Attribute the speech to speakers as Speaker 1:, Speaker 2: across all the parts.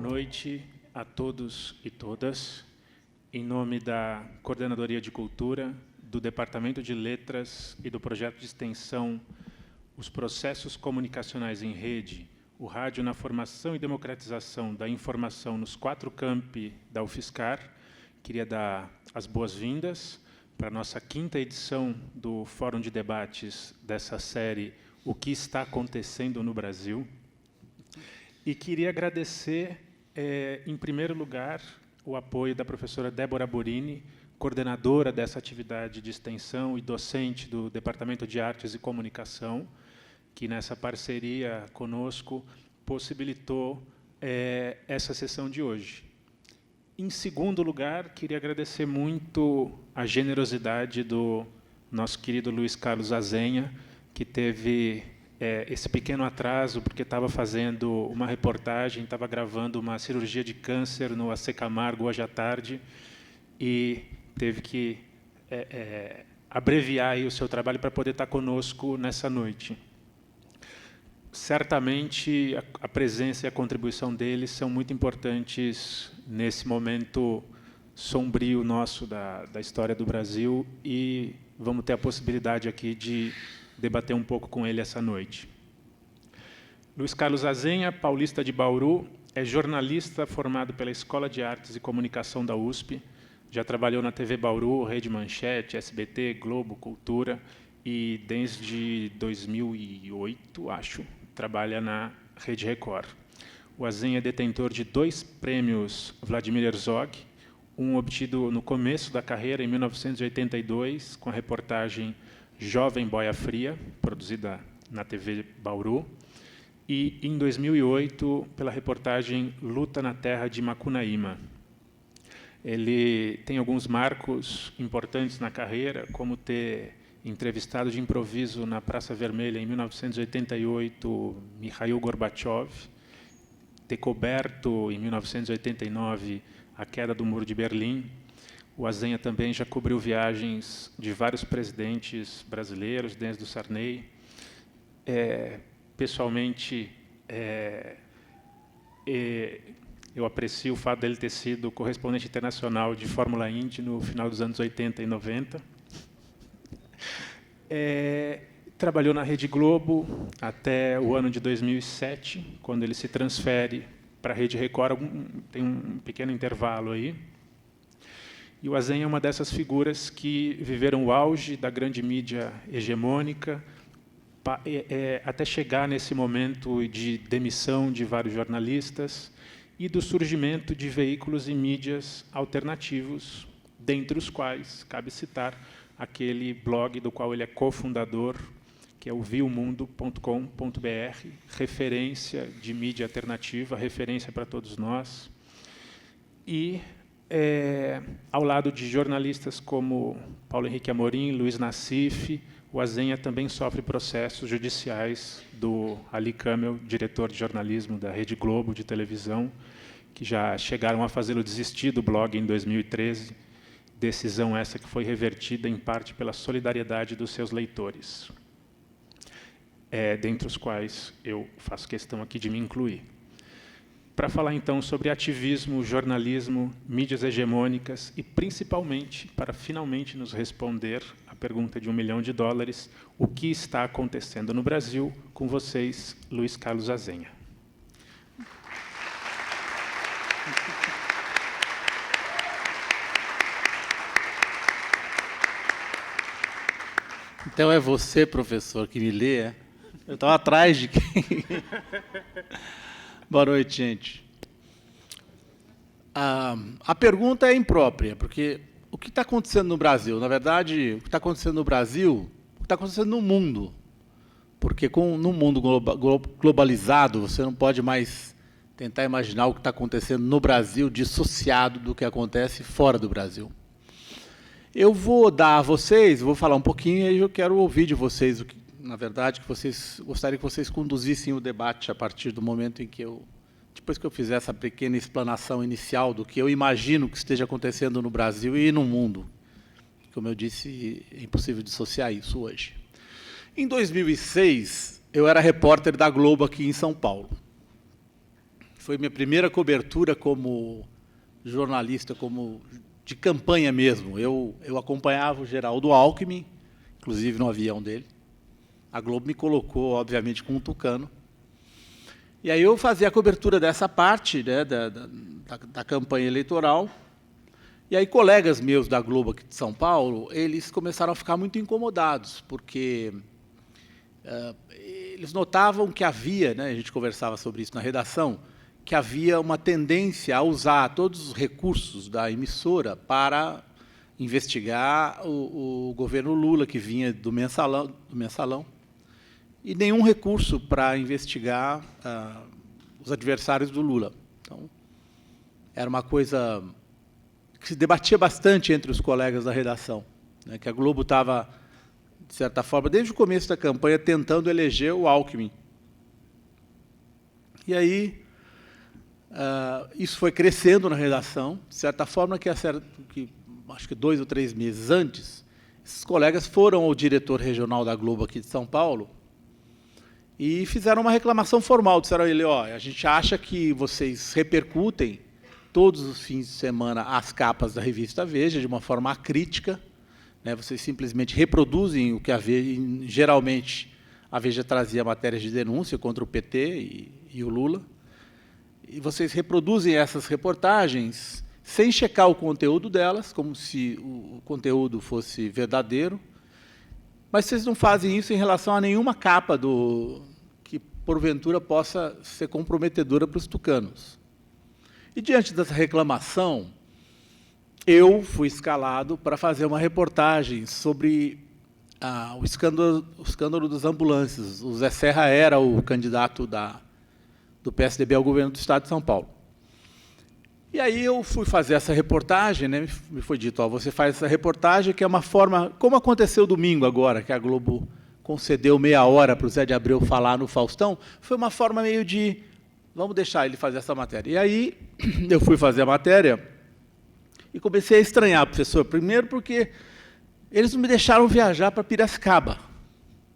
Speaker 1: Boa noite a todos e todas. Em nome da Coordenadoria de Cultura, do Departamento de Letras e do Projeto de Extensão Os Processos Comunicacionais em Rede, o Rádio na Formação e Democratização da Informação nos 4 campi da UFSCar, queria dar as boas-vindas para a nossa 5ª edição do Fórum de Debates dessa série O que está acontecendo no Brasil. E queria agradecer, em primeiro lugar, o apoio da professora Débora Borini, coordenadora dessa atividade de extensão e docente do Departamento de Artes e Comunicação, que, nessa parceria conosco, possibilitou essa sessão de hoje. Em segundo lugar, queria agradecer muito a generosidade do nosso querido Luiz Carlos Azenha, que teve esse pequeno atraso, porque estava fazendo uma reportagem, estava gravando uma cirurgia de câncer no AC Camargo hoje à tarde, e teve que abreviar aí o seu trabalho para poder estar conosco nessa noite. Certamente, a presença e a contribuição deles são muito importantes nesse momento sombrio nosso da história do Brasil, e vamos ter a possibilidade aqui de debater um pouco com ele essa noite. Luiz Carlos Azenha, paulista de Bauru, é jornalista formado pela Escola de Artes e Comunicação da USP, já trabalhou na TV Bauru, Rede Manchete, SBT, Globo, Cultura, e desde 2008, acho, trabalha na Rede Record. O Azenha é detentor de 2 prêmios Vladimir Herzog, um obtido no começo da carreira, em 1982, com a reportagem Jovem Boia Fria, produzida na TV Bauru, e, em 2008, pela reportagem Luta na Terra de Macunaíma. Ele tem alguns marcos importantes na carreira, como ter entrevistado de improviso na Praça Vermelha, em 1988, Mikhail Gorbachev, ter coberto, em 1989, a queda do Muro de Berlim. O Azenha também já cobriu viagens de vários presidentes brasileiros, desde o Sarney. Pessoalmente, eu aprecio o fato dele ter sido correspondente internacional de Fórmula Indy no final dos anos 80 e 90. Trabalhou na Rede Globo até o ano de 2007, quando ele se transfere para a Rede Record. Tem um pequeno intervalo aí. E o Azenha é uma dessas figuras que viveram o auge da grande mídia hegemônica, até chegar nesse momento de demissão de vários jornalistas e do surgimento de veículos e mídias alternativos, dentre os quais cabe citar aquele blog do qual ele é cofundador, que é o viumundo.com.br, referência de mídia alternativa, referência para todos nós. E ao lado de jornalistas como Paulo Henrique Amorim, Luiz Nassif, o Azenha também sofre processos judiciais do Ali Kamel, diretor de jornalismo da Rede Globo de televisão, que já chegaram a fazê-lo desistir do blog em 2013, decisão essa que foi revertida em parte pela solidariedade dos seus leitores, dentre os quais eu faço questão aqui de me incluir. Para falar, então, sobre ativismo, jornalismo, mídias hegemônicas e, principalmente, para finalmente nos responder a pergunta de $1 milhão, o que está acontecendo no Brasil, com vocês, Luiz Carlos Azenha.
Speaker 2: Então é você, professor, que me lê, é? Eu estava atrás de quem... Boa noite, gente. A pergunta é imprópria, porque o que está acontecendo no Brasil? Na verdade, o que está acontecendo no Brasil, o que está acontecendo no mundo. Porque no mundo globalizado, você não pode mais tentar imaginar o que está acontecendo no Brasil dissociado do que acontece fora do Brasil. Eu vou dar a vocês, vou falar um pouquinho, e eu quero ouvir de vocês o que, na verdade, que vocês gostaria que vocês conduzissem o debate a partir do momento em que depois que eu fizer essa pequena explanação inicial do que eu imagino que esteja acontecendo no Brasil e no mundo. Como eu disse, é impossível dissociar isso hoje. Em 2006, eu era repórter da Globo aqui em São Paulo. que foi minha primeira cobertura como jornalista, como de campanha mesmo. Eu acompanhava o Geraldo Alckmin, inclusive no avião dele. A Globo me colocou, obviamente, com um tucano. E aí eu fazia a cobertura dessa parte, né, da campanha eleitoral. E aí colegas meus da Globo aqui de São Paulo, eles começaram a ficar muito incomodados, porque eles notavam que havia, né, a gente conversava sobre isso na redação, que havia uma tendência a usar todos os recursos da emissora para investigar o governo Lula, que vinha do mensalão, e nenhum recurso para investigar os adversários do Lula. Então, era uma coisa que se debatia bastante entre os colegas da redação, né, que a Globo estava, de certa forma, desde o começo da campanha, tentando eleger o Alckmin. E aí, isso foi crescendo na redação, de certa forma, que acho que 2 ou 3 meses antes, esses colegas foram ao diretor regional da Globo aqui de São Paulo e fizeram uma reclamação formal. Disseram a ele, a gente acha que vocês repercutem todos os fins de semana as capas da revista Veja de uma forma acrítica, né? Vocês simplesmente reproduzem o que a Veja, geralmente a Veja trazia matérias de denúncia contra o PT e o Lula, e vocês reproduzem essas reportagens sem checar o conteúdo delas, como se o conteúdo fosse verdadeiro, mas vocês não fazem isso em relação a nenhuma capa que, porventura, possa ser comprometedora para os tucanos. E, diante dessa reclamação, eu fui escalado para fazer uma reportagem sobre o escândalo das ambulâncias. O Zé Serra era o candidato do PSDB ao governo do Estado de São Paulo. E aí eu fui fazer essa reportagem, né, me foi dito, você faz essa reportagem, que é uma forma, como aconteceu domingo agora, que a Globo concedeu meia hora para o Zé de Abreu falar no Faustão, foi uma forma meio de, vamos deixar ele fazer essa matéria. E aí eu fui fazer a matéria e comecei a estranhar, professor, primeiro porque eles não me deixaram viajar para Piracicaba.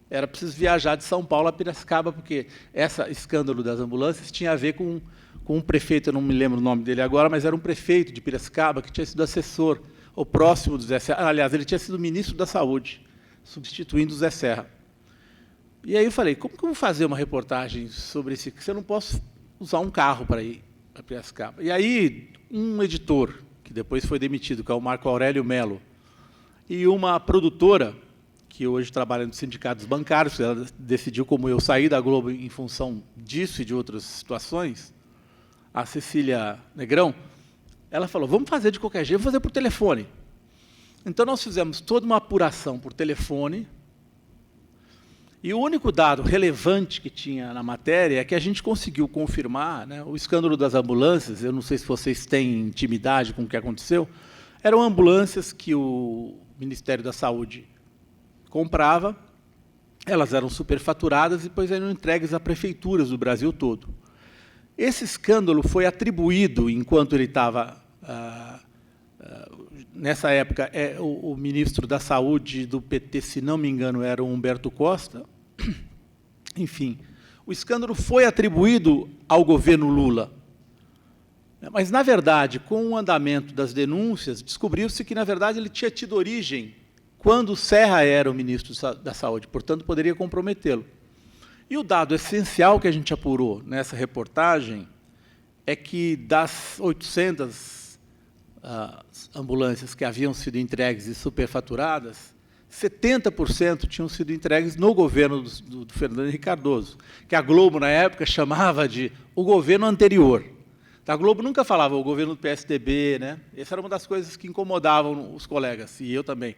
Speaker 2: Era preciso viajar de São Paulo a Piracicaba, porque esse escândalo das ambulâncias tinha a ver com um prefeito, eu não me lembro o nome dele agora, mas era um prefeito de Piracicaba que tinha sido assessor, ou próximo do Zé Serra. Aliás, ele tinha sido ministro da Saúde, substituindo o Zé Serra. E aí eu falei, como que eu vou fazer uma reportagem sobre isso? Se eu não posso usar um carro para ir para Piracicaba. E aí, um editor, que depois foi demitido, que é o Marco Aurélio Melo, e uma produtora, que hoje trabalha nos sindicatos bancários, ela decidiu, como eu, sair da Globo em função disso e de outras situações, a Cecília Negrão, ela falou, vamos fazer de qualquer jeito, vamos fazer por telefone. Então, nós fizemos toda uma apuração por telefone, e o único dado relevante que tinha na matéria é que a gente conseguiu confirmar, né, o escândalo das ambulâncias, eu não sei se vocês têm intimidade com o que aconteceu, eram ambulâncias que o Ministério da Saúde comprava, elas eram superfaturadas e depois eram entregues a prefeituras do Brasil todo. Esse escândalo foi atribuído, enquanto ele estava, nessa época, o ministro da Saúde do PT, se não me engano, era o Humberto Costa. Enfim, o escândalo foi atribuído ao governo Lula. Mas, na verdade, com o andamento das denúncias, descobriu-se que, na verdade, ele tinha tido origem quando o Serra era o ministro da Saúde, portanto, poderia comprometê-lo. E o dado essencial que a gente apurou nessa reportagem é que, das 800 ambulâncias que haviam sido entregues e superfaturadas, 70% tinham sido entregues no governo do Fernando Henrique Cardoso, que a Globo, na época, chamava de o governo anterior. A Globo nunca falava o governo do PSDB, né? Essa era uma das coisas que incomodavam os colegas, e eu também.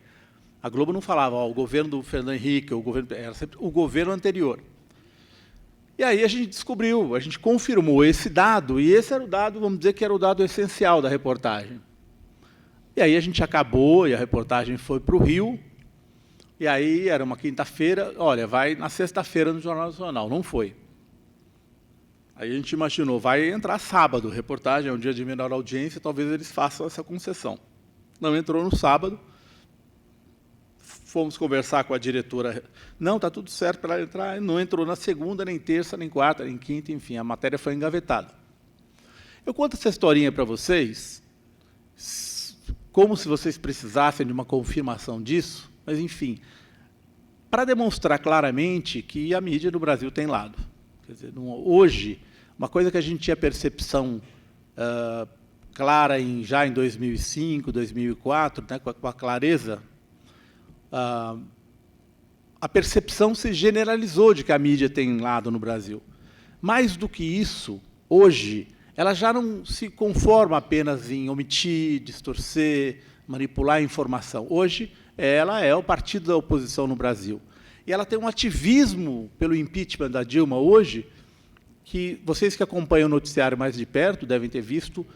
Speaker 2: A Globo não falava o governo do Fernando Henrique, era sempre o governo anterior. E aí a gente descobriu, a gente confirmou esse dado, e esse era o dado, vamos dizer que era o dado essencial da reportagem. E aí a gente acabou, e a reportagem foi para o Rio, e aí era uma quinta-feira, olha, vai na sexta-feira no Jornal Nacional, não foi. Aí a gente imaginou, vai entrar sábado, reportagem, é um dia de menor audiência, talvez eles façam essa concessão. Não entrou no sábado, fomos conversar com a diretora, não, está tudo certo para ela entrar, não entrou na segunda, nem terça, nem quarta, nem quinta, enfim, a matéria foi engavetada. Eu conto essa historinha para vocês, como se vocês precisassem de uma confirmação disso, mas, enfim, para demonstrar claramente que a mídia no Brasil tem lado. Quer dizer, hoje, uma coisa que a gente tinha percepção clara já em 2005, 2004, né, com a clareza, a percepção se generalizou de que a mídia tem lado no Brasil. Mais do que isso, hoje, ela já não se conforma apenas em omitir, distorcer, manipular a informação. Hoje, ela é o partido da oposição no Brasil. E ela tem um ativismo pelo impeachment da Dilma hoje, que vocês que acompanham o noticiário mais de perto devem ter visto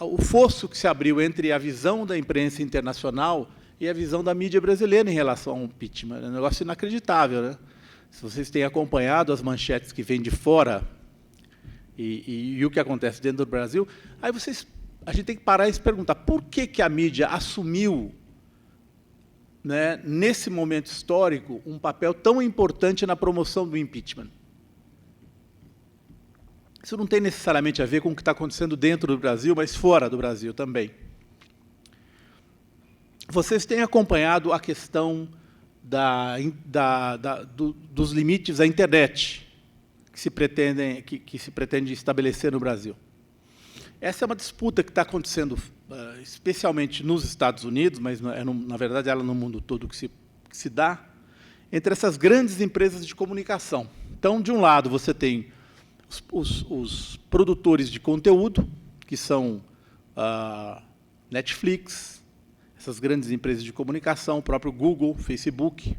Speaker 2: o fosso que se abriu entre a visão da imprensa internacional e a visão da mídia brasileira em relação ao impeachment. É um negócio inacreditável, né? Se vocês têm acompanhado as manchetes que vêm de fora e o que acontece dentro do Brasil, aí a gente tem que parar e se perguntar por que a mídia assumiu, né, nesse momento histórico, um papel tão importante na promoção do impeachment. Isso não tem necessariamente a ver com o que está acontecendo dentro do Brasil, mas fora do Brasil também. Vocês têm acompanhado a questão dos limites da internet que se pretende estabelecer no Brasil. Essa é uma disputa que está acontecendo, especialmente nos Estados Unidos, mas, na verdade, ela no mundo todo que se dá, entre essas grandes empresas de comunicação. Então, de um lado, você tem os produtores de conteúdo, que são Netflix, essas grandes empresas de comunicação, o próprio Google, Facebook.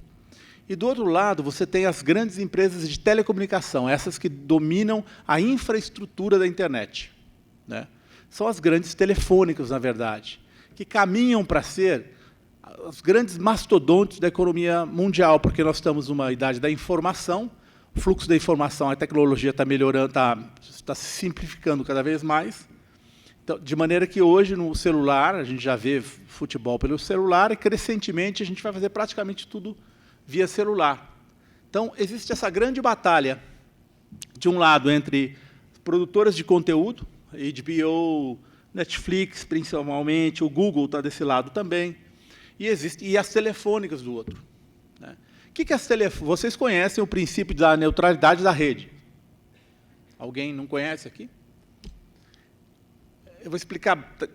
Speaker 2: E, do outro lado, você tem as grandes empresas de telecomunicação, essas que dominam a infraestrutura da internet, né? São as grandes telefônicas, na verdade, que caminham para ser os grandes mastodontes da economia mundial, porque nós estamos numa idade da informação, o fluxo da informação, a tecnologia está melhorando, está se simplificando cada vez mais. Então, de maneira que hoje, no celular, a gente já vê futebol pelo celular, e, crescentemente, a gente vai fazer praticamente tudo via celular. Então, existe essa grande batalha, de um lado, entre produtoras de conteúdo, HBO, Netflix, principalmente, o Google está desse lado também, e as telefônicas do outro, né? Vocês conhecem o princípio da neutralidade da rede? Alguém não conhece aqui? Eu vou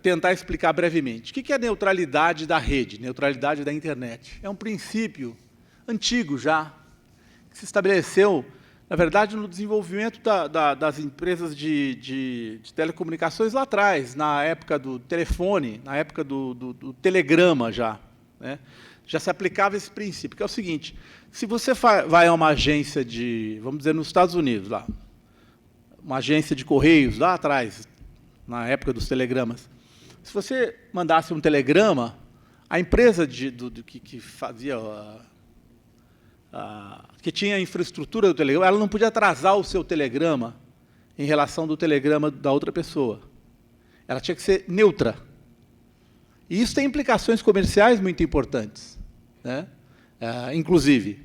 Speaker 2: tentar explicar brevemente. O que é a neutralidade da rede, neutralidade da internet? É um princípio antigo já, que se estabeleceu, na verdade, no desenvolvimento das empresas de telecomunicações lá atrás, na época do telefone, na época do telegrama já, né? Já se aplicava esse princípio, que é o seguinte: se você vai a uma agência vamos dizer, nos Estados Unidos, lá, uma agência de correios, lá atrás, na época dos telegramas, se você mandasse um telegrama, a empresa que fazia que tinha a infraestrutura do telegrama, ela não podia atrasar o seu telegrama em relação do telegrama da outra pessoa. Ela tinha que ser neutra. E isso tem implicações comerciais muito importantes, né? Inclusive,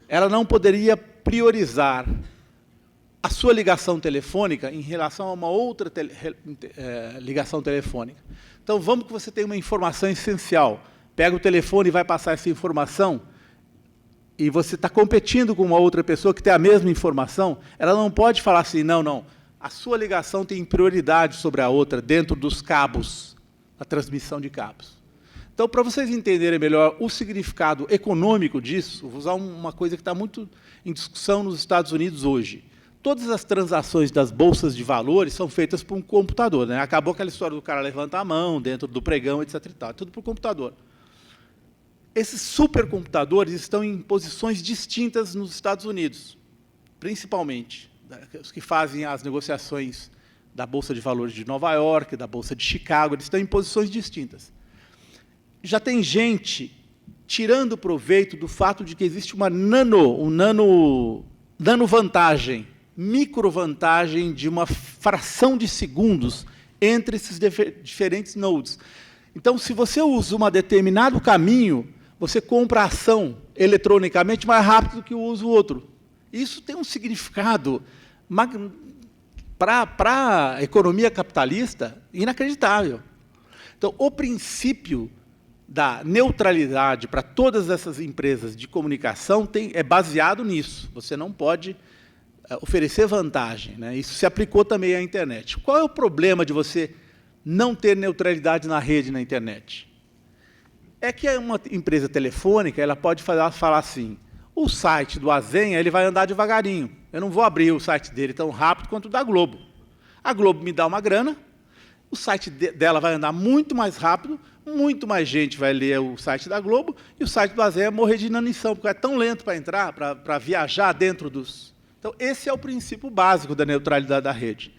Speaker 2: ela não poderia priorizar a sua ligação telefônica em relação a uma outra ligação telefônica. Então, vamos que você tem uma informação essencial. Pega o telefone e vai passar essa informação, e você está competindo com uma outra pessoa que tem a mesma informação, ela não pode falar assim, não, a sua ligação tem prioridade sobre a outra dentro dos cabos, a transmissão de cabos. Então, para vocês entenderem melhor o significado econômico disso, vou usar uma coisa que está muito em discussão nos Estados Unidos hoje. Todas as transações das bolsas de valores são feitas por um computador, né? Acabou aquela história do cara levantar a mão dentro do pregão, etc. e tal, tudo por computador. Esses supercomputadores estão em posições distintas nos Estados Unidos, principalmente os que fazem as negociações da Bolsa de Valores de Nova York, da Bolsa de Chicago, eles estão em posições distintas. Já tem gente tirando proveito do fato de que existe uma nanovantagem, microvantagem de uma fração de segundos entre esses diferentes nodes. Então, se você usa um determinado caminho, você compra a ação eletronicamente mais rápido do que usa o outro. Isso tem um significado Para a economia capitalista, inacreditável. Então, o princípio da neutralidade para todas essas empresas de comunicação é baseado nisso. Você não pode oferecer vantagem, né? Isso se aplicou também à internet. Qual é o problema de você não ter neutralidade na rede, na internet? É que uma empresa telefônica ela pode falar assim, o site do Azenha ele vai andar devagarinho. Eu não vou abrir o site dele tão rápido quanto o da Globo. A Globo me dá uma grana, o site dela vai andar muito mais rápido, muito mais gente vai ler o site da Globo, e o site do Azenha morrer de inanição, porque é tão lento para entrar, para viajar dentro dos... Então, esse é o princípio básico da neutralidade da rede.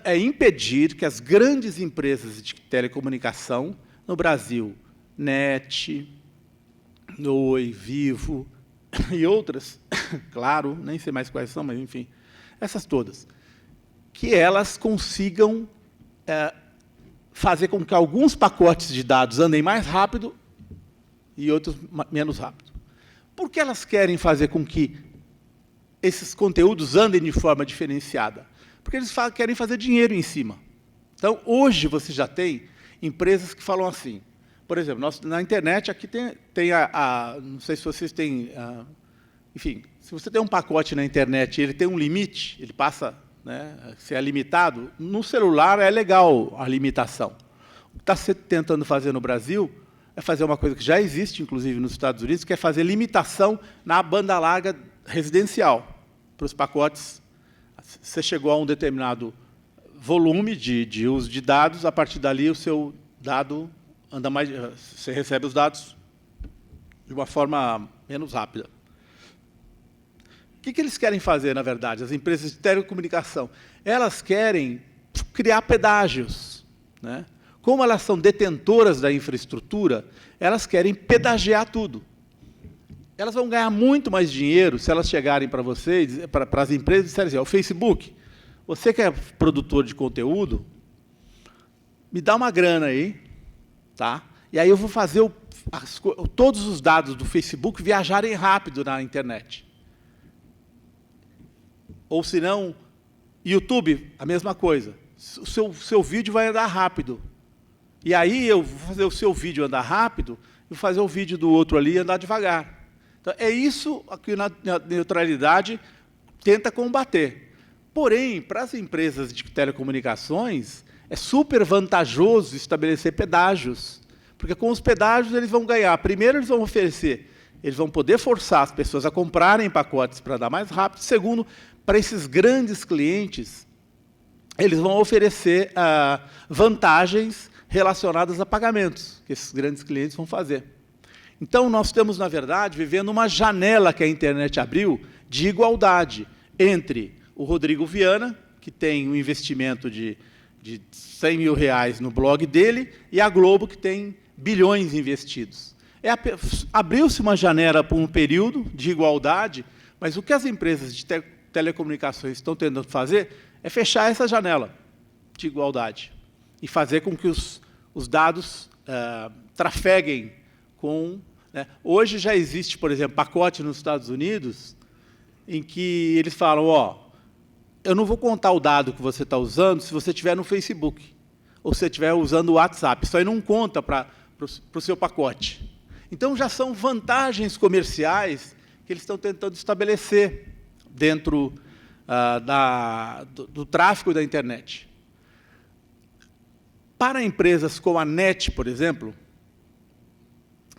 Speaker 2: É impedir que as grandes empresas de telecomunicação, no Brasil, NET, Oi, Vivo e outras, claro, nem sei mais quais são, mas, enfim, essas todas, que elas consigam fazer com que alguns pacotes de dados andem mais rápido e outros menos rápido. Por que elas querem fazer com que esses conteúdos andem de forma diferenciada? Porque eles querem fazer dinheiro em cima. Então, hoje, você já tem empresas que falam assim, por exemplo, na internet, aqui tem não sei se vocês têm... enfim, se você tem um pacote na internet e ele tem um limite, ele passa... né, se é limitado, no celular é legal a limitação. O que está se tentando fazer no Brasil é fazer uma coisa que já existe, inclusive, nos Estados Unidos, que é fazer limitação na banda larga residencial, para os pacotes. Você chegou a um determinado volume de uso de dados, a partir dali o seu dado anda mais... Você recebe os dados de uma forma menos rápida. O que eles querem fazer, na verdade, as empresas de telecomunicação? Elas querem criar pedágios, né? Como elas são detentoras da infraestrutura, elas querem pedagiar tudo. Elas vão ganhar muito mais dinheiro se elas chegarem para vocês, para as empresas, e disserem assim, o Facebook, você que é produtor de conteúdo, me dá uma grana aí, tá? E aí eu vou fazer todos os dados do Facebook viajarem rápido na internet. Ou, se não, YouTube, a mesma coisa. O seu vídeo vai andar rápido. E aí eu vou fazer o seu vídeo andar rápido e vou fazer o vídeo do outro ali andar devagar. Então, é isso que a neutralidade tenta combater. Porém, para as empresas de telecomunicações, é super vantajoso estabelecer pedágios. Porque com os pedágios eles vão ganhar. Primeiro, eles vão oferecer, eles vão poder forçar as pessoas a comprarem pacotes para andar mais rápido. Segundo, para esses grandes clientes, eles vão oferecer vantagens relacionadas a pagamentos, que esses grandes clientes vão fazer. Então, nós estamos, na verdade, vivendo uma janela que a internet abriu de igualdade entre o Rodrigo Viana, que tem um investimento de 100 mil reais no blog dele, e a Globo, que tem bilhões investidos. Abriu-se uma janela por um período de igualdade, mas o que as empresas de telecomunicações estão tentando fazer é fechar essa janela de igualdade e fazer com que os dados trafeguem com... né? Hoje já existe, por exemplo, pacote nos Estados Unidos em que eles falam, eu não vou contar o dado que você está usando se você estiver no Facebook ou se você estiver usando o WhatsApp. Isso aí não conta para o seu pacote. Então, já são vantagens comerciais que eles estão tentando estabelecer dentro do tráfego da internet. Para empresas como a NET, por exemplo,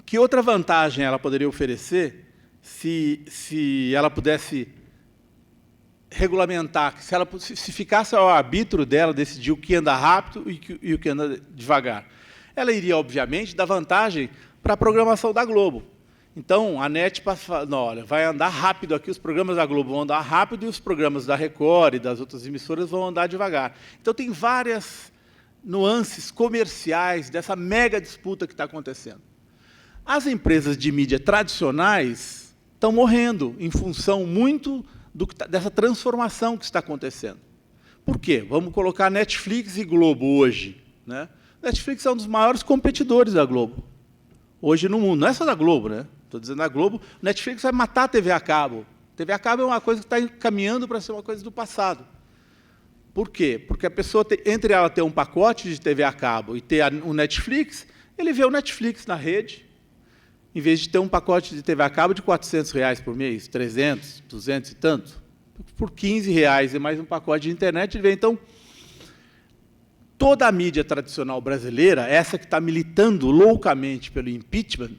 Speaker 2: que outra vantagem ela poderia oferecer se ela pudesse regulamentar, se ficasse ao arbítrio dela decidir o que anda rápido e o que anda devagar? Ela iria, obviamente, dar vantagem para a programação da Globo. Então, a NET olha, vai andar rápido aqui, os programas da Globo vão andar rápido e os programas da Record e das outras emissoras vão andar devagar. Então, tem várias nuances comerciais dessa mega disputa que está acontecendo. As empresas de mídia tradicionais estão morrendo em função muito dessa transformação que está acontecendo. Por quê? Vamos colocar Netflix e Globo hoje, né? Netflix é um dos maiores competidores da Globo hoje no mundo. Não é só da Globo, né? Estou dizendo a Globo. Netflix vai matar a TV a cabo. TV a cabo é uma coisa que está caminhando para ser uma coisa do passado. Por quê? Porque a pessoa, entre ela ter um pacote de TV a cabo e ter o Netflix, ele vê o Netflix na rede, em vez de ter um pacote de TV a cabo de R$400 por mês, 300, 200 e tanto. Por R$15 e mais um pacote de internet, ele vê. Então, toda a mídia tradicional brasileira, essa que está militando loucamente pelo impeachment,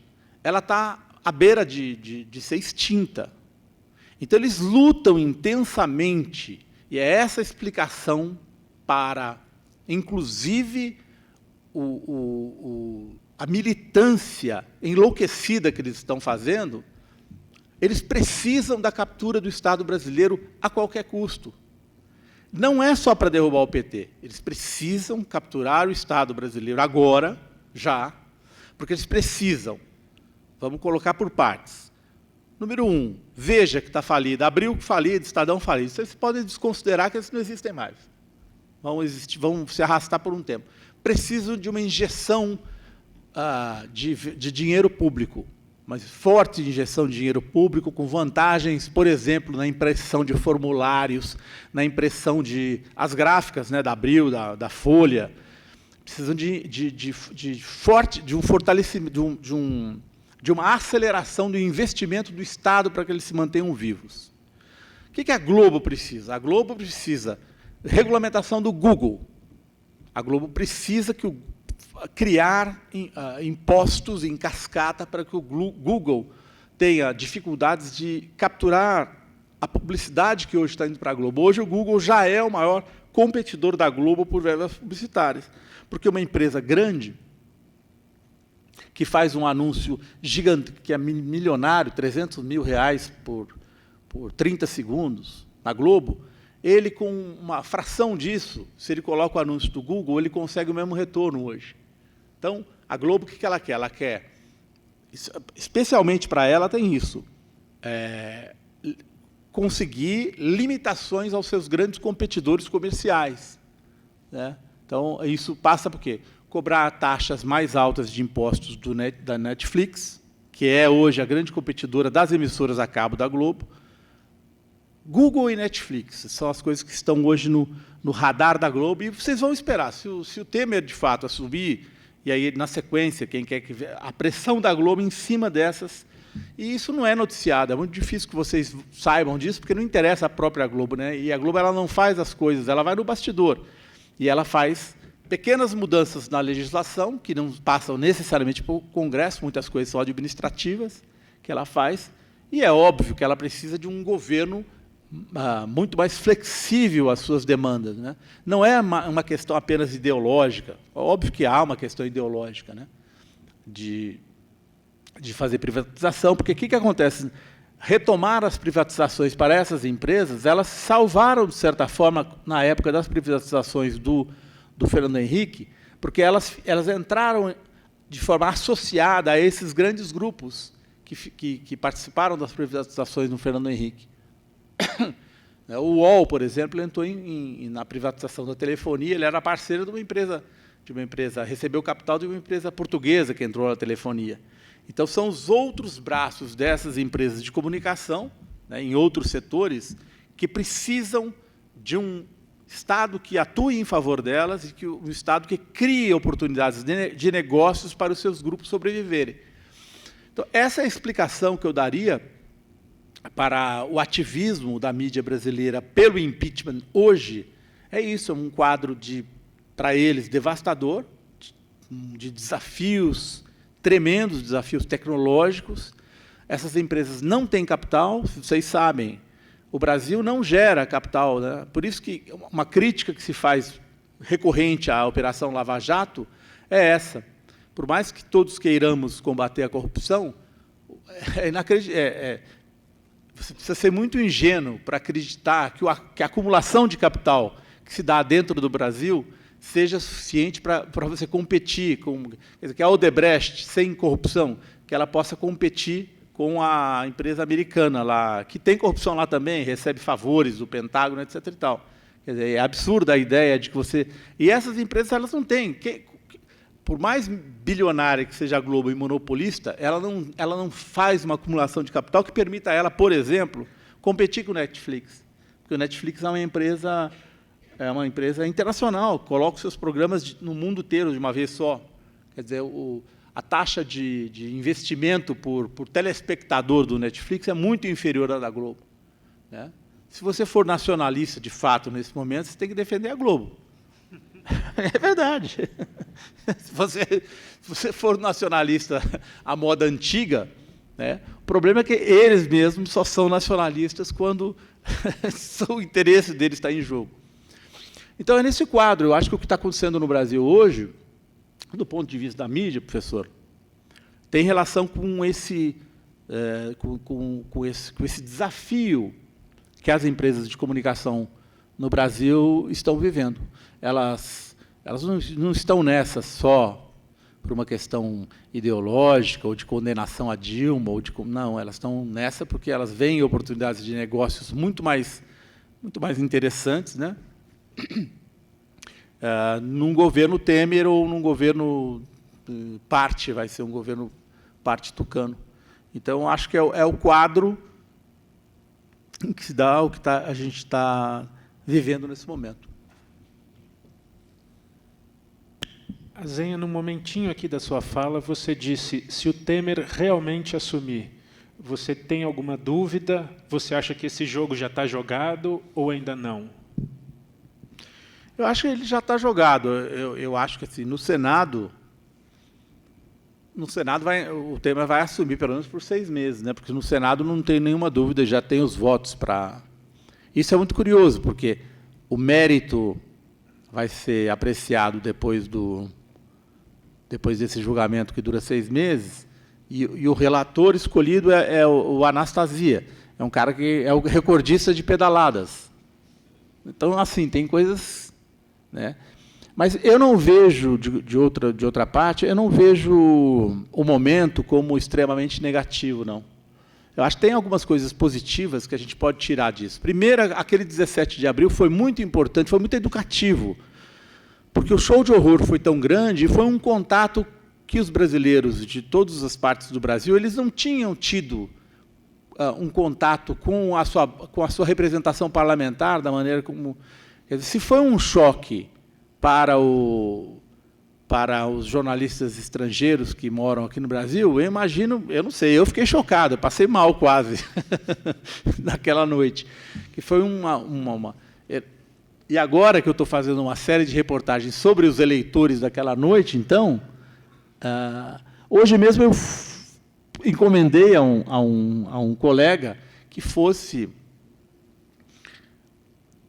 Speaker 2: ela está à beira de ser extinta. Então, eles lutam intensamente, e é essa a explicação para, inclusive, a militância enlouquecida que eles estão fazendo. Eles precisam da captura do Estado brasileiro a qualquer custo. Não é só para derrubar o PT. Eles precisam capturar o Estado brasileiro agora, já, porque eles precisam. Vamos colocar por partes. Número 1, Veja que está falida, Abril falida, Estadão falido. Vocês podem desconsiderar que eles não existem mais. Vão se arrastar por um tempo. Precisam de uma injeção de dinheiro público, mas forte injeção de dinheiro público, com vantagens, por exemplo, na impressão de formulários, na impressão as gráficas, né, da Abril, da Folha. Precisam de um fortalecimento, de uma aceleração do investimento do Estado para que eles se mantenham vivos. O que a Globo precisa? A Globo precisa de regulamentação do Google. A Globo precisa criar impostos em cascata para que o Google tenha dificuldades de capturar a publicidade que hoje está indo para a Globo. Hoje o Google já é o maior competidor da Globo por verbas publicitárias, porque uma empresa grande que faz um anúncio gigante, que é milionário, R$300 mil por 30 segundos, na Globo, ele, com uma fração disso, se ele coloca o anúncio do Google, ele consegue o mesmo retorno hoje. Então, a Globo, o que ela quer? Ela quer, especialmente para ela, tem isso, conseguir limitações aos seus grandes competidores comerciais, né? Então, isso passa por quê? Cobrar taxas mais altas de impostos da Netflix, que é hoje a grande competidora das emissoras a cabo da Globo. Google e Netflix são as coisas que estão hoje no radar da Globo, e vocês vão esperar. Se o Temer, de fato, assumir, e aí, na sequência, quem quer que veja, a pressão da Globo em cima dessas, e isso não é noticiado, é muito difícil que vocês saibam disso, porque não interessa a própria Globo, né? E a Globo, ela não faz as coisas, ela vai no bastidor, e ela faz pequenas mudanças na legislação, que não passam necessariamente pelo Congresso, muitas coisas são administrativas, que ela faz, e é óbvio que ela precisa de um governo muito mais flexível às suas demandas, né? Não é uma questão apenas ideológica, óbvio que há uma questão ideológica, né, de fazer privatização, porque o que acontece? Retomar as privatizações para essas empresas, elas salvaram, de certa forma, na época das privatizações do Fernando Henrique, porque elas entraram de forma associada a esses grandes grupos que participaram das privatizações do Fernando Henrique. O UOL, por exemplo, entrou na privatização da telefonia, ele era parceiro de uma empresa, recebeu capital de uma empresa portuguesa que entrou na telefonia. Então, são os outros braços dessas empresas de comunicação, né, em outros setores, que precisam de um Estado que atue em favor delas e um Estado que crie oportunidades de negócios para os seus grupos sobreviverem. Então, essa é a explicação que eu daria para o ativismo da mídia brasileira pelo impeachment hoje. É isso, é um quadro para eles, devastador, de desafios, tremendos desafios tecnológicos. Essas empresas não têm capital, vocês sabem, o Brasil não gera capital, né? Por isso que uma crítica que se faz recorrente à Operação Lava Jato é essa. Por mais que todos queiramos combater a corrupção, você precisa ser muito ingênuo para acreditar que a acumulação de capital que se dá dentro do Brasil seja suficiente para você competir com, quer dizer, que a Odebrecht, sem corrupção, que ela possa competir com a empresa americana lá, que tem corrupção lá também, recebe favores do Pentágono, etc. E tal. Quer dizer, é absurda a ideia de que você... E essas empresas, elas não têm... Por mais bilionária que seja a Globo e monopolista, ela não faz uma acumulação de capital que permita a ela, por exemplo, competir com o Netflix. Porque o Netflix é uma empresa é uma empresa internacional, coloca os seus programas no mundo inteiro de uma vez só. Quer dizer, a taxa de investimento por telespectador do Netflix é muito inferior à da Globo, né? Se você for nacionalista, de fato, nesse momento, você tem que defender a Globo. É verdade. Se você for nacionalista à moda antiga, né, o problema é que eles mesmos só são nacionalistas quando o interesse deles está em jogo. Então, é nesse quadro, eu acho que o que está acontecendo no Brasil hoje, do ponto de vista da mídia, professor, tem relação com esse desafio que as empresas de comunicação no Brasil estão vivendo. Elas não estão nessa só por uma questão ideológica ou de condenação a Dilma, não, elas estão nessa porque elas veem oportunidades de negócios muito mais interessantes, né? Num governo Temer ou num governo vai ser um governo parte tucano. Então, acho que é o quadro em que se dá o que a gente está vivendo nesse momento.
Speaker 1: Azenha, num momentinho aqui da sua fala, você disse, se o Temer realmente assumir, você tem alguma dúvida? Você acha que esse jogo já está jogado ou ainda não?
Speaker 2: Eu acho que ele já está jogado. Eu acho que assim, no Senado o Temer vai assumir pelo menos por 6 meses, né? Porque no Senado não tem nenhuma dúvida, já tem os votos para... Isso é muito curioso, porque o mérito vai ser apreciado depois desse julgamento que dura 6 meses, e o relator escolhido é o Anastasia, é um cara que é o recordista de pedaladas. Então, assim, tem coisas, né? Mas eu não vejo, de outra parte, eu não vejo o momento como extremamente negativo, não. Eu acho que tem algumas coisas positivas que a gente pode tirar disso. Primeiro, aquele 17 de abril foi muito importante, foi muito educativo, porque o show de horror foi tão grande e foi um contato que os brasileiros de todas as partes do Brasil eles não tinham tido um contato com a sua representação parlamentar, da maneira como... Quer dizer, se foi um choque para os jornalistas estrangeiros que moram aqui no Brasil, eu imagino, eu não sei, eu fiquei chocado, eu passei mal quase naquela noite. Que foi E agora que eu estou fazendo uma série de reportagens sobre os eleitores daquela noite, então, hoje mesmo eu encomendei a um colega que fosse...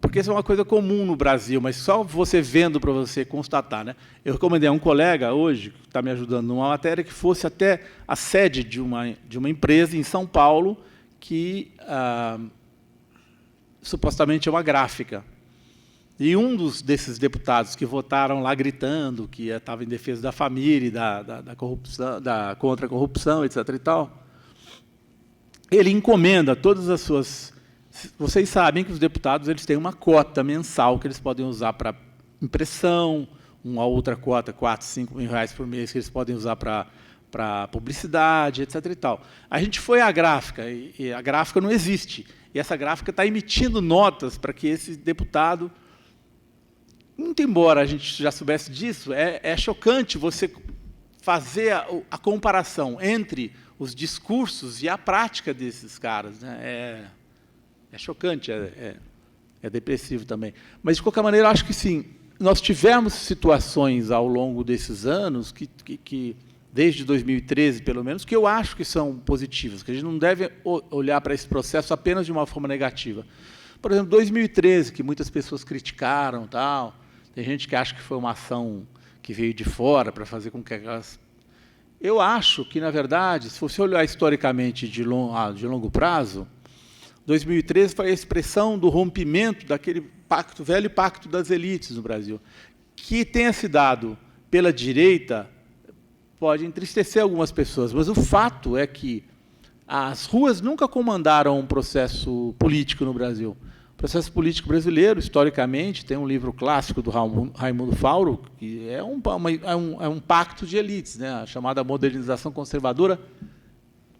Speaker 2: Porque isso é uma coisa comum no Brasil, mas só você vendo para você constatar, né? Eu recomendei a um colega hoje, que está me ajudando numa matéria, que fosse até a sede de uma empresa em São Paulo, que supostamente é uma gráfica. E um desses deputados que votaram lá gritando que estava em defesa da família, da corrupção, contra a corrupção, etc. e tal, ele encomenda todas as suas... Vocês sabem que os deputados eles têm uma cota mensal que eles podem usar para impressão, uma outra cota, 4, 5 mil reais por mês, que eles podem usar para publicidade, etc. e tal. A gente foi à gráfica, e a gráfica não existe. E essa gráfica está emitindo notas para que esse deputado... Muito embora a gente já soubesse disso, é chocante você fazer a comparação entre os discursos e a prática desses caras, né? É chocante, é depressivo também. Mas, de qualquer maneira, acho que sim. Nós tivemos situações ao longo desses anos, que desde 2013, pelo menos, que eu acho que são positivas, que a gente não deve olhar para esse processo apenas de uma forma negativa. Por exemplo, 2013, que muitas pessoas criticaram, tal. Tem gente que acha que foi uma ação que veio de fora para fazer com que aquelas... Eu acho que, na verdade, se você olhar historicamente de longo prazo, 2013 foi a expressão do rompimento daquele velho pacto das elites no Brasil. Que tenha se dado pela direita pode entristecer algumas pessoas, mas o fato é que as ruas nunca comandaram um processo político no Brasil. O processo político brasileiro, historicamente, tem um livro clássico do Raimundo Fauro, que é um pacto de elites, né, a chamada modernização conservadora,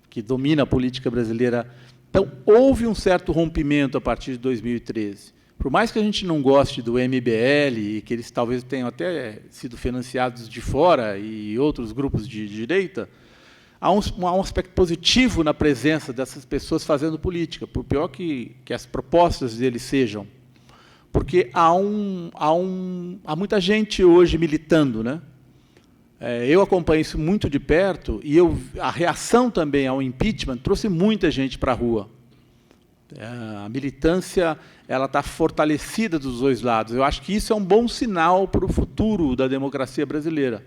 Speaker 2: que domina a política brasileira. Então, houve um certo rompimento a partir de 2013. por mais que a gente não goste do MBL, e que eles talvez tenham até sido financiados de fora e outros grupos de direita, há um aspecto positivo na presença dessas pessoas fazendo política, por pior que as propostas deles sejam. Porque há muita gente hoje militando, né? Eu acompanho isso muito de perto e a reação também ao impeachment trouxe muita gente para a rua. A militância ela está fortalecida dos dois lados. Eu acho que isso é um bom sinal para o futuro da democracia brasileira.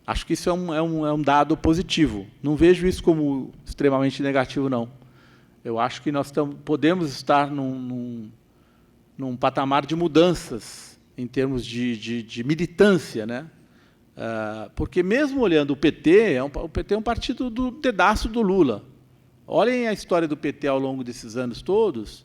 Speaker 2: Acho que isso é um dado positivo. Não vejo isso como extremamente negativo, não. Eu acho que nós podemos estar num patamar de mudanças em termos de militância, né? Porque, mesmo olhando o PT, o PT é um partido do pedaço do Lula. Olhem a história do PT ao longo desses anos todos.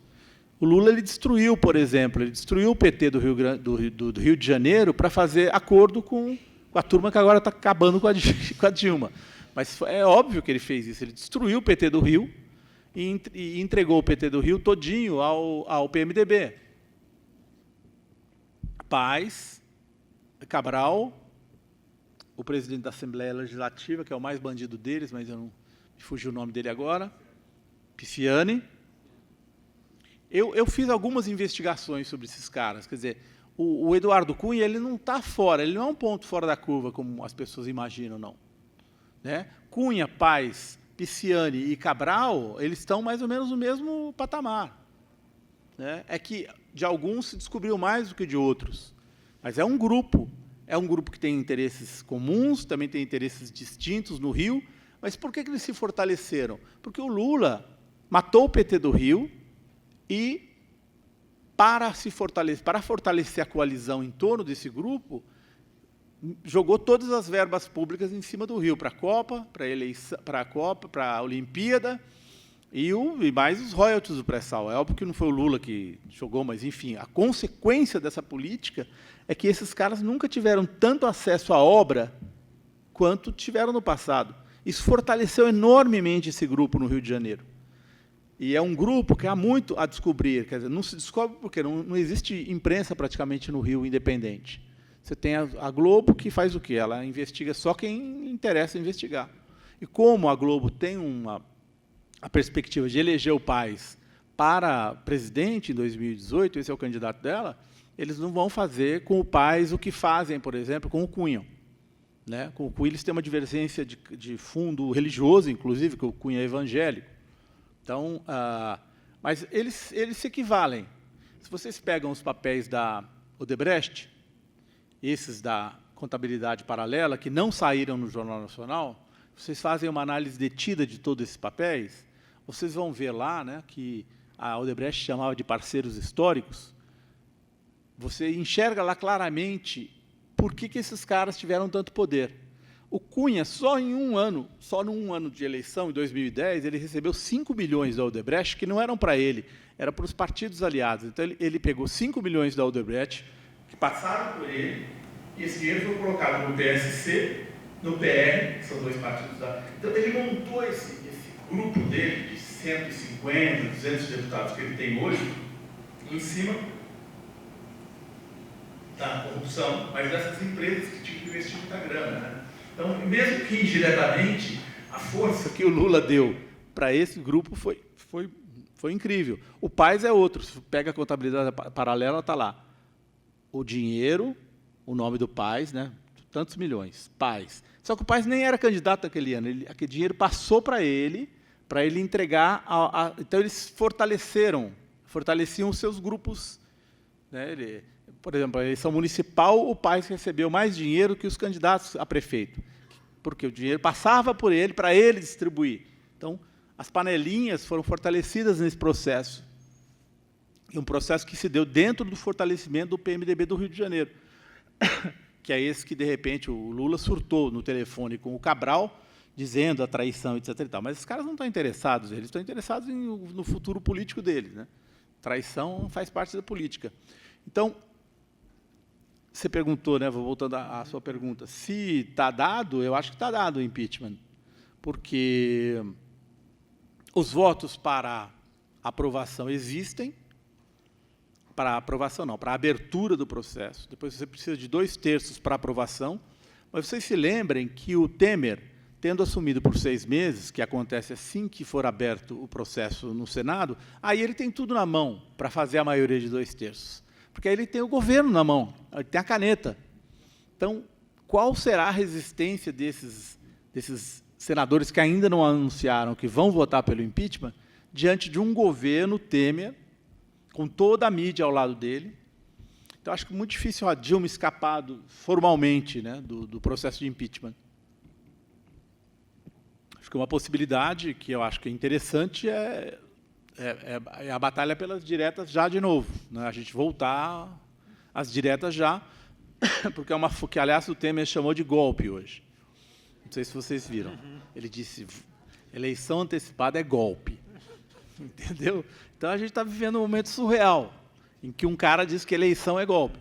Speaker 2: O Lula ele destruiu, por exemplo, ele destruiu o PT do Rio de Janeiro para fazer acordo com a turma que agora está acabando com a Dilma. Mas é óbvio que ele fez isso. Ele destruiu o PT do Rio e entregou o PT do Rio todinho ao PMDB. Paes, Cabral, o presidente da Assembleia Legislativa, que é o mais bandido deles, mas me fugiu o nome dele agora, Pisciani. Eu fiz algumas investigações sobre esses caras. Quer dizer, o Eduardo Cunha ele não está fora, ele não é um ponto fora da curva, como as pessoas imaginam, não. Né? Cunha, Paes, Pisciani e Cabral, eles estão mais ou menos no mesmo patamar. Né? É que de alguns se descobriu mais do que de outros. Mas é um grupo que tem interesses comuns, também tem interesses distintos no Rio. Mas por que eles se fortaleceram? Porque o Lula matou o PT do Rio e, para fortalecer a coalizão em torno desse grupo, jogou todas as verbas públicas em cima do Rio, para a Copa, para a Olimpíada, e mais os royalties do pré-sal. É óbvio que não foi o Lula que jogou, mas, enfim, a consequência dessa política é que esses caras nunca tiveram tanto acesso à obra quanto tiveram no passado. Isso fortaleceu enormemente esse grupo no Rio de Janeiro. E é um grupo que há muito a descobrir. Quer dizer, não se descobre porque não existe imprensa praticamente no Rio independente. Você tem a Globo, que faz o quê? Ela investiga só quem interessa investigar. E como a Globo tem a perspectiva de eleger o Paes para presidente em 2018, esse é o candidato dela, eles não vão fazer com o Paes o que fazem, por exemplo, com o Cunha. Né? Com o Cunha eles têm uma divergência de fundo religioso, inclusive, que o Cunha é evangélico. Então, mas eles se equivalem. Se vocês pegam os papéis da Odebrecht, esses da contabilidade paralela, que não saíram no Jornal Nacional, vocês fazem uma análise detida de todos esses papéis, vocês vão ver lá, né, que a Odebrecht chamava de parceiros históricos. Você enxerga lá claramente por que esses caras tiveram tanto poder. O Cunha, só num ano de eleição, em 2010, ele recebeu 5 milhões da Odebrecht, que não eram para ele, era para os partidos aliados. Então, ele pegou 5 milhões da Odebrecht, que passaram por ele, e esse dinheiro foi colocado no PSC, no PR, que são dois partidos da... Então, ele montou esse grupo dele, de 150, 200 deputados que ele tem hoje, em cima da corrupção, mas dessas empresas que tinham que investir muita grana. Né? Então, mesmo que indiretamente, a força que o Lula deu para esse grupo foi incrível. O Paes é outro. Se pega a contabilidade paralela, está lá. O dinheiro, o nome do Paes, né? Tantos milhões, Paes. Só que o Paes nem era candidato naquele ano. Aquele dinheiro passou para ele entregar... Então, eles fortaleciam os seus grupos. Né? Por exemplo, a eleição municipal, o Paes recebeu mais dinheiro que os candidatos a prefeito, porque o dinheiro passava por ele, para ele distribuir. Então, as panelinhas foram fortalecidas nesse processo. E um processo que se deu dentro do fortalecimento do PMDB do Rio de Janeiro, que é esse que, de repente, o Lula surtou no telefone com o Cabral, dizendo a traição, etc. E tal. Mas esses caras não estão interessados, eles estão interessados no futuro político deles. Né? Traição faz parte da política. Então, você perguntou, né, voltando à sua pergunta, se está dado, eu acho que está dado o impeachment, porque os votos para aprovação existem, para aprovação não, para abertura do processo. Depois você precisa de 2/3 para aprovação. Mas vocês se lembrem que o Temer, tendo assumido por 6 meses, que acontece assim que for aberto o processo no Senado, aí ele tem tudo na mão para fazer a maioria de 2/3. Porque aí ele tem o governo na mão, ele tem a caneta. Então, qual será a resistência desses senadores que ainda não anunciaram que vão votar pelo impeachment, diante de um governo Temer, com toda a mídia ao lado dele? Então, acho que é muito difícil a Dilma escapar formalmente, né, do processo de impeachment. Acho que uma possibilidade que eu acho que é interessante é a batalha pelas diretas já de novo, né? A gente voltar às diretas já, porque é uma que, aliás, o Temer chamou de golpe hoje. Não sei se vocês viram. Ele disse: eleição antecipada é golpe. Entendeu? Então a gente está vivendo um momento surreal, em que um cara diz que eleição é golpe.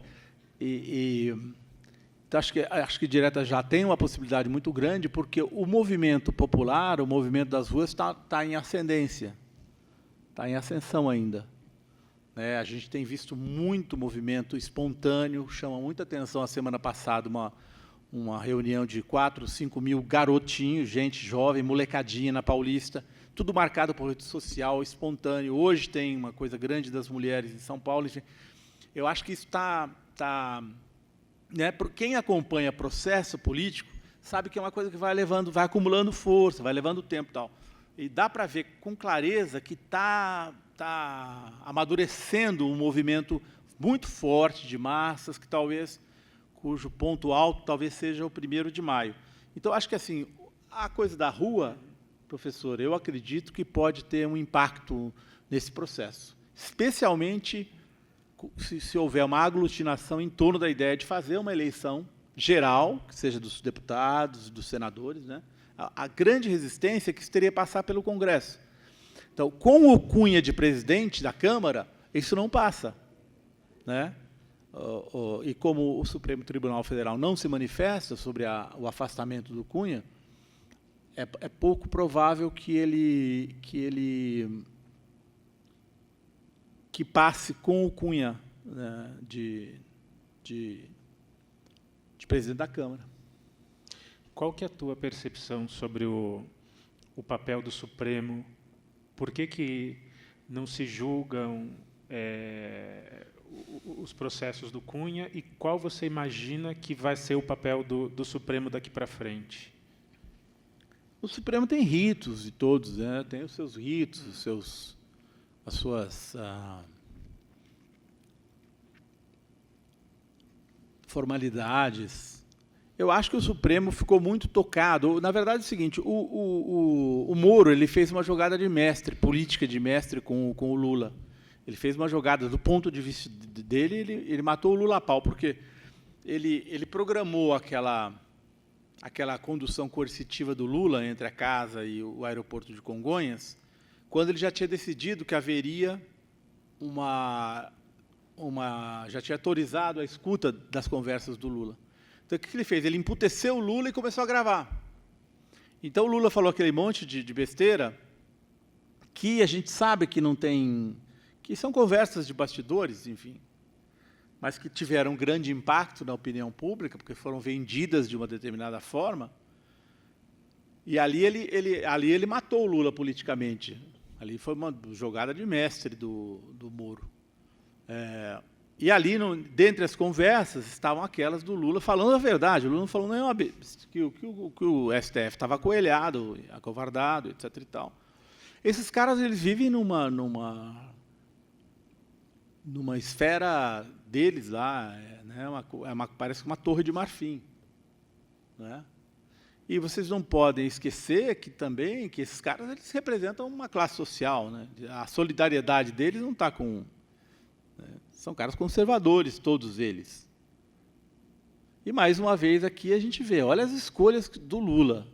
Speaker 2: Então acho que direta já tem uma possibilidade muito grande, porque o movimento popular, o movimento das ruas, está em ascendência. Está em ascensão ainda. A gente tem visto muito movimento espontâneo, chama muita atenção a semana passada uma reunião de 4, 5 mil garotinhos, gente jovem, molecadinha na Paulista, tudo marcado por rede social, espontâneo. Hoje tem uma coisa grande das mulheres em São Paulo. Eu acho que isso está né, quem acompanha processo político sabe que é uma coisa que vai acumulando força, vai levando tempo e tal. E dá para ver com clareza que está amadurecendo um movimento muito forte de massas, cujo ponto alto talvez seja o 1º de maio. Então, acho que assim, a coisa da rua, professor, eu acredito que pode ter um impacto nesse processo, especialmente se houver uma aglutinação em torno da ideia de fazer uma eleição geral, que seja dos deputados, dos senadores, né? A grande resistência é que isso teria que passar pelo Congresso. Então, com o Cunha de presidente da Câmara, isso não passa, né? E como o Supremo Tribunal Federal não se manifesta sobre o afastamento do Cunha, é pouco provável que passe com o Cunha, né, de presidente da Câmara.
Speaker 1: Qual que é a tua percepção sobre o papel do Supremo? Por que não se julgam os processos do Cunha, e qual você imagina que vai ser o papel do Supremo daqui para frente?
Speaker 2: O Supremo tem ritos, e todos, né? Tem os seus ritos, as suas formalidades. Eu acho que o Supremo ficou muito tocado. Na verdade, é o seguinte: o Moro, ele fez uma jogada de mestre, política de mestre com o Lula. Ele fez uma jogada, do ponto de vista dele, ele matou o Lula a pau, porque ele programou aquela condução coercitiva do Lula entre a casa e o aeroporto de Congonhas, quando ele já tinha decidido que haveria já tinha autorizado a escuta das conversas do Lula. Então, o que ele fez? Ele emputeceu o Lula e começou a gravar. Então, o Lula falou aquele monte de besteira que a gente sabe que não tem... que são conversas de bastidores, enfim, mas que tiveram um grande impacto na opinião pública, porque foram vendidas de uma determinada forma. E ali ele matou o Lula politicamente. Ali foi uma jogada de mestre do Moro. E ali, dentre as conversas, estavam aquelas do Lula falando a verdade. O Lula não falou nenhuma que o STF estava acoelhado, acovardado, etc. e tal. Esses caras, eles vivem numa esfera deles lá, né? Parece uma torre de marfim, né? E vocês não podem esquecer que também que esses caras, eles representam uma classe social, né? A solidariedade deles não está com... né? São caras conservadores, todos eles. E, mais uma vez, aqui a gente vê, olha as escolhas do Lula,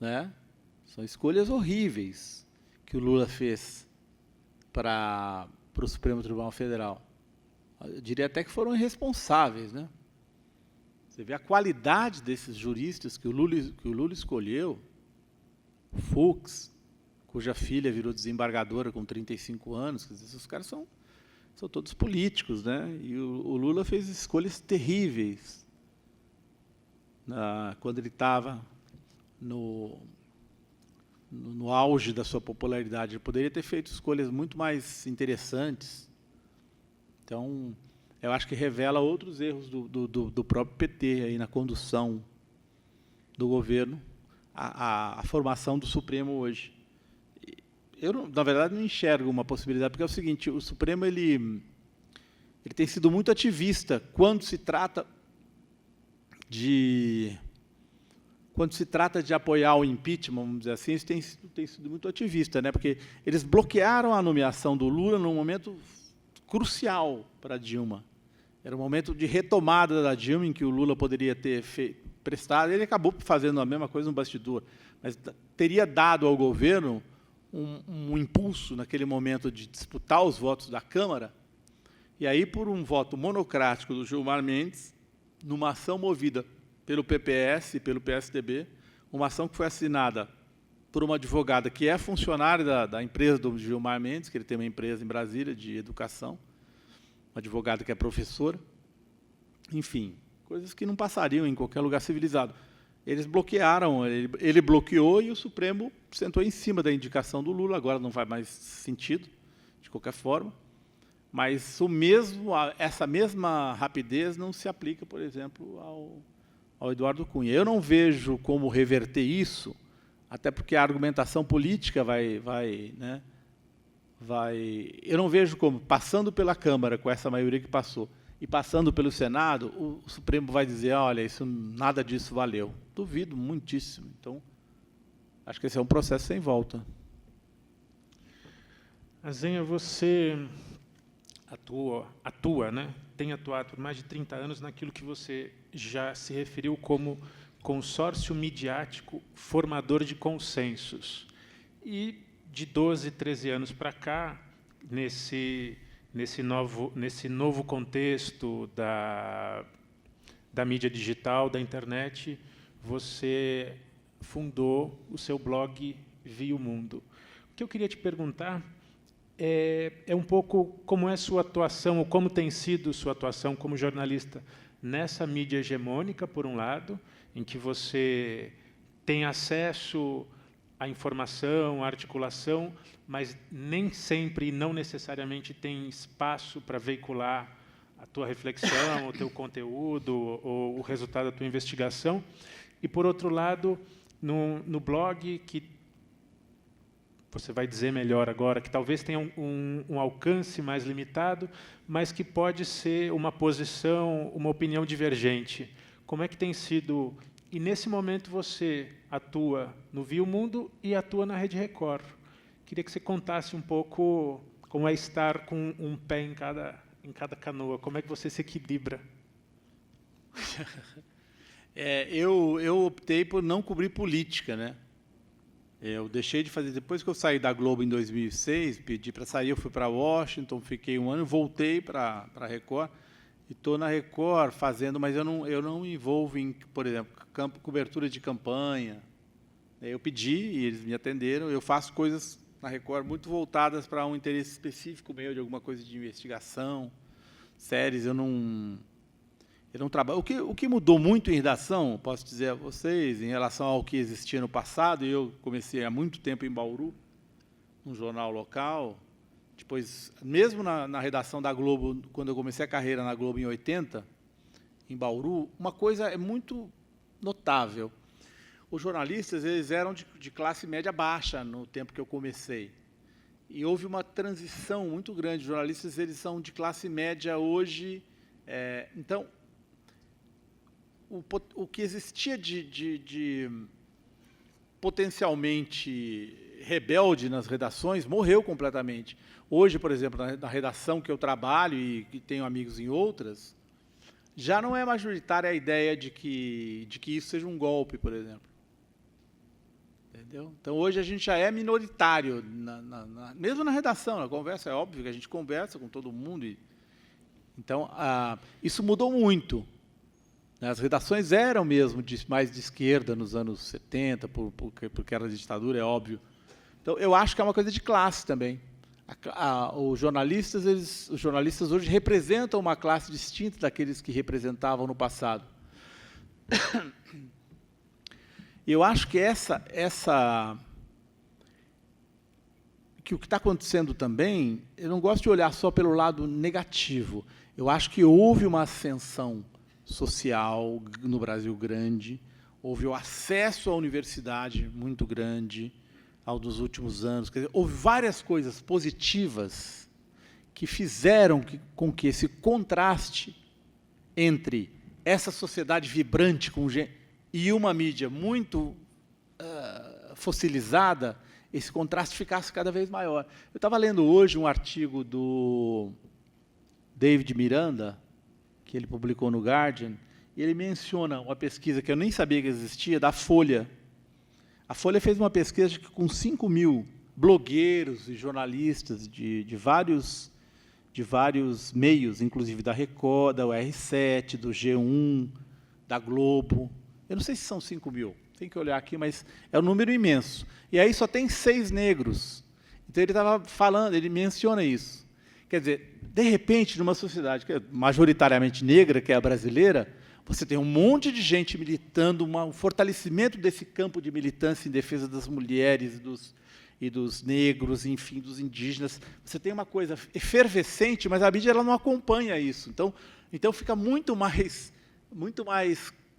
Speaker 2: né? São escolhas horríveis que o Lula fez para o Supremo Tribunal Federal. Eu diria até que foram irresponsáveis, né? Você vê a qualidade desses juristas que o Lula escolheu. Fux, cuja filha virou desembargadora com 35 anos. Quer dizer, esses caras são todos políticos, né? E o Lula fez escolhas terríveis quando ele estava no auge da sua popularidade. Ele poderia ter feito escolhas muito mais interessantes. Então, eu acho que revela outros erros do próprio PT aí na condução do governo, a formação do Supremo hoje. Eu, na verdade, não enxergo uma possibilidade, porque é o seguinte, o Supremo ele tem sido muito ativista quando se trata de apoiar o impeachment, vamos dizer assim. Isso tem sido muito ativista, né? Porque eles bloquearam a nomeação do Lula num momento crucial para Dilma. Era um momento de retomada da Dilma, em que o Lula poderia ter prestado. Ele acabou fazendo a mesma coisa no bastidor, mas teria dado ao governo um impulso naquele momento de disputar os votos da Câmara, e aí, por um voto monocrático do Gilmar Mendes, numa ação movida pelo PPS e pelo PSDB, uma ação que foi assinada por uma advogada que é funcionária da empresa do Gilmar Mendes, que ele tem uma empresa em Brasília de educação, uma advogada que é professora, enfim, coisas que não passariam em qualquer lugar civilizado. Eles bloquearam, ele bloqueou e o Supremo sentou em cima da indicação do Lula. Agora não faz mais sentido, de qualquer forma. Mas essa mesma rapidez não se aplica, por exemplo, ao Eduardo Cunha. Eu não vejo como reverter isso, até porque a argumentação política né, eu não vejo como, passando pela Câmara com essa maioria que passou, e passando pelo Senado, o Supremo vai dizer, olha, nada disso valeu. Duvido muitíssimo. Então, acho que esse é um processo sem volta.
Speaker 1: Azenha, você atua, né? Tem atuado por mais de 30 anos naquilo que você já se referiu como consórcio midiático formador de consensos. E de 12, 13 anos para cá, nesse novo contexto da mídia digital, da internet, você fundou o seu blog Via o Mundo. O que eu queria te perguntar é um pouco como é sua atuação, ou como tem sido sua atuação como jornalista nessa mídia hegemônica, por um lado, em que você tem acesso à informação, à articulação, mas nem sempre e não necessariamente tem espaço para veicular a tua reflexão, o teu conteúdo, ou o resultado da tua investigação. E, por outro lado, no blog, que você vai dizer melhor agora, que talvez tenha um alcance mais limitado, mas que pode ser uma posição, uma opinião divergente. Como é que tem sido? E, nesse momento, você atua no Via o Mundo e atua na Rede Record. Queria que você contasse um pouco como é estar com um pé em cada canoa. Como é que você se equilibra?
Speaker 2: Eu optei por não cobrir política, né? Eu deixei de fazer, depois que eu saí da Globo em 2006, pedi para sair, eu fui para Washington, fiquei um ano, voltei para a Record, e estou na Record fazendo, mas eu não me envolvo em, por exemplo, cobertura de campanha. Eu pedi e eles me atenderam, eu faço coisas na Record muito voltadas para um interesse específico meu, de alguma coisa de investigação, séries, eu não trabalho. O que mudou muito em redação, posso dizer a vocês, em relação ao que existia no passado, e eu comecei há muito tempo em Bauru, um jornal local, depois, mesmo na redação da Globo, quando eu comecei a carreira na Globo em 80, em Bauru, uma coisa é muito notável. Os jornalistas eles eram de classe média baixa no tempo que eu comecei. E houve uma transição muito grande. Os jornalistas eles são de classe média hoje. Então, o que existia de potencialmente rebelde nas redações morreu completamente. Hoje, por exemplo, na redação que eu trabalho e que tenho amigos em outras, já não é majoritária a ideia de que isso seja um golpe, por exemplo. Entendeu? Então, hoje a gente já é minoritário, mesmo na redação, na conversa, é óbvio que a gente conversa com todo mundo. Então, isso mudou muito. As redações eram mesmo mais de esquerda nos anos 70, porque era ditadura, é óbvio. Então, eu acho que é uma coisa de classe também. Os jornalistas hoje representam uma classe distinta daqueles que representavam no passado. Eu acho que que o que está acontecendo também, eu não gosto de olhar só pelo lado negativo. Eu acho que houve uma ascensão social no Brasil grande, houve o acesso à universidade muito grande ao dos últimos anos. Quer dizer, houve várias coisas positivas que fizeram com que esse contraste entre essa sociedade vibrante e uma mídia muito fossilizada, esse contraste ficasse cada vez maior. Eu estava lendo hoje um artigo do David Miranda, que ele publicou no Guardian, e ele menciona uma pesquisa que eu nem sabia que existia, da Folha. A Folha fez uma pesquisa com 5.000 blogueiros e jornalistas de vários meios, inclusive da Record, da UR7, do G1, da Globo. Eu não sei se são 5.000, tem que olhar aqui, mas é um número imenso. E aí só tem 6 negros. Então ele estava falando, ele menciona isso. Quer dizer, de repente, numa sociedade que é majoritariamente negra, que é a brasileira, você tem um monte de gente militando, um fortalecimento desse campo de militância em defesa das mulheres e dos negros, enfim, dos indígenas. Você tem uma coisa efervescente, mas a mídia ela não acompanha isso. Então fica muito mais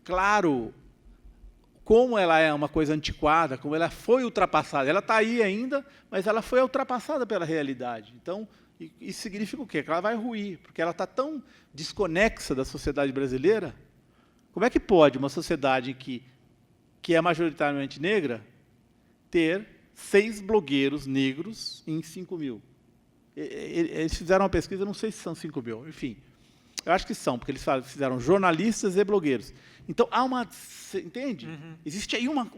Speaker 2: claro como ela é uma coisa antiquada, como ela foi ultrapassada. Ela está aí ainda, mas ela foi ultrapassada pela realidade. Então, isso significa o quê? Que ela vai ruir, porque ela está tão desconexa da sociedade brasileira. Como é que pode uma sociedade que é majoritariamente negra ter 6 blogueiros negros em 5.000? Eles fizeram uma pesquisa, não sei se são 5.000, enfim. Eu acho que são, porque eles fizeram jornalistas e blogueiros. Então, há uma... Entende? Uhum. Existe aí uma...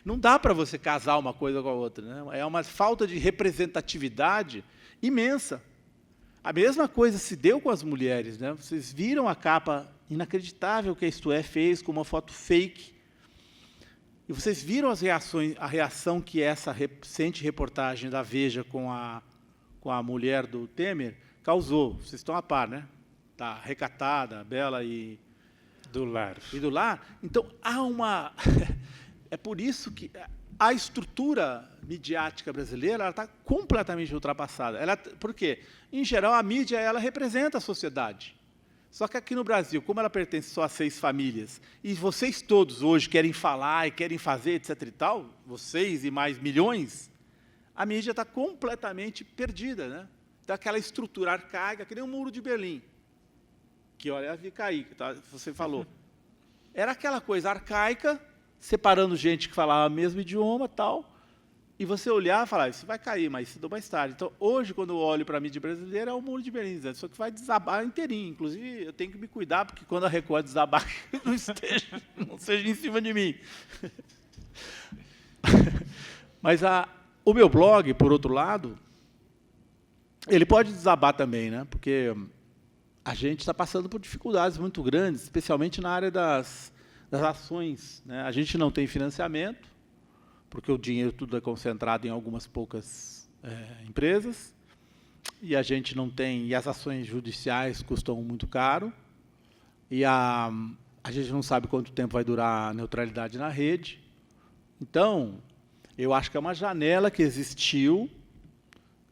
Speaker 2: Não dá para você casar uma coisa com a outra. Né? É uma falta de representatividade imensa. A mesma coisa se deu com as mulheres. Né? Vocês viram a capa inacreditável que a Isto É fez com uma foto fake. E vocês viram a reação que essa recente reportagem da Veja com a mulher do Temer causou. Vocês estão a par, né? Tá recatada, bela e
Speaker 1: do lar.
Speaker 2: Então, há uma... É por isso que a estrutura midiática brasileira está completamente ultrapassada. Por quê? Em geral, a mídia ela representa a sociedade. Só que aqui no Brasil, como ela pertence só a 6 famílias, e vocês todos hoje querem falar e querem fazer, etc. e tal, vocês e mais milhões, a mídia está completamente perdida. Né? Então, aquela estrutura arcaica, que nem o Muro de Berlim. Que, olha, fica aí, tá? Você falou. Era aquela coisa arcaica, separando gente que falava o mesmo idioma, tal, e você olhar e falar, isso vai cair mais cedo ou mais tarde. Então, hoje, quando eu olho para a mídia brasileira, é o Muro de Berlim, só que vai desabar inteirinho. Inclusive, eu tenho que me cuidar, porque quando a Record desabar, não seja em cima de mim. Mas o meu blog, por outro lado, ele pode desabar também, né? Porque a gente está passando por dificuldades muito grandes, especialmente na área das ações. Né? A gente não tem financiamento, porque o dinheiro tudo é concentrado em algumas poucas empresas, e a gente não tem, e as ações judiciais custam muito caro, e a gente não sabe quanto tempo vai durar a neutralidade na rede. Então, eu acho que é uma janela que existiu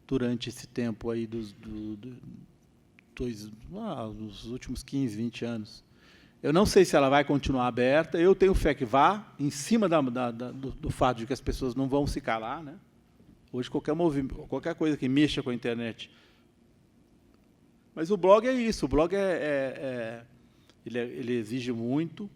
Speaker 2: durante esse tempo aí nos últimos 15, 20 anos. Eu não sei se ela vai continuar aberta, eu tenho fé que vá, em cima do fato de que as pessoas não vão se calar. Né? Hoje, qualquer coisa que mexa com a internet. Mas o blog é isso, o blog ele exige muito,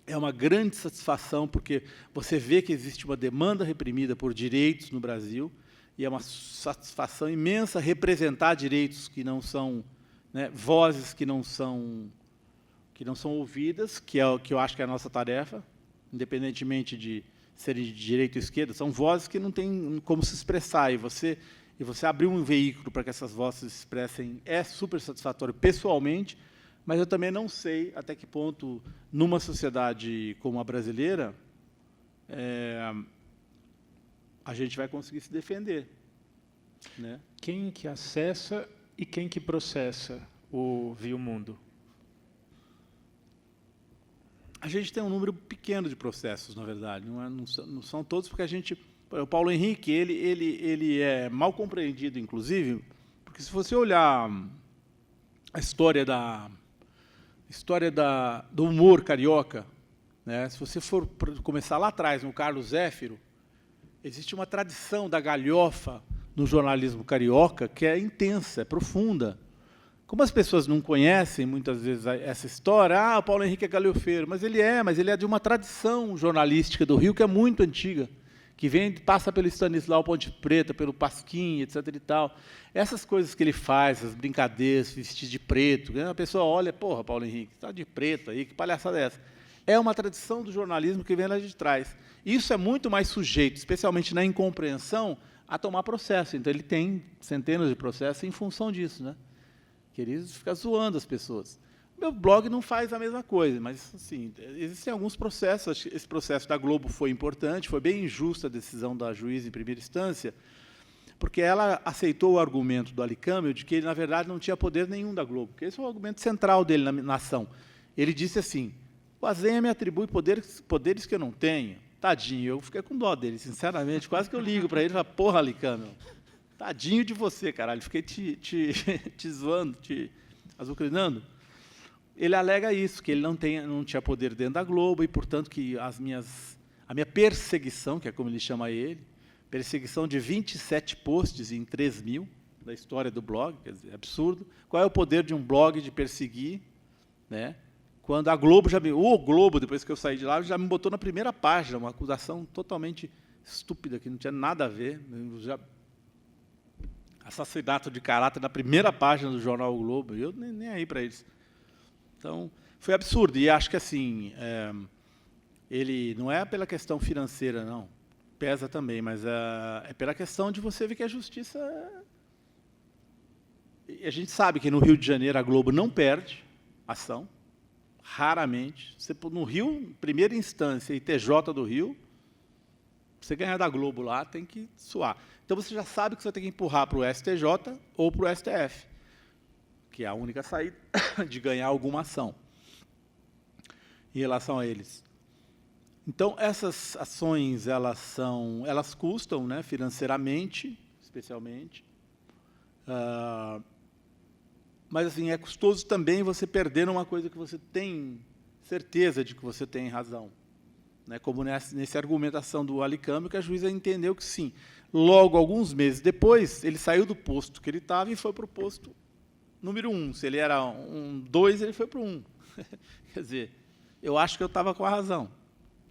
Speaker 2: é uma grande satisfação, porque você vê que existe uma demanda reprimida por direitos no Brasil, e é uma satisfação imensa representar direitos que não são, né, vozes que não são ouvidas, que eu acho que é a nossa tarefa, independentemente de serem de direita ou esquerda, são vozes que não têm como se expressar, e você abrir um veículo para que essas vozes se expressem é super satisfatório pessoalmente, mas eu também não sei até que ponto, numa sociedade como a brasileira, a gente vai conseguir se defender. né?
Speaker 1: Quem que acessa e quem que processa o Viu Mundo?
Speaker 2: A gente tem um número pequeno de processos, na verdade. Não são todos, porque a gente... O Paulo Henrique, ele é mal compreendido, inclusive, porque se você olhar a história do humor carioca, né, se você for começar lá atrás, no Carlos Zéfiro, existe uma tradição da galhofa no jornalismo carioca que é intensa, é profunda. Como as pessoas não conhecem, muitas vezes, essa história, o Paulo Henrique é galhofeiro, mas ele é de uma tradição jornalística do Rio que é muito antiga, que passa pelo Stanislau Ponte Preta, pelo Pasquim, etc. e tal. Essas coisas que ele faz, as brincadeiras, vestir de preto, a pessoa olha, porra, Paulo Henrique, está de preto aí, que palhaçada é essa? É uma tradição do jornalismo que vem lá de trás. Isso é muito mais sujeito, especialmente na incompreensão, a tomar processo. Então, ele tem centenas de processos em função disso, né? Que ele fica zoando as pessoas. Meu blog não faz a mesma coisa, mas assim, existem alguns processos. Acho que esse processo da Globo foi importante, foi bem injusta a decisão da juíza em primeira instância, porque ela aceitou o argumento do Alicâmio de que ele, na verdade, não tinha poder nenhum da Globo, porque esse é o argumento central dele na ação. Ele disse assim, o Azenha me atribui poderes que eu não tenho. Tadinho, eu fiquei com dó dele, sinceramente, quase que eu ligo para ele e falo, porra, Alicâmio, tadinho de você, caralho, fiquei te zoando, te azucrinando. Ele alega isso, que ele não tinha poder dentro da Globo e, portanto, que a minha perseguição, que é como ele chama ele, perseguição de 27 posts em 3.000 da história do blog, quer dizer, é absurdo. Qual é o poder de um blog de perseguir, né? Quando a Globo o Globo, depois que eu saí de lá, já me botou na primeira página, uma acusação totalmente estúpida, que não tinha nada a ver, assassinato de caráter na primeira página do jornal O Globo, eu nem aí para eles. Então, foi absurdo. E acho que assim, ele não é pela questão financeira, não. Pesa também, mas é pela questão de você ver que a justiça... A gente sabe que no Rio de Janeiro a Globo não perde ação, raramente. Você, no Rio, primeira instância, e TJ do Rio, você ganhar da Globo lá, tem que suar. Então, você já sabe que você tem que empurrar para o STJ ou para o STF, que é a única saída de ganhar alguma ação em relação a eles. Então, essas ações, elas custam, né, financeiramente, especialmente, mas assim, é custoso também você perder uma coisa que você tem certeza de que você tem razão. Né, como nessa argumentação do Alicâmio, que a juíza entendeu que sim. Logo, alguns meses depois, ele saiu do posto que ele estava e foi para o posto número 1. Se ele era um 2, ele foi para o 1. Quer dizer, eu acho que eu estava com a razão.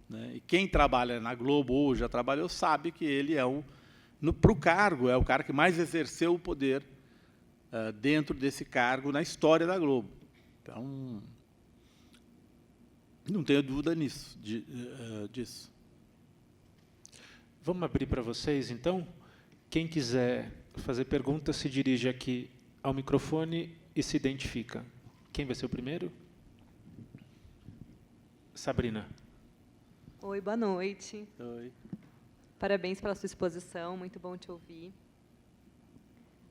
Speaker 2: Né? E quem trabalha na Globo ou já trabalhou sabe que ele é para o cargo, é o cara que mais exerceu o poder dentro desse cargo na história da Globo. Então, não tenho dúvida disso.
Speaker 1: Vamos abrir para vocês, então? Quem quiser fazer pergunta, se dirige aqui ao microfone e se identifica. Quem vai ser o primeiro? Sabrina.
Speaker 3: Oi, boa noite.
Speaker 2: Oi.
Speaker 3: Parabéns pela sua exposição, muito bom te ouvir.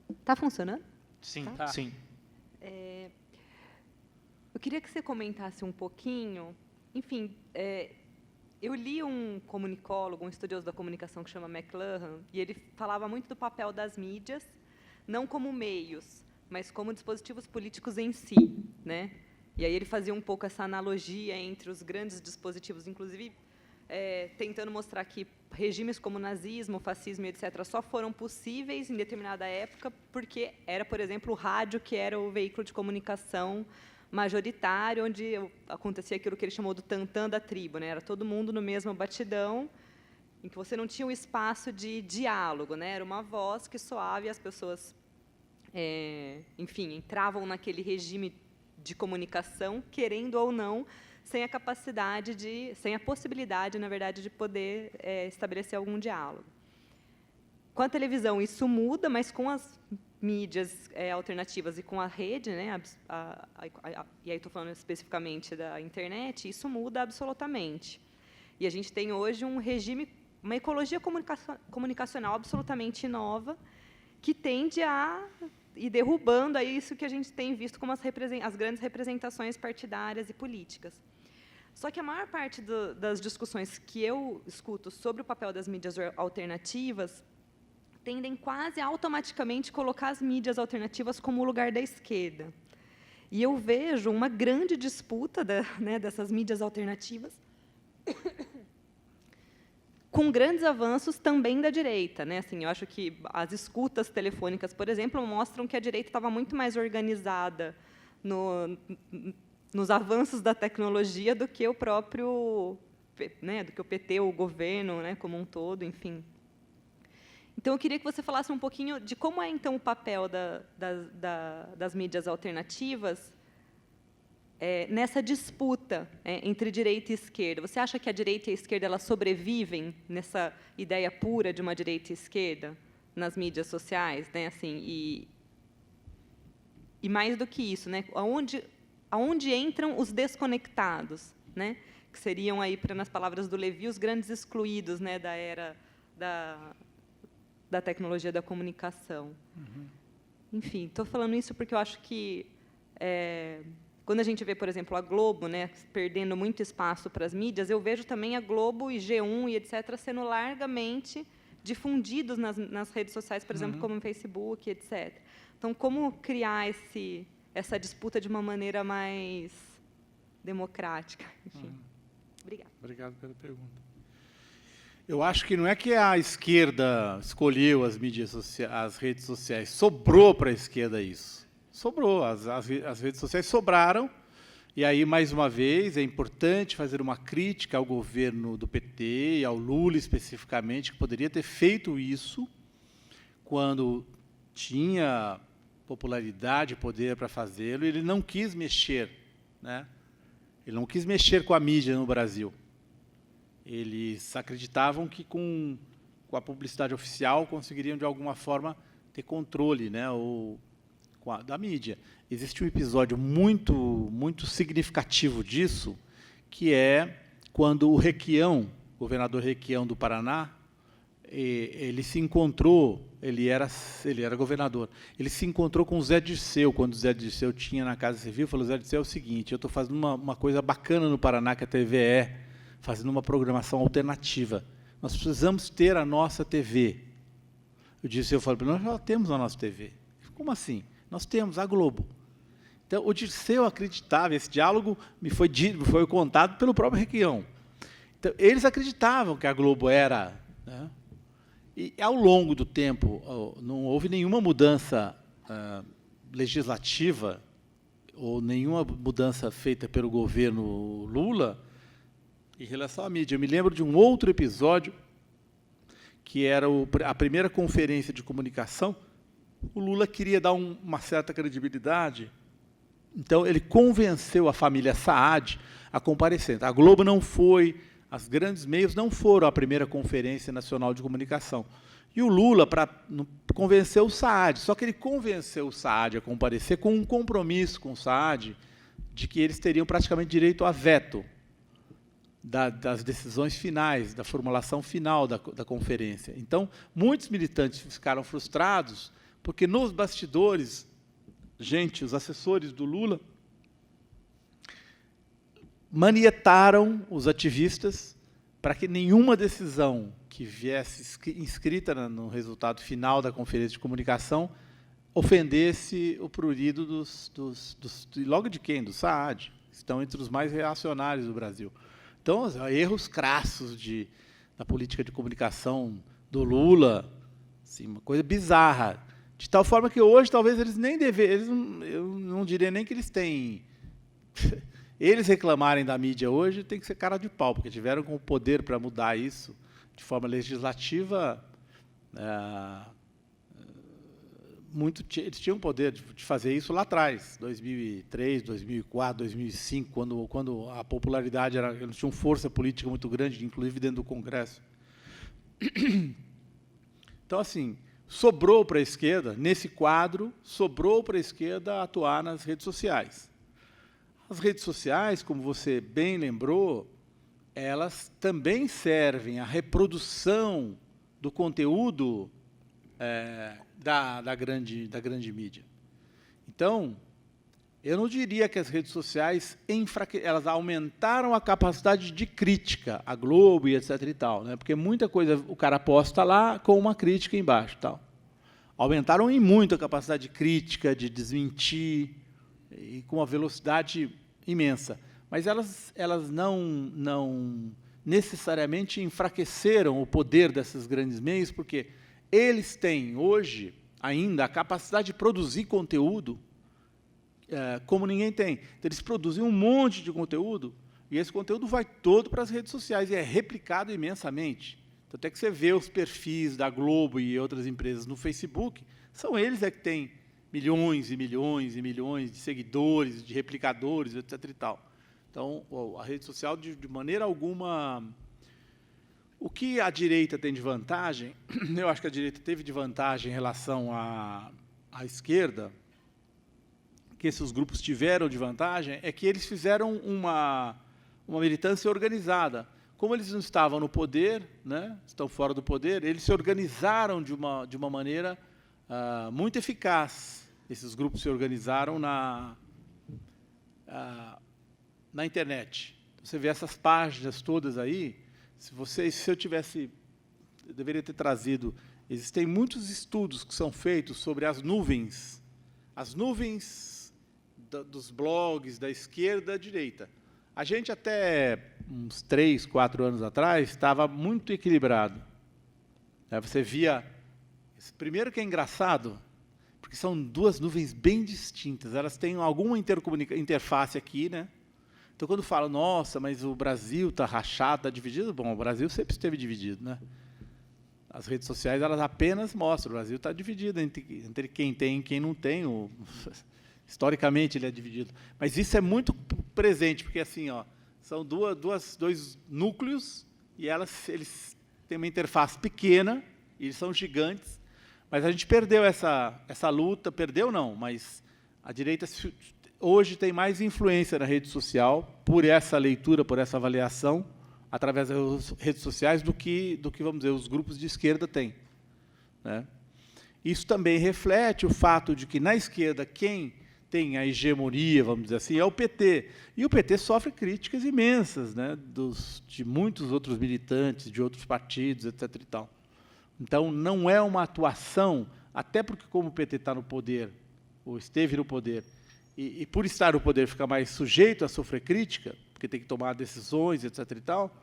Speaker 3: Está funcionando?
Speaker 1: Sim,
Speaker 2: Tá.
Speaker 1: sim.
Speaker 3: Eu queria que você comentasse um pouquinho, enfim, eu li um comunicólogo, um estudioso da comunicação que chama McLuhan, e ele falava muito do papel das mídias, não como meios, mas como dispositivos políticos em si, né? E aí ele fazia um pouco essa analogia entre os grandes dispositivos, inclusive tentando mostrar que regimes como nazismo, fascismo, etc., só foram possíveis em determinada época porque era, por exemplo, o rádio que era o veículo de comunicação majoritário, onde acontecia aquilo que ele chamou do tantã da tribo, né? Era todo mundo no mesmo batidão, em que você não tinha um espaço de diálogo, né? Era uma voz que soava e as pessoas, enfim, entravam naquele regime de comunicação, querendo ou não, sem a possibilidade, na verdade, de poder estabelecer algum diálogo. Com a televisão isso muda, mas com as mídias alternativas e com a rede, né, e aí estou falando especificamente da internet, isso muda absolutamente. E a gente tem hoje um regime, uma ecologia comunicacional absolutamente nova, que tende a ir derrubando aí isso que a gente tem visto como as grandes representações partidárias e políticas. Só que a maior parte das discussões que eu escuto sobre o papel das mídias alternativas tendem quase automaticamente colocar as mídias alternativas como o lugar da esquerda. E eu vejo uma grande disputa dessas mídias alternativas com grandes avanços também da direita. Assim, eu acho que as escutas telefônicas, por exemplo, mostram que a direita estava muito mais organizada nos avanços da tecnologia do que o próprio, do que o PT, o governo, como um todo, enfim. Então, eu queria que você falasse um pouquinho de como é, então, o papel das mídias alternativas nessa disputa entre direita e esquerda. Você acha que a direita e a esquerda elas sobrevivem nessa ideia pura de uma direita e esquerda nas mídias sociais? Assim, e mais do que isso, aonde entram os desconectados, que seriam, aí, nas palavras do Levi, os grandes excluídos da era da tecnologia da comunicação.
Speaker 2: Uhum.
Speaker 3: Enfim, estou falando isso porque eu acho que, quando a gente vê, por exemplo, a Globo perdendo muito espaço para as mídias, eu vejo também a Globo e G1 e etc. sendo largamente difundidos nas redes sociais, por exemplo, como o Facebook, etc. Então, como criar essa disputa de uma maneira mais democrática? Enfim. Obrigada.
Speaker 2: Obrigado pela pergunta. Eu acho que não é que a esquerda escolheu as mídias sociais, as redes sociais, sobrou para a esquerda isso. Sobrou, as redes sociais sobraram, e aí, mais uma vez, é importante fazer uma crítica ao governo do PT e ao Lula especificamente, que poderia ter feito isso quando tinha popularidade e poder para fazê-lo, e ele não quis mexer. Ele não quis mexer com a mídia no Brasil. Eles acreditavam que, com a publicidade oficial, conseguiriam, de alguma forma, ter controle da mídia. Existe um episódio muito, muito significativo disso, que é quando o Requião, governador Requião do Paraná, ele se encontrou, ele era governador, ele se encontrou com o Zé Dirceu, quando o Zé Dirceu tinha na Casa Civil, falou: Zé Dirceu, é o seguinte, eu estou fazendo uma coisa bacana no Paraná, que a TVE, fazendo uma programação alternativa. Nós precisamos ter a nossa TV. O Dirceu falou: nós já temos a nossa TV. Como assim? Nós temos a Globo. Então, o Dirceu acreditava, esse diálogo me foi contado pelo próprio Requião. Então, eles acreditavam que a Globo era... E, ao longo do tempo, não houve nenhuma mudança legislativa ou nenhuma mudança feita pelo governo Lula em relação à mídia. Eu me lembro de um outro episódio, que era a primeira conferência de comunicação. O Lula queria dar uma certa credibilidade, então ele convenceu a família Saad a comparecer. A Globo não foi, os grandes meios não foram à primeira Conferência Nacional de Comunicação. E o Lula convenceu o Saad, só que ele convenceu o Saad a comparecer com um compromisso com o Saad de que eles teriam praticamente direito a veto das decisões finais, da formulação final da conferência. Então, muitos militantes ficaram frustrados, porque nos bastidores, os assessores do Lula manietaram os ativistas para que nenhuma decisão que viesse inscrita no resultado final da conferência de comunicação ofendesse o prurido logo de quem? Do Saad, que estão entre os mais reacionários do Brasil. Então, erros crassos da política de comunicação do Lula, assim, uma coisa bizarra. De tal forma que hoje, talvez, eles nem deveriam, eu não diria nem que eles têm... Eles reclamarem da mídia hoje tem que ser cara de pau, porque tiveram com o poder para mudar isso de forma legislativa. Eles tinham o poder de fazer isso lá atrás, 2003, 2004, 2005, quando a popularidade eles tinham força política muito grande, inclusive dentro do Congresso. Então, assim, sobrou para a esquerda, nesse quadro, sobrou para a esquerda atuar nas redes sociais. As redes sociais, como você bem lembrou, elas também servem à reprodução do conteúdo da grande mídia. Então, eu não diria que as redes sociais elas aumentaram a capacidade de crítica, a Globo e etc. e tal, né? Porque muita coisa o cara posta lá com uma crítica embaixo, tal. Aumentaram em muito a capacidade de crítica, de desmentir, e com uma velocidade imensa. Mas elas não necessariamente enfraqueceram o poder desses grandes meios, porque eles têm hoje ainda a capacidade de produzir conteúdo como ninguém tem. Então, eles produzem um monte de conteúdo e esse conteúdo vai todo para as redes sociais e é replicado imensamente. Tanto é que você vê os perfis da Globo e outras empresas no Facebook, são eles que têm milhões e milhões e milhões de seguidores, de replicadores, etc. e tal. Então, a rede social, de maneira alguma... O que a direita tem de vantagem, eu acho que a direita teve de vantagem em relação à esquerda, que esses grupos tiveram de vantagem, é que eles fizeram uma militância organizada. Como eles não estavam no poder, né, estão fora do poder, eles se organizaram de uma maneira muito eficaz. Esses grupos se organizaram na internet. Você vê essas páginas todas aí, se eu deveria ter trazido, existem muitos estudos que são feitos sobre as nuvens dos blogs da esquerda e da direita. A gente, até uns 3, 4 anos atrás, estava muito equilibrado. Você via... Primeiro que é engraçado, porque são duas nuvens bem distintas. Elas têm alguma interface aqui, né? Então, quando fala, nossa, mas o Brasil está rachado, está dividido, bom, o Brasil sempre esteve dividido, né? As redes sociais, elas apenas mostram, o Brasil está dividido entre quem tem e quem não tem. Historicamente, ele é dividido. Mas isso é muito presente, porque assim, são dois núcleos, e eles têm uma interface pequena, e eles são gigantes, mas a gente perdeu essa luta, perdeu não, mas a direita hoje tem mais influência na rede social, por essa leitura, por essa avaliação, através das redes sociais, do que vamos dizer, os grupos de esquerda têm, né? Isso também reflete o fato de que, na esquerda, quem tem a hegemonia, vamos dizer assim, é o PT. E o PT sofre críticas imensas, né, de muitos outros militantes, de outros partidos, etc. e tal. Então, não é uma atuação, até porque, como o PT está no poder, ou esteve no poder, e por estar no poder fica mais sujeito a sofrer crítica, porque tem que tomar decisões, etc. e tal,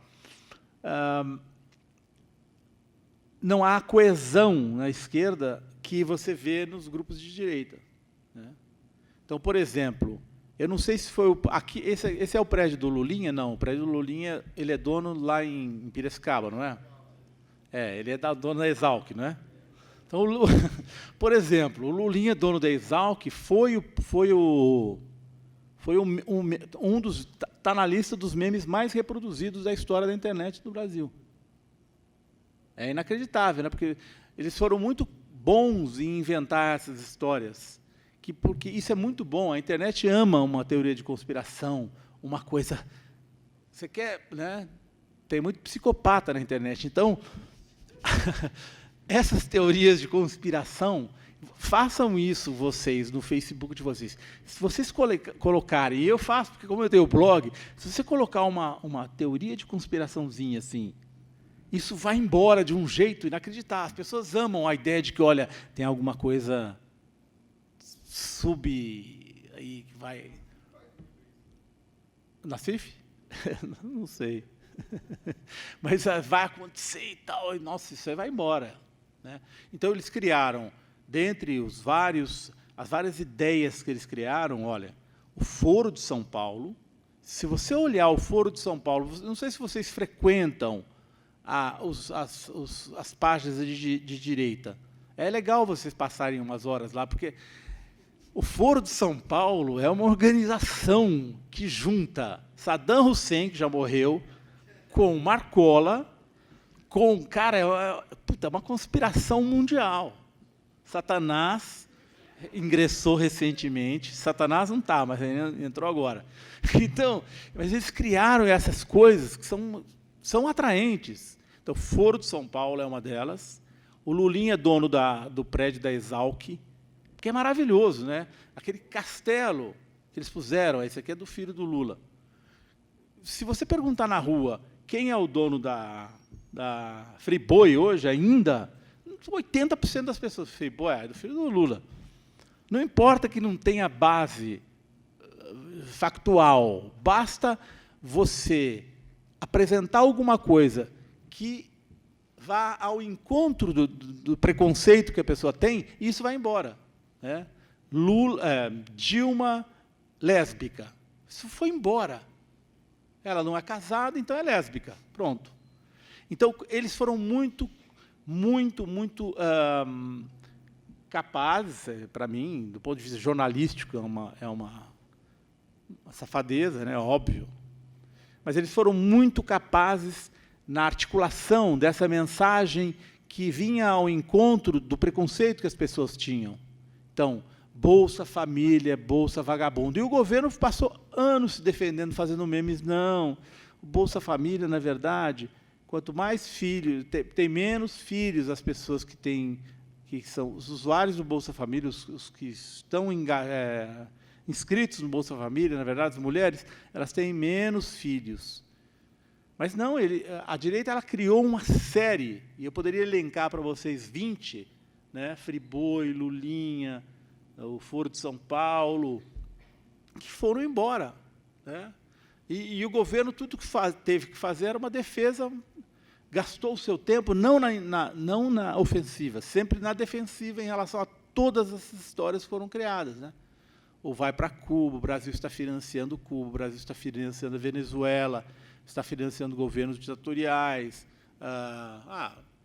Speaker 2: não há a coesão na esquerda que você vê nos grupos de direita, né? Então, por exemplo, eu não sei se foi aqui, esse é o prédio do Lulinha? Não, o prédio do Lulinha, ele é dono lá em Piracicaba, não é? Ele é dono da Exalc, não é? Então, por exemplo, o Lulinha, dono da Exalc, está na lista dos memes mais reproduzidos da história da internet no Brasil. É inacreditável, né? Porque eles foram muito bons em inventar essas histórias. Porque isso é muito bom, a internet ama uma teoria de conspiração, uma coisa... Você quer... né? Tem muito psicopata na internet, então... essas teorias de conspiração, façam isso vocês, no Facebook de vocês. Se vocês colocarem, e eu faço, porque como eu tenho o blog, se você colocar uma teoria de conspiraçãozinha assim, isso vai embora de um jeito inacreditável. As pessoas amam a ideia de que, olha, tem alguma coisa... aí que vai... Nassif? Não sei. Mas vai acontecer e tal, e, nossa, isso aí vai embora, né? Então, eles criaram, dentre as várias ideias que eles criaram, olha, o Foro de São Paulo. Se você olhar o Foro de São Paulo, não sei se vocês frequentam as páginas de direita. É legal vocês passarem umas horas lá, porque... O Foro de São Paulo é uma organização que junta Saddam Hussein, que já morreu, com Marcola, cara, é uma conspiração mundial. Satanás ingressou recentemente, Satanás não está, mas ele entrou agora. Então, mas eles criaram essas coisas que são atraentes. Então, o Foro de São Paulo é uma delas, O Lulinha é dono do prédio da Exalc, que é maravilhoso, né? Aquele castelo que eles puseram, esse aqui é do filho do Lula. Se você perguntar na rua quem é o dono da Friboi hoje, ainda, 80% das pessoas, Friboi é do filho do Lula. Não importa que não tenha base factual, basta você apresentar alguma coisa que vá ao encontro do preconceito que a pessoa tem, e isso vai embora. Né? Dilma, lésbica. Isso foi embora. Ela não é casada, então é lésbica. Pronto. Então, eles foram muito capazes, para mim, do ponto de vista jornalístico, é uma safadeza, né, óbvio. Mas eles foram muito capazes na articulação dessa mensagem que vinha ao encontro do preconceito que as pessoas tinham. Então, Bolsa Família, Bolsa Vagabundo. E o governo passou anos se defendendo, fazendo memes. Não, Bolsa Família, na verdade, quanto mais filhos, tem menos filhos as pessoas que são os usuários do Bolsa Família, os que estão inscritos no Bolsa Família, na verdade, as mulheres, elas têm menos filhos. Mas não, a direita ela criou uma série, e eu poderia elencar para vocês 20, né, Friboi, Lulinha, o Foro de São Paulo, que foram embora. Né? E o governo, tudo que teve que fazer era uma defesa, gastou o seu tempo não na ofensiva, sempre na defensiva em relação a todas essas histórias que foram criadas. Né? Ou vai para Cuba, o Brasil está financiando Cuba, o Brasil está financiando a Venezuela, está financiando governos ditatoriais.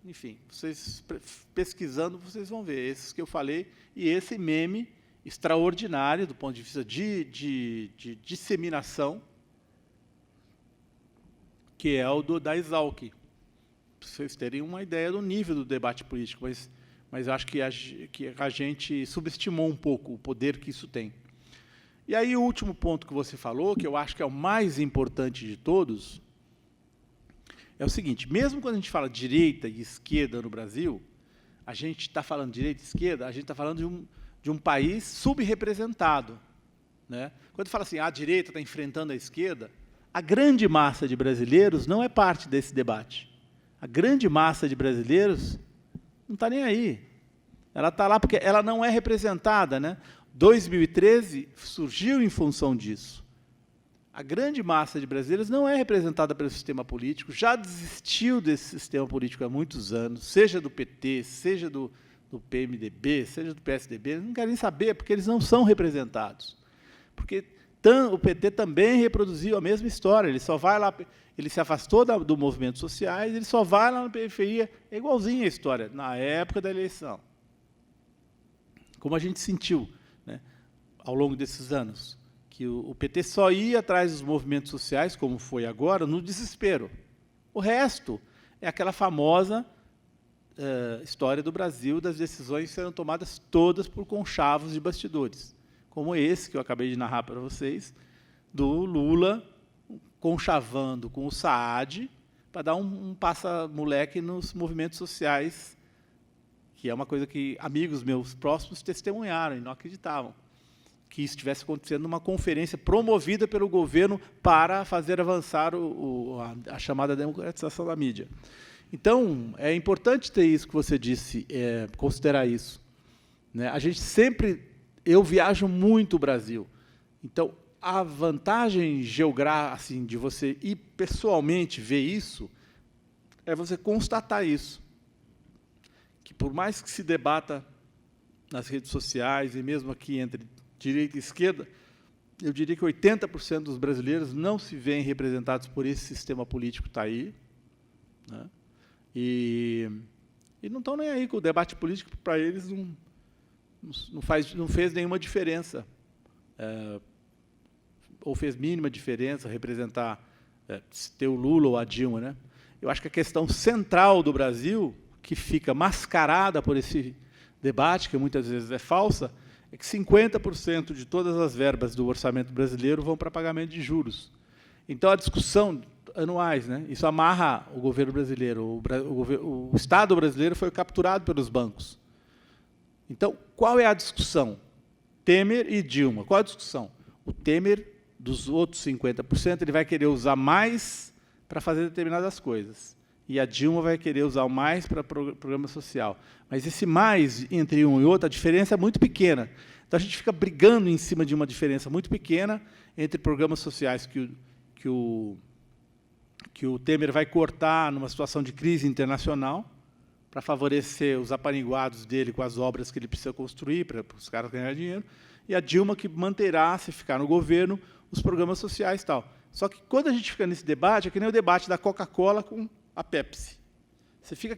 Speaker 2: Enfim, vocês pesquisando, vocês vão ver esses que eu falei, e esse meme extraordinário do ponto de vista de disseminação, que é o da Exalc. Para vocês terem uma ideia do nível do debate político, mas acho que a gente subestimou um pouco o poder que isso tem. E aí o último ponto que você falou, que eu acho que é o mais importante de todos, é o seguinte: mesmo quando a gente fala direita e esquerda no Brasil, a gente está falando direita e esquerda, a gente está falando de um país subrepresentado. Né? Quando fala assim, a direita está enfrentando a esquerda, a grande massa de brasileiros não é parte desse debate. A grande massa de brasileiros não está nem aí. Ela está lá porque ela não é representada. Né? 2013 surgiu em função disso. A grande massa de brasileiros não é representada pelo sistema político, já desistiu desse sistema político há muitos anos, seja do PT, seja do PMDB, seja do PSDB, eles não querem saber, porque eles não são representados. Porque o PT também reproduziu a mesma história, ele só vai lá, ele se afastou do movimento sociais, ele só vai lá na periferia, é igualzinho a história, na época da eleição. Como a gente sentiu, né, ao longo desses anos, que o PT só ia atrás dos movimentos sociais, como foi agora, no desespero. O resto é aquela famosa história do Brasil, das decisões que serão tomadas todas por conchavos de bastidores, como esse que eu acabei de narrar para vocês, do Lula conchavando com o Saad para dar um passa-moleque nos movimentos sociais, que é uma coisa que amigos meus próximos testemunharam e não acreditavam, que isso estivesse acontecendo numa conferência promovida pelo governo para fazer avançar a chamada democratização da mídia. Então, é importante ter isso que você disse, considerar isso. Né? A gente sempre... Eu viajo muito o Brasil. Então, a vantagem geográfica, assim, de você ir pessoalmente ver isso, é você constatar isso. Que, por mais que se debata nas redes sociais, e mesmo aqui entre direita e esquerda, eu diria que 80% dos brasileiros não se veem representados por esse sistema político que está aí. Né? E não estão nem aí com o debate político, para eles não fez nenhuma diferença, ou fez mínima diferença representar, ter o Lula ou a Dilma. Né? Eu acho que a questão central do Brasil, que fica mascarada por esse debate, que muitas vezes é falsa, é que 50% de todas as verbas do orçamento brasileiro vão para pagamento de juros. Então, a discussão anuais, né? Isso amarra o governo brasileiro. O Estado brasileiro foi capturado pelos bancos. Então, qual é a discussão? Temer e Dilma. Qual a discussão? O Temer, dos outros 50%, ele vai querer usar mais para fazer determinadas coisas. E a Dilma vai querer usar mais para programa social. Mas esse mais entre um e outro, a diferença é muito pequena. Então, a gente fica brigando em cima de uma diferença muito pequena entre programas sociais que o Temer vai cortar numa situação de crise internacional para favorecer os apaniguados dele com as obras que ele precisa construir para os caras ganharem dinheiro, e a Dilma que manterá, se ficar no governo, os programas sociais e tal. Só que, quando a gente fica nesse debate, é que nem o debate da Coca-Cola com a Pepsi. Você fica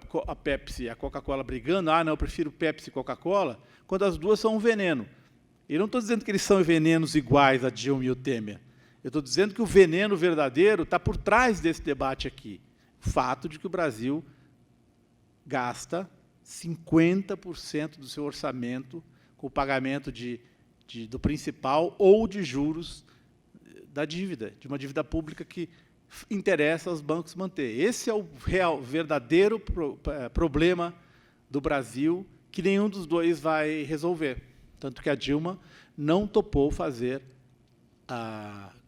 Speaker 2: com a Pepsi e a Coca-Cola brigando, não, eu prefiro Pepsi e Coca-Cola, quando as duas são um veneno. E eu não estou dizendo que eles são venenos iguais, a Dilma e o Temer. Eu estou dizendo que o veneno verdadeiro está por trás desse debate aqui. O fato de que o Brasil gasta 50% do seu orçamento com o pagamento do principal ou de juros da dívida, de uma dívida pública que interessa aos bancos manter. Esse é o verdadeiro problema do Brasil, que nenhum dos dois vai resolver. Tanto que a Dilma não topou fazer,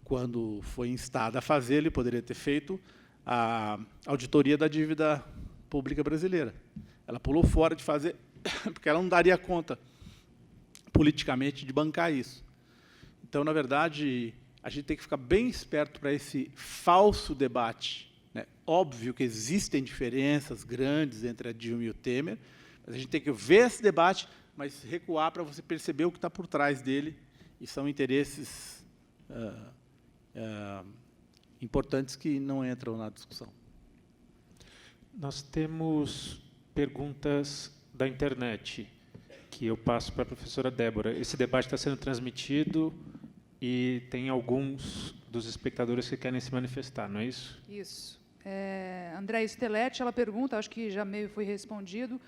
Speaker 2: quando foi instada a fazer, ele poderia ter feito a auditoria da dívida pública brasileira. Ela pulou fora de fazer, porque ela não daria conta, politicamente, de bancar isso. Então, na verdade, a gente tem que ficar bem esperto para esse falso debate, né? Óbvio que existem diferenças grandes entre a Dilma e o Temer, mas a gente tem que ver esse debate, mas recuar para você perceber o que está por trás dele, e são interesses importantes que não entram na discussão.
Speaker 1: Nós temos perguntas da internet, que eu passo para a professora Débora. Esse debate está sendo transmitido e tem alguns dos espectadores que querem se manifestar, não é isso?
Speaker 4: Isso. Andréa Stelletti, ela pergunta, acho que já meio foi respondido,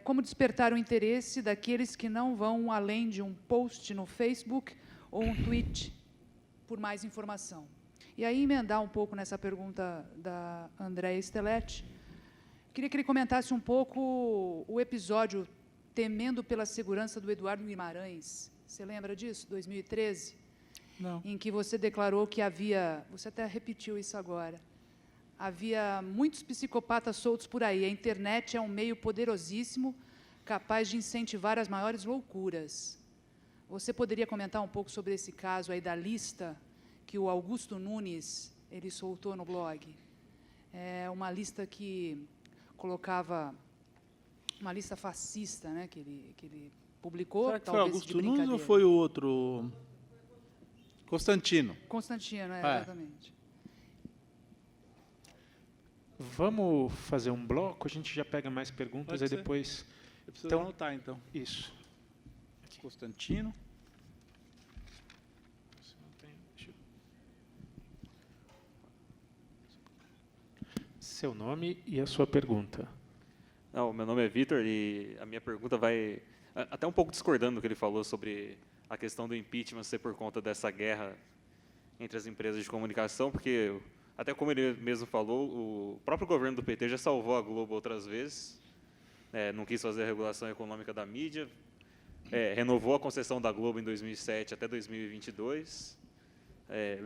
Speaker 4: como despertar o interesse daqueles que não vão além de um post no Facebook ou um tweet por mais informação. E aí, emendar um pouco nessa pergunta da Andréa Stelletti, queria que ele comentasse um pouco o episódio Temendo pela Segurança do Eduardo Guimarães. Você lembra disso, 2013?
Speaker 2: Não.
Speaker 4: Em que você declarou que havia, você até repetiu isso agora, havia muitos psicopatas soltos por aí. A internet é um meio poderosíssimo, capaz de incentivar as maiores loucuras. Você poderia comentar um pouco sobre esse caso aí da lista que o Augusto Nunes ele soltou no blog? É uma lista que colocava uma lista fascista, né, que ele publicou.
Speaker 2: Será que foi
Speaker 4: talvez
Speaker 2: Augusto
Speaker 4: de
Speaker 2: Nunes ou
Speaker 4: brincadeira.
Speaker 2: foi o outro? Constantino.
Speaker 4: Constantino, exatamente.
Speaker 1: Vamos fazer um bloco, a gente já pega mais perguntas
Speaker 2: Pode
Speaker 1: e
Speaker 2: ser.
Speaker 1: depois...
Speaker 2: Eu preciso
Speaker 1: Então-
Speaker 2: anotar, então.
Speaker 1: Isso.
Speaker 2: Constantino.
Speaker 1: Seu nome e a sua pergunta.
Speaker 5: Não, meu nome é Vitor e a minha pergunta vai até um pouco discordando do que ele falou sobre a questão do impeachment ser por conta dessa guerra entre as empresas de comunicação, porque, até como ele mesmo falou, o próprio governo do PT já salvou a Globo outras vezes, não quis fazer a regulação econômica da mídia, renovou a concessão da Globo em 2007 até 2022,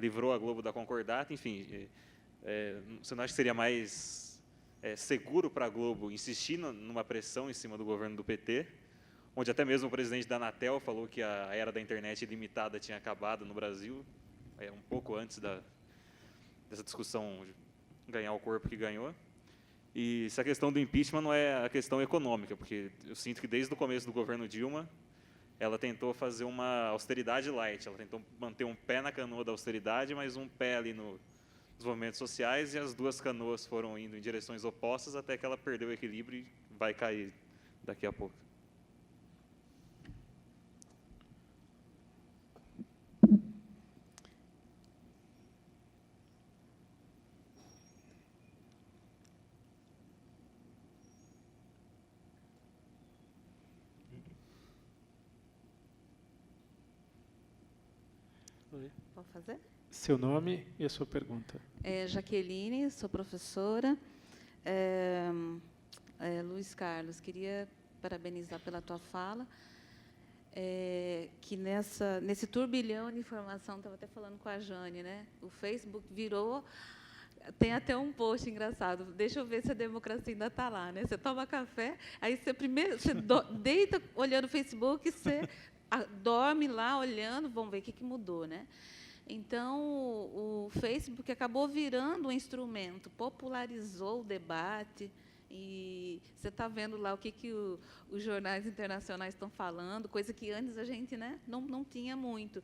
Speaker 5: livrou a Globo da concordata, enfim, você não acha que seria mais seguro para a Globo insistir numa pressão em cima do governo do PT, onde até mesmo o presidente da Anatel falou que a era da internet ilimitada tinha acabado no Brasil, um pouco antes dessa discussão ganhar o corpo que ganhou? E se a questão do impeachment não é a questão econômica, porque eu sinto que desde o começo do governo Dilma, ela tentou fazer uma austeridade light, ela tentou manter um pé na canoa da austeridade, mas um pé ali nos movimentos sociais, e as duas canoas foram indo em direções opostas até que ela perdeu o equilíbrio e vai cair daqui a pouco.
Speaker 3: Vou fazer?
Speaker 1: Seu nome e a sua pergunta.
Speaker 6: Jaqueline, sou professora. Luiz Carlos, queria parabenizar pela tua fala. Que nesse turbilhão de informação, estava até falando com a Jane, né? O Facebook virou... Tem até um post engraçado. Deixa eu ver se a democracia ainda está lá, né? Você toma café, aí você deita olhando o Facebook, você dorme lá olhando, vamos ver o que mudou, né? Então, o Facebook acabou virando um instrumento, popularizou o debate, e você está vendo lá o que os jornais internacionais estão falando, coisa que antes a gente, né, não tinha muito,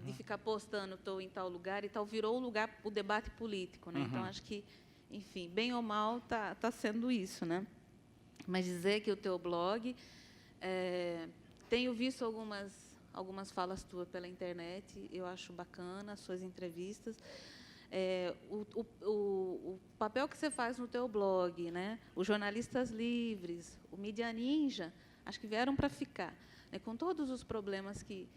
Speaker 6: de ficar postando, estou em tal lugar e tal, virou o debate político, né? Então, acho que, enfim, bem ou mal, tá sendo isso, né? Mas dizer que o teu blog, tenho visto algumas falas tuas pela internet, eu acho bacana as suas entrevistas. O papel que você faz no teu blog, né? Os jornalistas livres, o Mídia Ninja, acho que vieram para ficar, né? Com todos os problemas que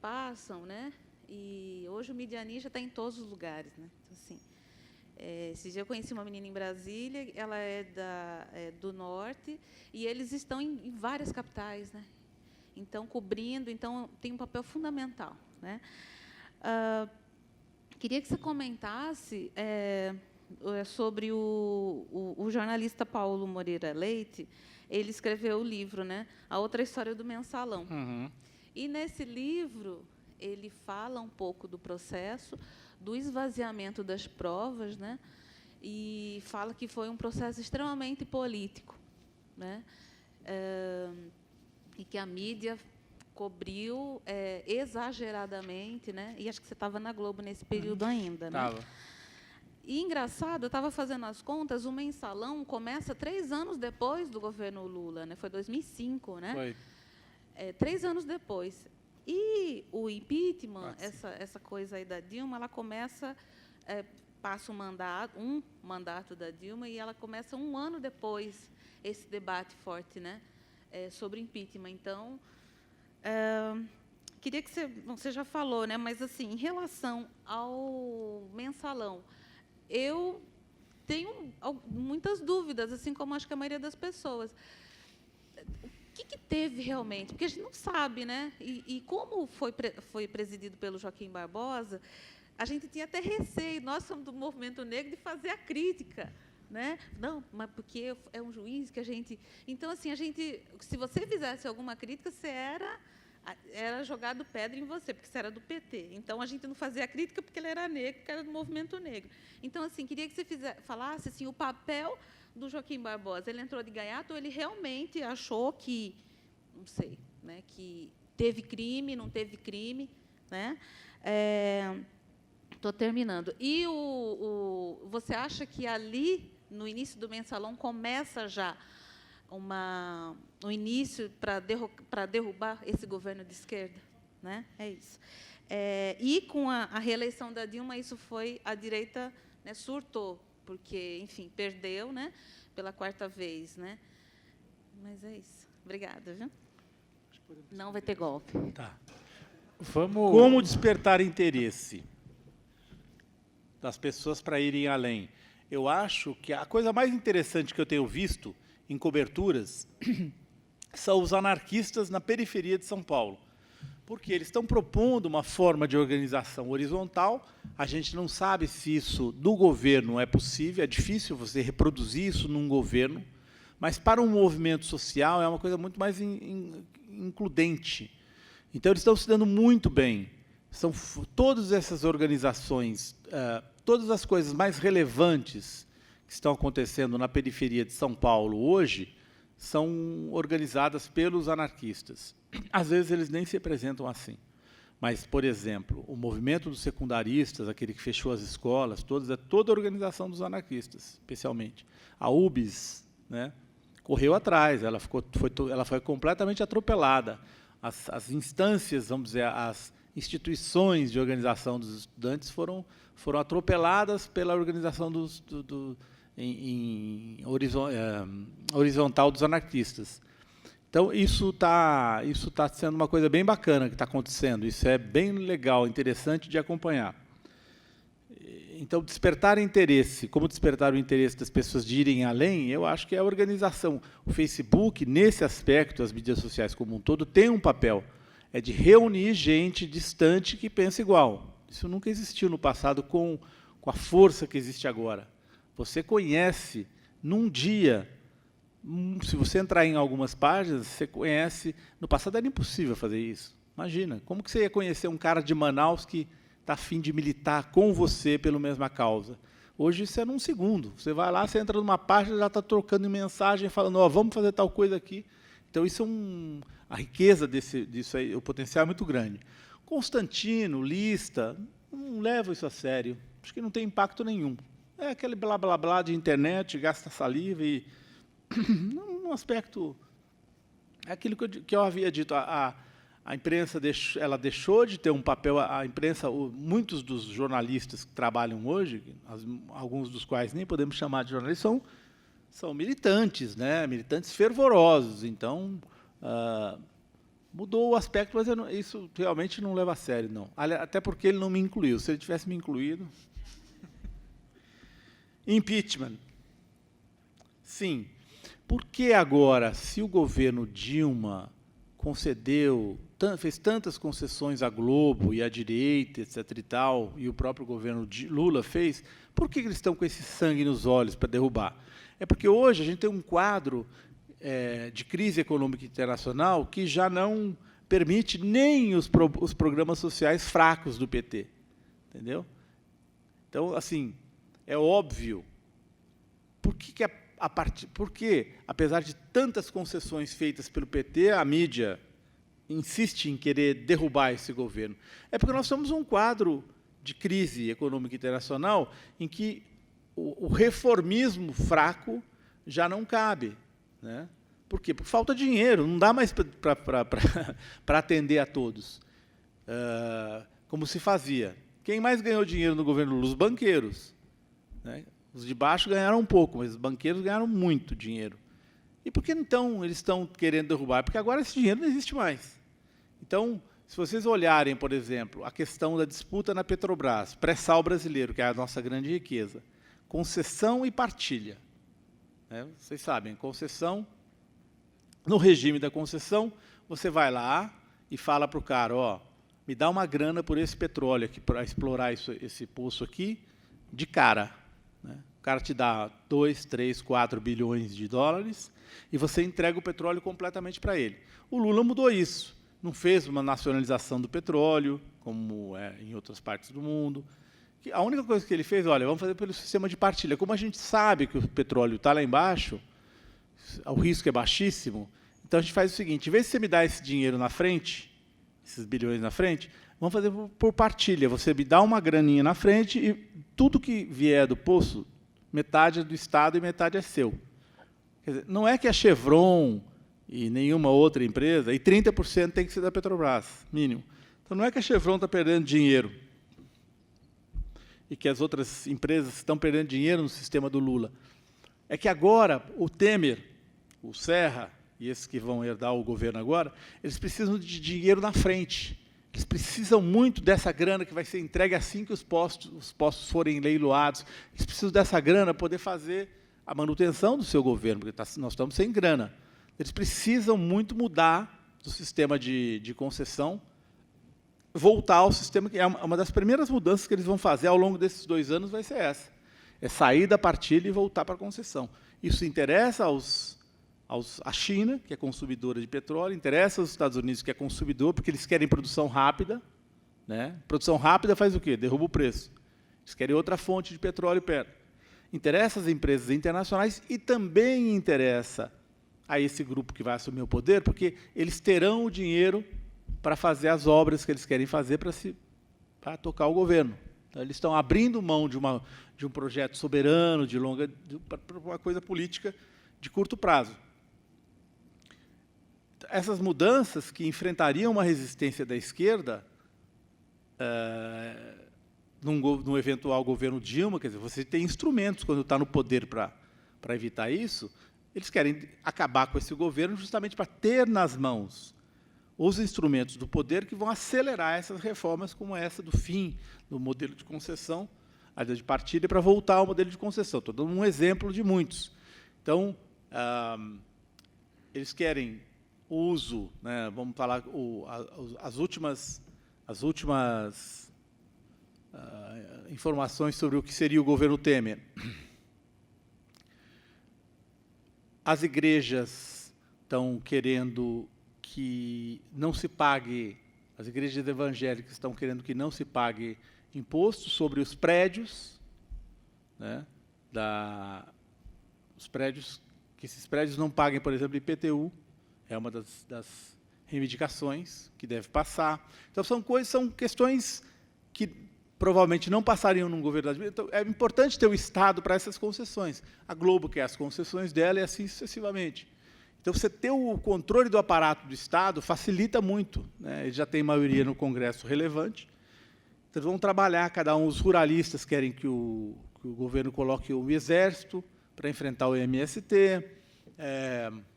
Speaker 6: passam, né? E hoje o Mídia Ninja está em todos os lugares, né? Então, assim, esse dia eu conheci uma menina em Brasília, ela é do norte, e eles estão em várias capitais, né? Então, cobrindo, então, tem um papel fundamental, né? Queria que você comentasse sobre o jornalista Paulo Moreira Leite. Ele escreveu o livro, né, A Outra História do Mensalão. E, nesse livro, ele fala um pouco do processo, do esvaziamento das provas, né, e fala que foi um processo extremamente político, né, e que a mídia cobriu exageradamente, né? E acho que você estava na Globo nesse período ainda, né?
Speaker 2: Estava.
Speaker 6: E, engraçado, eu estava fazendo as contas, o Mensalão começa 3 anos depois do governo Lula, né? Foi 2005, né?
Speaker 2: Foi.
Speaker 6: 3 anos depois. E o impeachment, essa coisa aí da Dilma, ela começa, passa um mandato da Dilma, e ela começa 1 ano depois esse debate forte, né? Sobre impeachment. Então, queria que você já falou, né? Mas, assim, em relação ao Mensalão, eu tenho muitas dúvidas, assim como acho que a maioria das pessoas. O que teve realmente? Porque a gente não sabe, né? E como foi presidido pelo Joaquim Barbosa, a gente tinha até receio, nós somos do movimento negro, de fazer a crítica, né? Não, mas porque é um juiz que a gente... Então, assim, se você fizesse alguma crítica, você era jogado pedra em você, porque você era do PT. Então, a gente não fazia a crítica porque ele era negro, porque era do movimento negro. Então, assim, queria que você falasse assim, o papel do Joaquim Barbosa. Ele entrou de gaiato ou ele realmente achou que, não sei, né, que teve crime, não teve crime, né? Estou terminando. E você acha que ali, no início do Mensalão, começa já um início para derrubar esse governo de esquerda, né? É isso. E com a reeleição da Dilma, isso foi, a direita, né, surtou, porque, enfim, perdeu, né, pela 4ª vez, né? Mas é isso. Obrigada, viu? Não vai ter golpe.
Speaker 2: Tá.
Speaker 1: Vamos...
Speaker 2: Como despertar interesse das pessoas para irem além? Eu acho que a coisa mais interessante que eu tenho visto em coberturas são os anarquistas na periferia de São Paulo, porque eles estão propondo uma forma de organização horizontal. A gente não sabe se isso no governo é possível, é difícil você reproduzir isso num governo, mas para um movimento social é uma coisa muito mais includente. Então, eles estão se dando muito bem. São todas essas organizações, todas as coisas mais relevantes que estão acontecendo na periferia de São Paulo hoje são organizadas pelos anarquistas. Às vezes, eles nem se apresentam assim. Mas, por exemplo, o movimento dos secundaristas, aquele que fechou as escolas, é toda a organização dos anarquistas, especialmente. A UBS, né, correu atrás, ela foi completamente atropelada. As instâncias, vamos dizer, as instituições de organização dos estudantes foram atropeladas pela organização horizontal dos anarquistas. Então, isso tá sendo uma coisa bem bacana que está acontecendo. Isso é bem legal, interessante de acompanhar. Então, despertar interesse, como despertar o interesse das pessoas de irem além, eu acho que é a organização. O Facebook, nesse aspecto, as mídias sociais como um todo, tem um papel, é de reunir gente distante que pensa igual. Isso nunca existiu no passado com a força que existe agora. Você conhece, num dia, se você entrar em algumas páginas, você conhece... No passado era impossível fazer isso. Imagina, como que você ia conhecer um cara de Manaus que está a fim de militar com você pela mesma causa? Hoje isso é num segundo. Você vai lá, você entra numa página, já está trocando mensagem, falando, ó, vamos fazer tal coisa aqui. Então, isso é a riqueza disso aí, o potencial é muito grande. Constantino, Lista, não levam isso a sério. Acho que não tem impacto nenhum. É aquele blá, blá, blá de internet, gasta saliva e... Num aspecto... É aquilo que eu havia dito, a imprensa ela deixou de ter um papel, a imprensa, muitos dos jornalistas que trabalham hoje, alguns dos quais nem podemos chamar de jornalistas, são militantes, né? Militantes fervorosos. Então, mudou o aspecto, mas isso realmente não leva a sério, não. Até porque ele não me incluiu. Se ele tivesse me incluído... Impeachment. Sim. Por que agora, se o governo Dilma fez tantas concessões à Globo e à direita, etc. e tal, e o próprio governo Lula fez, por que eles estão com esse sangue nos olhos para derrubar? É porque hoje a gente tem um quadro de crise econômica internacional que já não permite nem os programas sociais fracos do PT. Entendeu? Então, assim, é óbvio. Por que, apesar de tantas concessões feitas pelo PT, a mídia insiste em querer derrubar esse governo? É porque nós somos um quadro de crise econômica internacional em que o reformismo fraco já não cabe. Né? Por quê? Por falta de dinheiro, não dá mais para atender a todos, como se fazia. Quem mais ganhou dinheiro no governo Lula? Os banqueiros. Né? Os de baixo ganharam um pouco, mas os banqueiros ganharam muito dinheiro. E por que, então, eles estão querendo derrubar? Porque agora esse dinheiro não existe mais. Então, se vocês olharem, por exemplo, a questão da disputa na Petrobras, pré-sal brasileiro, que é a nossa grande riqueza, concessão e partilha. Né? Vocês sabem, concessão, no regime da concessão, você vai lá e fala para o cara, ó, me dá uma grana por esse petróleo aqui, para explorar esse poço aqui, de cara. Né? O cara te dá 2, 3, 4 bilhões de dólares e você entrega o petróleo completamente para ele. O Lula mudou isso. Não fez uma nacionalização do petróleo, como é em outras partes do mundo. A única coisa que ele fez, olha, vamos fazer pelo sistema de partilha. Como a gente sabe que o petróleo está lá embaixo, o risco é baixíssimo, então a gente faz o seguinte, em vez de você me dar esse dinheiro na frente, esses bilhões na frente, vamos fazer por partilha. Você me dá uma graninha na frente e tudo que vier do poço, metade é do Estado e metade é seu. Quer dizer, não é que a Chevron e nenhuma outra empresa, e 30% tem que ser da Petrobras, mínimo. Então, não é que a Chevron está perdendo dinheiro e que as outras empresas estão perdendo dinheiro no sistema do Lula. É que agora o Temer, o Serra e esses que vão herdar o governo agora, eles precisam de dinheiro na frente. Eles precisam muito dessa grana que vai ser entregue assim que os postos forem leiloados. Eles precisam dessa grana para poder fazer a manutenção do seu governo, porque nós estamos sem grana. Eles precisam muito mudar do sistema de concessão, voltar ao sistema, que é uma das primeiras mudanças que eles vão fazer ao longo desses 2 anos, vai ser essa. É sair da partilha e voltar para a concessão. Isso interessa à China, que é consumidora de petróleo, interessa aos Estados Unidos, que é consumidor, porque eles querem produção rápida. Né? Produção rápida faz o quê? Derruba o preço. Eles querem outra fonte de petróleo perto. Interessa às empresas internacionais e também interessa a esse grupo que vai assumir o poder, porque eles terão o dinheiro para fazer as obras que eles querem fazer para tocar o governo. Então, eles estão abrindo mão de um projeto soberano, para uma coisa política de curto prazo. Essas mudanças que enfrentariam uma resistência da esquerda, num eventual governo Dilma, quer dizer, você tem instrumentos quando está no poder para evitar isso. Eles querem acabar com esse governo justamente para ter nas mãos os instrumentos do poder que vão acelerar essas reformas, como essa do fim do modelo de concessão, a de partilha para voltar ao modelo de concessão. Estou dando um exemplo de muitos. Então, eles querem o uso, né, vamos falar, as últimas informações sobre o que seria o governo Temer. As igrejas estão querendo que não se pague, as igrejas evangélicas estão querendo que não se pague imposto sobre os prédios, né, os prédios, que esses prédios não paguem, por exemplo, IPTU, é uma das reivindicações que deve passar. Então, são questões que provavelmente não passariam num governo brasileiro. Então, é importante ter o Estado para essas concessões. A Globo quer as concessões dela e assim sucessivamente. Então, você ter o controle do aparato do Estado facilita muito, né? Ele já tem maioria no Congresso relevante. Então, vão trabalhar, cada um, os ruralistas querem que o governo coloque o Exército para enfrentar o MST.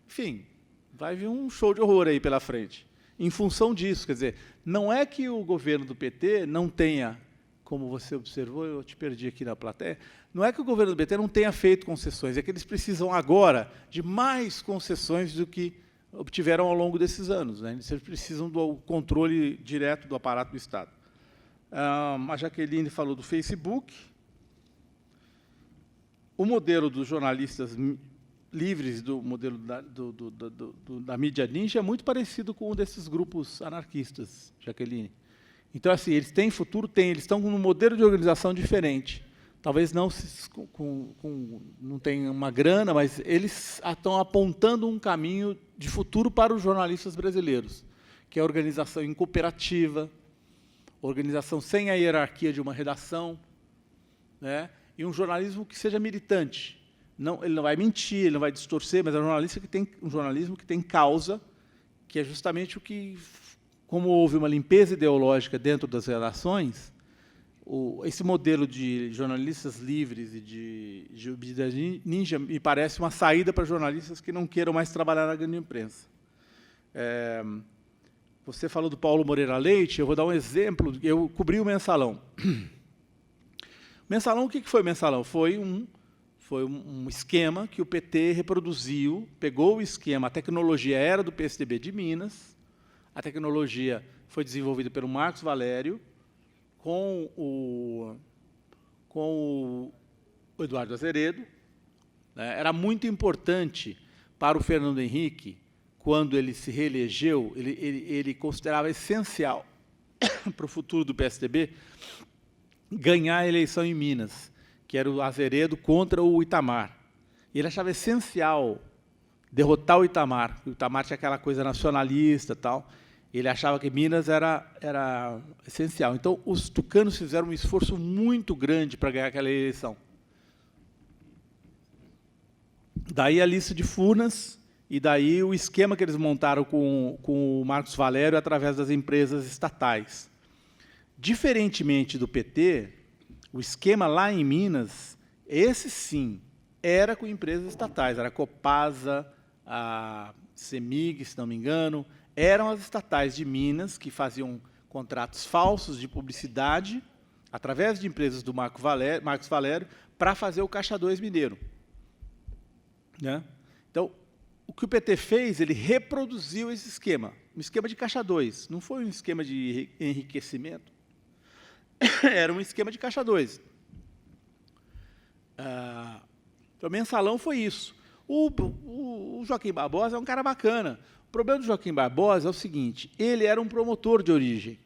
Speaker 2: Enfim, vai vir um show de horror aí pela frente. Em função disso, quer dizer, não é que o governo do PT não tenha, como você observou, eu te perdi aqui na plateia, não é que o governo do PT não tenha feito concessões, é que eles precisam agora de mais concessões do que obtiveram ao longo desses anos, né? Eles precisam do controle direto do aparato do Estado. A Jaqueline falou do Facebook. O modelo dos jornalistas livres, do modelo da mídia ninja, é muito parecido com um desses grupos anarquistas, Jaqueline. Então, assim, eles têm futuro? Têm. Eles estão com um modelo de organização diferente. Talvez não não tenham uma grana, mas eles estão apontando um caminho de futuro para os jornalistas brasileiros, que é a organização em cooperativa, organização sem a hierarquia de uma redação, né? E um jornalismo que seja militante. Não, ele não vai mentir, ele não vai distorcer, mas é um jornalismo que tem causa, que é justamente o que, como houve uma limpeza ideológica dentro das redações, esse modelo de jornalistas livres e de vida ninja me parece uma saída para jornalistas que não queiram mais trabalhar na grande imprensa. Você falou do Paulo Moreira Leite, eu vou dar um exemplo. Eu cobri o Mensalão. Mensalão, o que foi o Mensalão? Foi um esquema que o PT reproduziu, pegou o esquema, a tecnologia era do PSDB de Minas, a tecnologia foi desenvolvida pelo Marcos Valério, com o Eduardo Azeredo, né? Era muito importante para o Fernando Henrique, quando ele se reelegeu, ele considerava essencial para o futuro do PSDB ganhar a eleição em Minas, que era o Azeredo contra o Itamar. E ele achava essencial derrotar o Itamar. O Itamar tinha aquela coisa nacionalista, tal. Ele achava que Minas era essencial. Então, os tucanos fizeram um esforço muito grande para ganhar aquela eleição. Daí a lista de Furnas, e daí o esquema que eles montaram com o Marcos Valério através das empresas estatais. Diferentemente do PT, o esquema lá em Minas, esse sim, era com empresas estatais, era a Copasa, a CEMIG, se não me engano, eram as estatais de Minas que faziam contratos falsos de publicidade, através de empresas do Marcos Valério, para fazer o Caixa 2 Mineiro. Né? Então, o que o PT fez, ele reproduziu esse esquema, um esquema de Caixa 2, não foi um esquema de enriquecimento, era um esquema de Caixa 2. Então, o Mensalão foi isso. O Joaquim Barbosa é um cara bacana. O problema do Joaquim Barbosa é o seguinte, ele era um promotor de origem.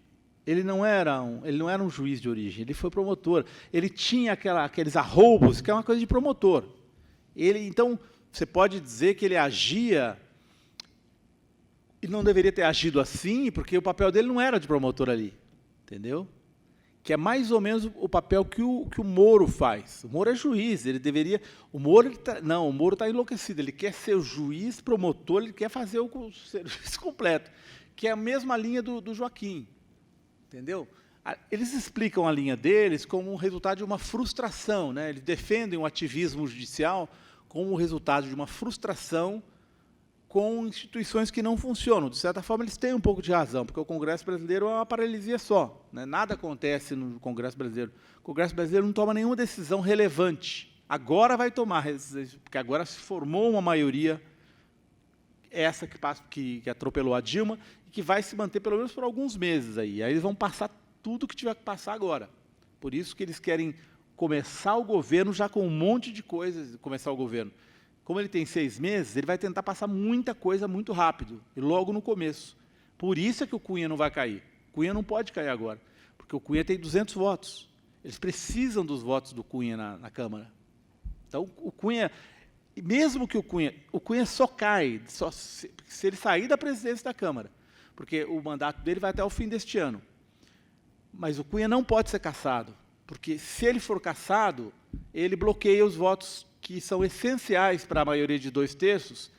Speaker 2: Ele não era um juiz de origem, ele foi promotor. Ele tinha aqueles arroubos, que é uma coisa de promotor. Então, você pode dizer que ele agia, e não deveria ter agido assim, porque o papel dele não era de promotor ali. Entendeu? Que é mais ou menos o papel que o Moro faz. O Moro é juiz, ele deveria... O Moro está enlouquecido, ele quer ser o juiz, promotor, ele quer fazer o serviço completo, que é a mesma linha do Joaquim. Entendeu? Eles explicam a linha deles como um resultado de uma frustração, né? Eles defendem o ativismo judicial como resultado de uma frustração com instituições que não funcionam. De certa forma, eles têm um pouco de razão, porque o Congresso brasileiro é uma paralisia só, né? Nada acontece no Congresso brasileiro. O Congresso brasileiro não toma nenhuma decisão relevante. Agora vai tomar, porque agora se formou uma maioria, essa que atropelou a Dilma, e que vai se manter pelo menos por alguns meses aí. Aí eles vão passar tudo que tiver que passar agora. Por isso que eles querem começar o governo já com um monte de coisas, começar o governo. Como ele tem 6 meses, ele vai tentar passar muita coisa muito rápido, e logo no começo. Por isso é que o Cunha não vai cair. O Cunha não pode cair agora, porque o Cunha tem 200 votos. Eles precisam dos votos do Cunha na Câmara. Então, o Cunha, mesmo que o Cunha só cai se ele sair da presidência da Câmara, porque o mandato dele vai até o fim deste ano. Mas o Cunha não pode ser cassado, porque se ele for cassado, ele bloqueia os votos que são essenciais para a maioria de 2/3,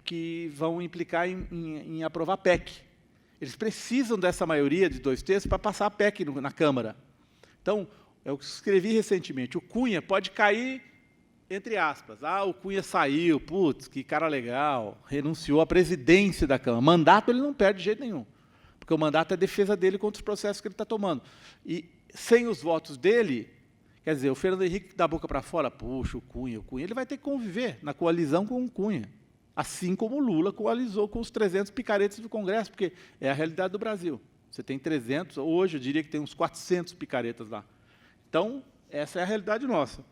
Speaker 2: que vão implicar em aprovar a PEC. Eles precisam dessa maioria de 2/3 para passar a PEC na Câmara. Então, eu escrevi recentemente, o Cunha pode cair, entre aspas, o Cunha saiu, putz, que cara legal, renunciou à presidência da Câmara. Mandato ele não perde de jeito nenhum, porque o mandato é a defesa dele contra os processos que ele está tomando. E, sem os votos dele, quer dizer, o Fernando Henrique da boca para fora, puxa, o Cunha, ele vai ter que conviver na coalizão com o Cunha, assim como o Lula coalizou com os 300 picaretas do Congresso, porque é a realidade do Brasil. Você tem 300, hoje eu diria que tem uns 400 picaretas lá. Então, essa é a realidade nossa.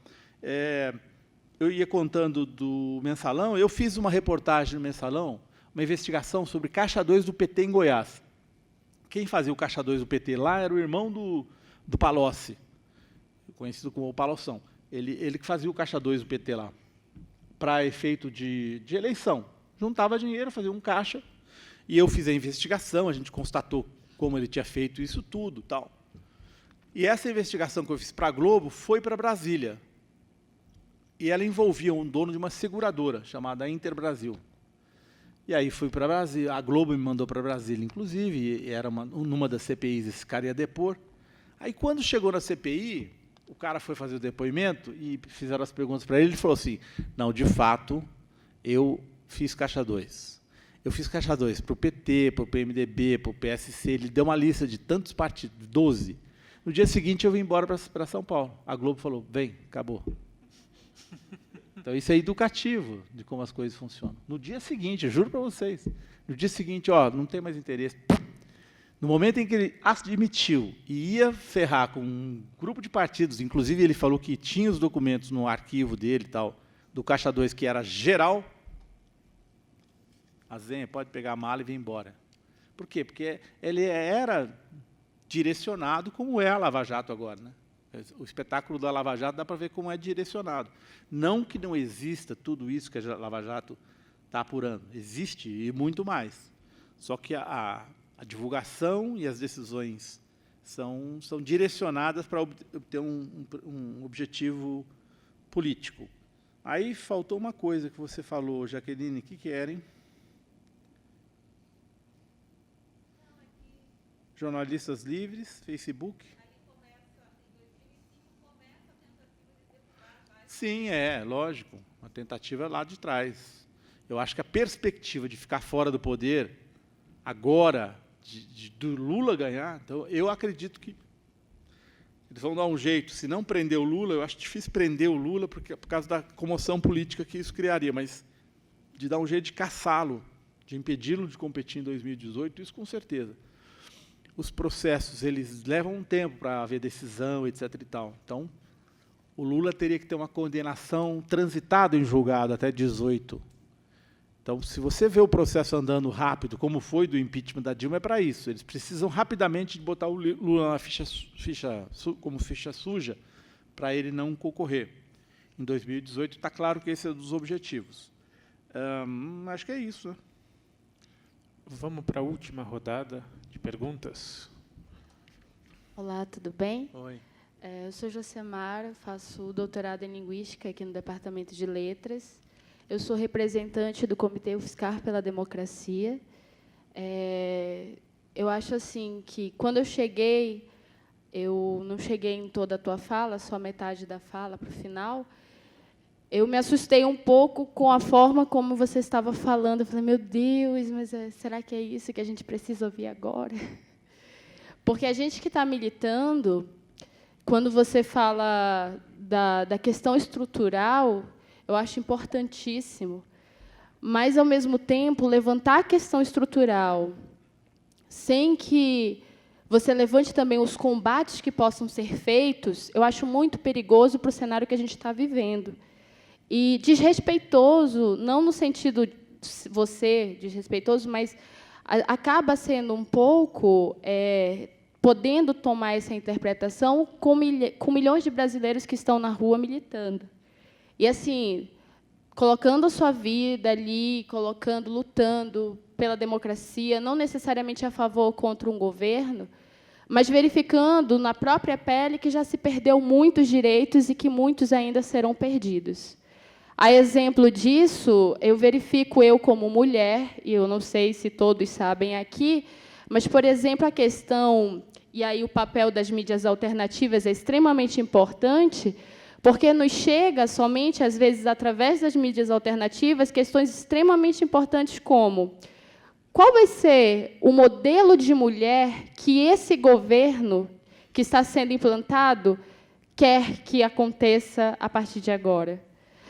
Speaker 2: Eu ia contando do Mensalão, eu fiz uma reportagem no Mensalão, uma investigação sobre Caixa 2 do PT em Goiás. Quem fazia o Caixa 2 do PT lá era o irmão do Palocci, conhecido como o Paloção. Ele que fazia o Caixa 2 do PT lá, para efeito de eleição. Juntava dinheiro, fazia um caixa, e eu fiz a investigação, a gente constatou como ele tinha feito isso tudo, tal. E essa investigação que eu fiz para a Globo foi para Brasília. E ela envolvia um dono de uma seguradora, chamada Interbrasil. E aí fui para Brasília, a Globo me mandou para Brasília, inclusive, e era numa das CPIs, esse cara ia depor. Aí, quando chegou na CPI, o cara foi fazer o depoimento e fizeram as perguntas para ele falou assim, não, de fato, eu fiz Caixa 2. Eu fiz Caixa 2 para o PT, para o PMDB, para o PSC, ele deu uma lista de tantos partidos, 12. No dia seguinte, eu vim embora para São Paulo. A Globo falou, vem, acabou. Então, isso é educativo de como as coisas funcionam. No dia seguinte, eu juro para vocês, no dia seguinte, não tem mais interesse. No momento em que ele admitiu e ia ferrar com um grupo de partidos, inclusive ele falou que tinha os documentos no arquivo dele, tal, do Caixa 2, que era geral, a Zenha pode pegar a mala e vir embora. Por quê? Porque ele era direcionado como é a Lava Jato agora, né? O espetáculo da Lava Jato dá para ver como é direcionado. Não que não exista tudo isso que a Lava Jato está apurando. Existe e muito mais. Só que a divulgação e as decisões são direcionadas para obter um objetivo político. Aí faltou uma coisa que você falou, Jaqueline, o que era, hein? Jornalistas livres, Facebook. Sim, lógico, uma tentativa lá de trás. Eu acho que a perspectiva de ficar fora do poder, agora, do Lula ganhar, então, eu acredito que eles vão dar um jeito. Se não prender o Lula, eu acho difícil prender o Lula, por causa da comoção política que isso criaria, mas de dar um jeito de caçá-lo, de impedi-lo de competir em 2018, isso com certeza. Os processos, eles levam um tempo para haver decisão, etc. e tal. Então, o Lula teria que ter uma condenação transitada em julgado até 18. Então, se você vê o processo andando rápido, como foi do impeachment da Dilma, é para isso. Eles precisam rapidamente botar o Lula na como ficha suja para ele não concorrer. Em 2018, está claro que esse é um dos objetivos. Acho que é isso, né?
Speaker 1: Vamos para a última rodada de perguntas.
Speaker 7: Olá, tudo bem?
Speaker 2: Oi.
Speaker 7: Eu sou Josemar, faço doutorado em Linguística aqui no Departamento de Letras. Eu sou representante do Comitê UFSCar pela Democracia. Eu acho assim que, quando eu cheguei, eu não cheguei em toda a tua fala, só metade da fala para o final. eu me assustei um pouco com a forma como você estava falando. Eu falei, meu Deus, mas será que é isso que a gente precisa ouvir agora? Porque a gente que está militando, quando você fala da questão estrutural, eu acho importantíssimo. Mas, ao mesmo tempo, levantar a questão estrutural, sem que você levante também os combates que possam ser feitos, eu acho muito perigoso para o cenário que a gente está vivendo. E desrespeitoso, não no sentido de você desrespeitoso, mas acaba sendo um pouco podendo tomar essa interpretação com milhões de brasileiros que estão na rua militando. E, assim, colocando a sua vida ali, lutando pela democracia, não necessariamente a favor ou contra um governo, mas verificando na própria pele que já se perdeu muitos direitos e que muitos ainda serão perdidos. A exemplo disso, eu verifico eu como mulher, e eu não sei se todos sabem aqui, mas, por exemplo, a questão, e aí o papel das mídias alternativas é extremamente importante, porque nos chega somente, às vezes, através das mídias alternativas, questões extremamente importantes como qual vai ser o modelo de mulher que esse governo que está sendo implantado quer que aconteça a partir de agora.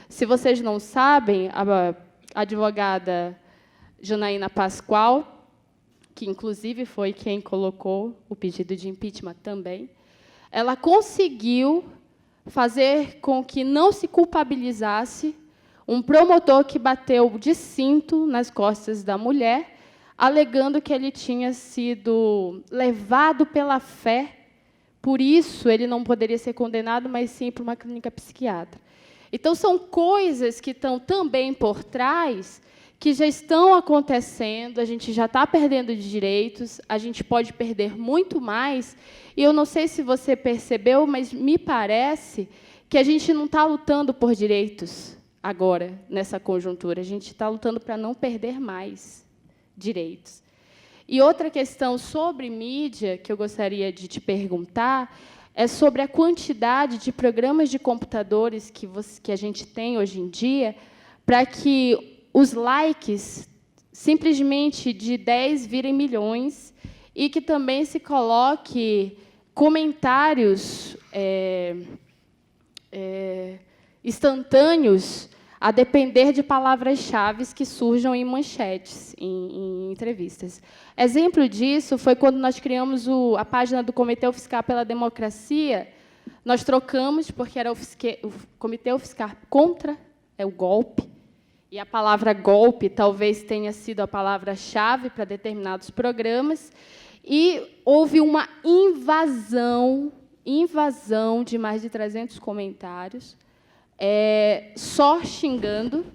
Speaker 7: Se vocês não sabem, a advogada Janaína Pascoal, que, inclusive, foi quem colocou o pedido de impeachment também, ela conseguiu fazer com que não se culpabilizasse um promotor que bateu de cinto nas costas da mulher, alegando que ele tinha sido levado pela fé, por isso ele não poderia ser condenado, mas sim para uma clínica psiquiátrica. Então, são coisas que estão também por trás, que já estão acontecendo, a gente já está perdendo direitos, a gente pode perder muito mais, e eu não sei se você percebeu, mas me parece que a gente não está lutando por direitos agora, nessa conjuntura, a gente está lutando para não perder mais direitos. E outra questão sobre mídia, que eu gostaria de te perguntar, é sobre a quantidade de programas de computadores que a gente tem hoje em dia, para que os likes, simplesmente de 10 virem milhões, e que também se coloque comentários instantâneos, a depender de palavras-chave que surjam em manchetes, em entrevistas. Exemplo disso foi quando nós criamos a página do Comitê UFSCar pela Democracia. Nós trocamos, porque era o Comitê UFSCar contra o golpe, e a palavra golpe talvez tenha sido a palavra-chave para determinados programas, e houve uma invasão de mais de 300 comentários, só xingando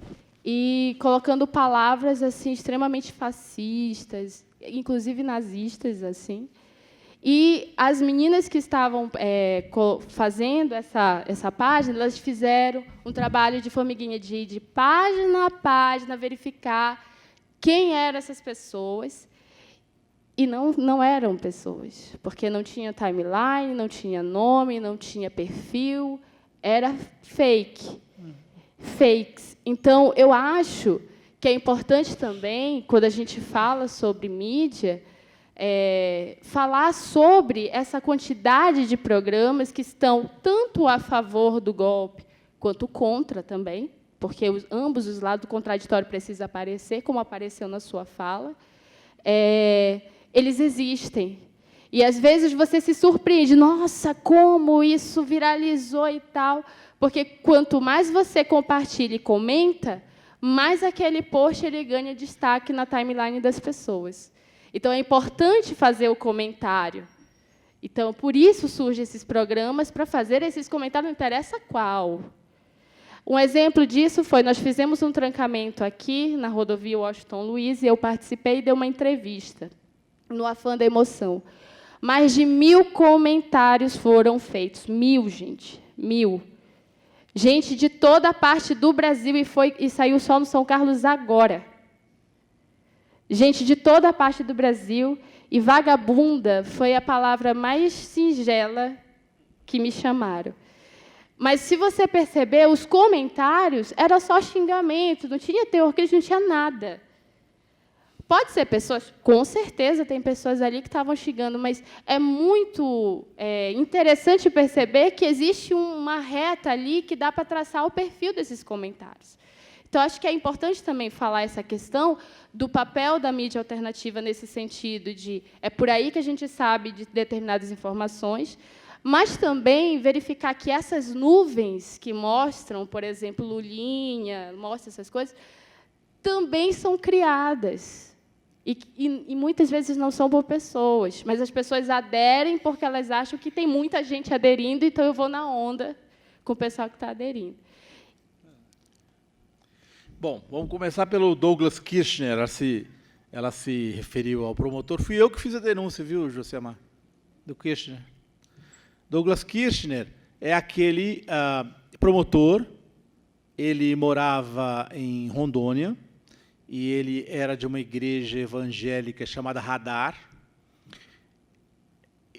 Speaker 7: e colocando palavras assim extremamente fascistas, inclusive nazistas, assim. E as meninas que estavam fazendo essa página, elas fizeram um trabalho de formiguinha, de ir de página a página, verificar quem eram essas pessoas. E não eram pessoas, porque não tinha timeline, não tinha nome, não tinha perfil, era fake. Fakes. Então, eu acho que é importante também, quando a gente fala sobre mídia, falar sobre essa quantidade de programas que estão tanto a favor do golpe quanto contra também, porque ambos os lados do contraditório precisam aparecer, como apareceu na sua fala. Eles existem. E, às vezes, você se surpreende. Nossa, como isso viralizou e tal. Porque, quanto mais você compartilha e comenta, mais aquele post ele ganha destaque na timeline das pessoas. Então, é importante fazer o comentário. Então, por isso surgem esses programas, para fazer esses comentários, não interessa qual. Um exemplo disso foi, nós fizemos um trancamento aqui, na rodovia Washington Luiz, e eu participei e dei uma entrevista, no afã da emoção. Mais de 1000 comentários foram feitos. 1000, gente. 1000. Gente de toda a parte do Brasil, e saiu só no São Carlos agora. Gente de toda a parte do Brasil, e vagabunda foi a palavra mais singela que me chamaram. Mas, se você perceber, os comentários era só xingamento, não tinha teor, não tinha nada. Pode ser pessoas, com certeza tem pessoas ali que estavam xingando, mas é muito interessante perceber que existe uma reta ali que dá para traçar o perfil desses comentários. Então, acho que é importante também falar essa questão do papel da mídia alternativa nesse sentido de é por aí que a gente sabe de determinadas informações, mas também verificar que essas nuvens que mostram, por exemplo, Lulinha, mostram essas coisas, também são criadas. E muitas vezes não são por pessoas, mas as pessoas aderem porque elas acham que tem muita gente aderindo, então eu vou na onda com o pessoal que está aderindo.
Speaker 2: Bom, vamos começar pelo Douglas Kirchner. Ela se referiu ao promotor. Fui eu que fiz a denúncia, viu, Josemar? Do Kirchner. Douglas Kirchner é aquele promotor. Ele morava em Rondônia e ele era de uma igreja evangélica chamada Radar.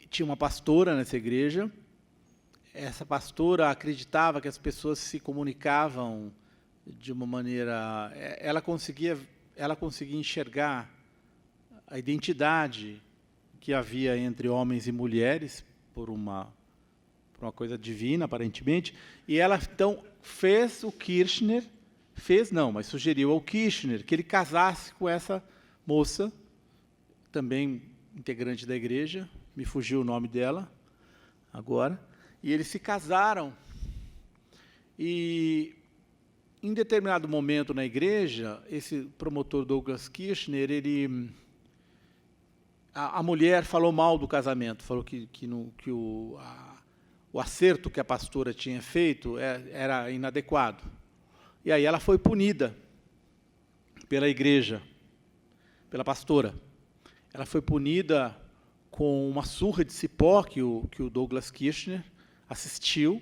Speaker 2: Tinha uma pastora nessa igreja. Essa pastora acreditava que as pessoas se comunicavam de uma maneira... Ela conseguia enxergar a identidade que havia entre homens e mulheres, por uma coisa divina, aparentemente, e ela, então, fez o Kirchner, mas sugeriu ao Kirchner que ele casasse com essa moça, também integrante da igreja, me fugiu o nome dela agora, e eles se casaram, e em determinado momento na igreja, esse promotor Douglas Kirchner, a mulher falou mal do casamento, falou que o acerto que a pastora tinha feito era inadequado. E aí ela foi punida pela igreja, pela pastora. Ela foi punida com uma surra de cipó que o Douglas Kirchner assistiu.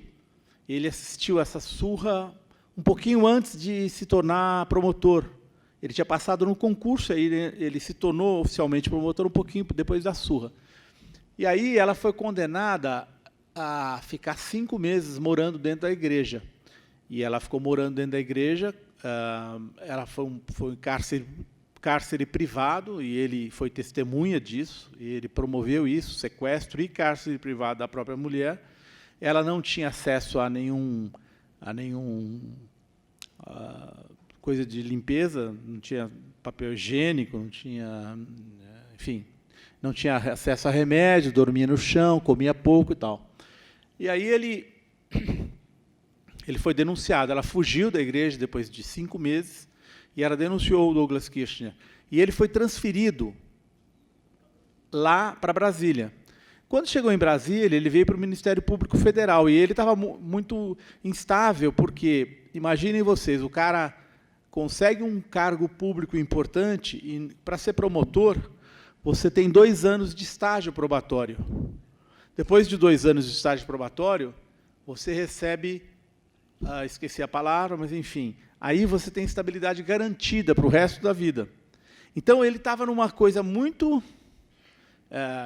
Speaker 2: Ele assistiu essa surra um pouquinho antes de se tornar promotor. Ele tinha passado no concurso, aí ele se tornou oficialmente promotor um pouquinho depois da surra. E aí ela foi condenada a ficar 5 meses morando dentro da igreja. E ela ficou morando dentro da igreja, ela foi em cárcere privado, e ele foi testemunha disso, e ele promoveu isso, sequestro e cárcere privado da própria mulher. Ela não tinha acesso a nenhum coisa de limpeza, não tinha papel higiênico, não tinha, enfim, não tinha acesso a remédio, dormia no chão, comia pouco e tal. E aí ele foi denunciado. Ela fugiu da igreja depois de 5 meses e ela denunciou o Douglas Kirchner. E ele foi transferido lá para Brasília. Quando chegou em Brasília, ele veio para o Ministério Público Federal e ele estava muito instável, porque, imaginem vocês, o cara consegue um cargo público importante e, para ser promotor, você tem 2 anos de estágio probatório. Depois de 2 anos de estágio probatório, você recebe, esqueci a palavra, mas, enfim, aí você tem estabilidade garantida para o resto da vida. Então, ele estava numa coisa muito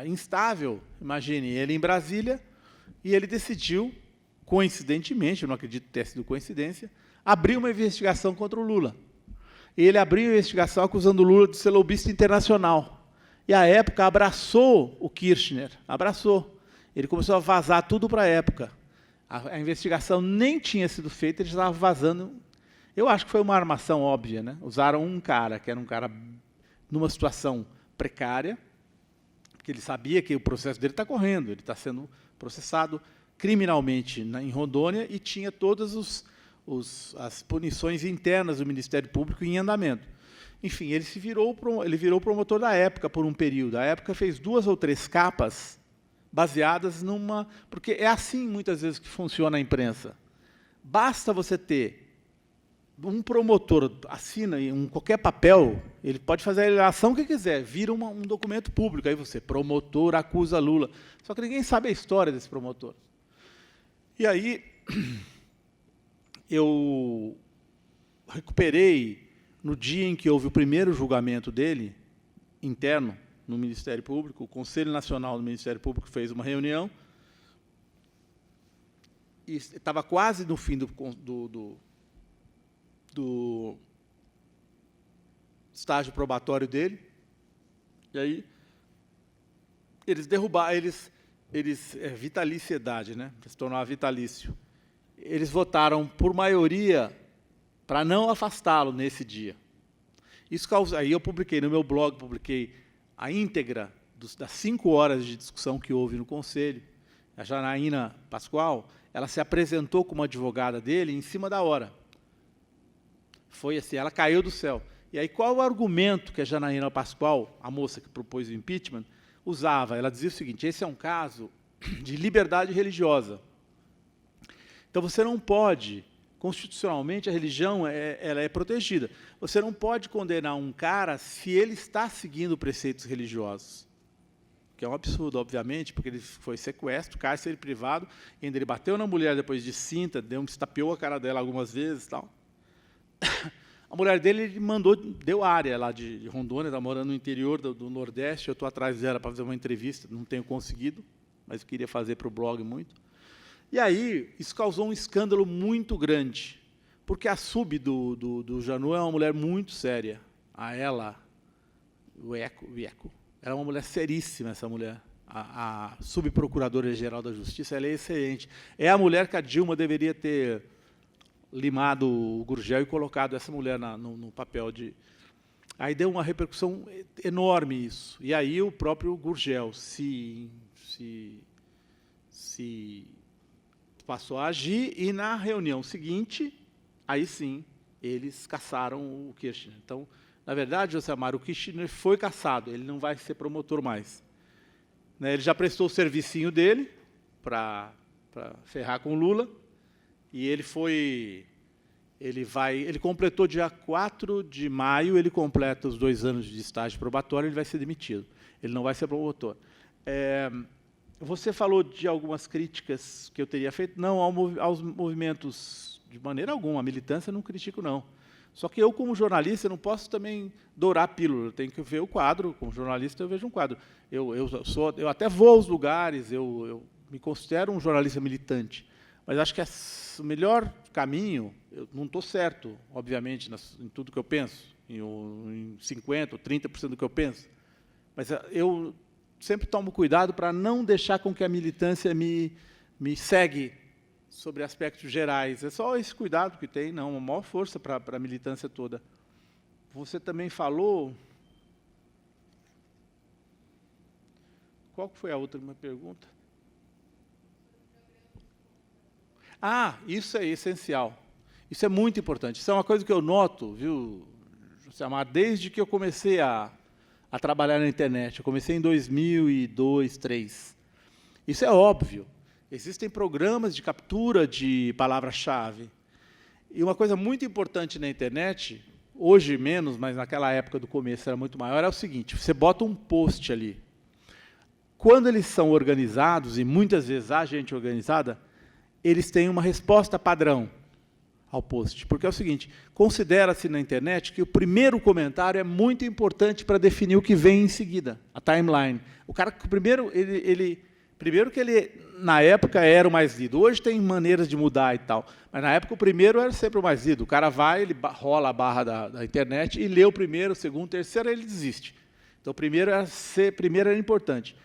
Speaker 2: instável, imagine, ele em Brasília, e ele decidiu, coincidentemente, eu não acredito ter sido coincidência, abrir uma investigação contra o Lula. E ele abriu uma investigação acusando o Lula de ser lobista internacional. E, à época, abraçou o Kirchner, abraçou. Ele começou a vazar tudo para a época. A investigação nem tinha sido feita, ele estava vazando. Eu acho que foi uma armação óbvia, né? Usaram um cara, que era um cara numa situação precária, porque ele sabia que o processo dele está correndo, ele está sendo processado criminalmente em Rondônia e tinha todas as punições internas do Ministério Público em andamento. Enfim, ele virou promotor da época por um período. A época fez 2 ou 3 capas baseadas numa... Porque é assim, muitas vezes, que funciona a imprensa. Basta você ter um promotor, assina qualquer papel, ele pode fazer a ação que quiser, vira um documento público. Aí você, promotor acusa Lula. Só que ninguém sabe a história desse promotor. E aí, eu recuperei, no dia em que houve o primeiro julgamento dele, interno, no Ministério Público, o Conselho Nacional do Ministério Público fez uma reunião e estava quase no fim do estágio probatório dele, e aí eles derrubaram, vitaliciedade, né? Se tornava vitalício. Eles votaram por maioria para não afastá-lo nesse dia. Isso causa, aí eu publiquei no meu blog, publiquei a íntegra das 5 horas de discussão que houve no Conselho. A Janaína Pascoal, ela se apresentou como advogada dele em cima da hora. Foi assim, ela caiu do céu. E aí, qual o argumento que a Janaína Pascoal, a moça que propôs o impeachment, usava? Ela dizia o seguinte: esse é um caso de liberdade religiosa. Então, você não pode, constitucionalmente, a religião ela é protegida. Você não pode condenar um cara se ele está seguindo preceitos religiosos. Que é um absurdo, obviamente, porque ele foi sequestro, cárcere privado, e ainda ele bateu na mulher depois de cinta, estapeou a cara dela algumas vezes, tal. A mulher dele ele deu área lá de Rondônia, está morando no interior do Nordeste. Eu estou atrás dela para fazer uma entrevista, não tenho conseguido, mas eu queria fazer para o blog muito. E aí, isso causou um escândalo muito grande, porque a sub do Janu é uma mulher muito séria. Ela, o Eco, era uma mulher seríssima, essa mulher. A subprocuradora-geral da Justiça, ela é excelente. É a mulher que a Dilma deveria ter limado o Gurgel e colocado essa mulher no papel de... Aí deu uma repercussão enorme isso. E aí o próprio Gurgel se passou a agir, e na reunião seguinte, aí sim, eles cassaram o Kirchner. Então, na verdade, José Amaro, o Kirchner foi cassado, ele não vai ser promotor mais. Né, ele já prestou o servicinho dele para ferrar com o Lula, e ele completou dia 4 de maio, ele completa os 2 anos de estágio probatório, ele vai ser demitido. Ele não vai ser promotor. Você falou de algumas críticas que eu teria feito. Não, aos movimentos, de maneira alguma, a militância eu não critico, não. Só que eu, como jornalista, não posso também dourar a pílula, eu tenho que ver o quadro. Como jornalista, eu vejo um quadro. Eu até vou aos lugares, eu me considero um jornalista militante, mas acho que o melhor caminho, eu não estou certo, obviamente, em tudo que eu penso, em 50% ou 30% do que eu penso, mas eu sempre tomo cuidado para não deixar com que a militância me segue sobre aspectos gerais. É só esse cuidado que tem, não, uma maior força para a militância toda. Você também falou... Qual foi a outra pergunta? Isso é essencial. Isso é muito importante. Isso é uma coisa que eu noto, viu, José Amaro, desde que eu comecei a trabalhar na internet. Eu comecei em 2002, 2003. Isso é óbvio. Existem programas de captura de palavra-chave. E uma coisa muito importante na internet, hoje menos, mas naquela época do começo era muito maior, é o seguinte: você bota um post ali. Quando eles são organizados, e muitas vezes há gente organizada, eles têm uma resposta padrão ao post. Porque é o seguinte, considera-se na internet que o primeiro comentário é muito importante para definir o que vem em seguida, a timeline. O cara que primeiro que ele, na época, era o mais lido. Hoje tem maneiras de mudar e tal, mas na época o primeiro era sempre o mais lido. O cara vai, ele rola a barra da internet e lê o primeiro, o segundo, o terceiro, ele desiste. Então, o primeiro era importante.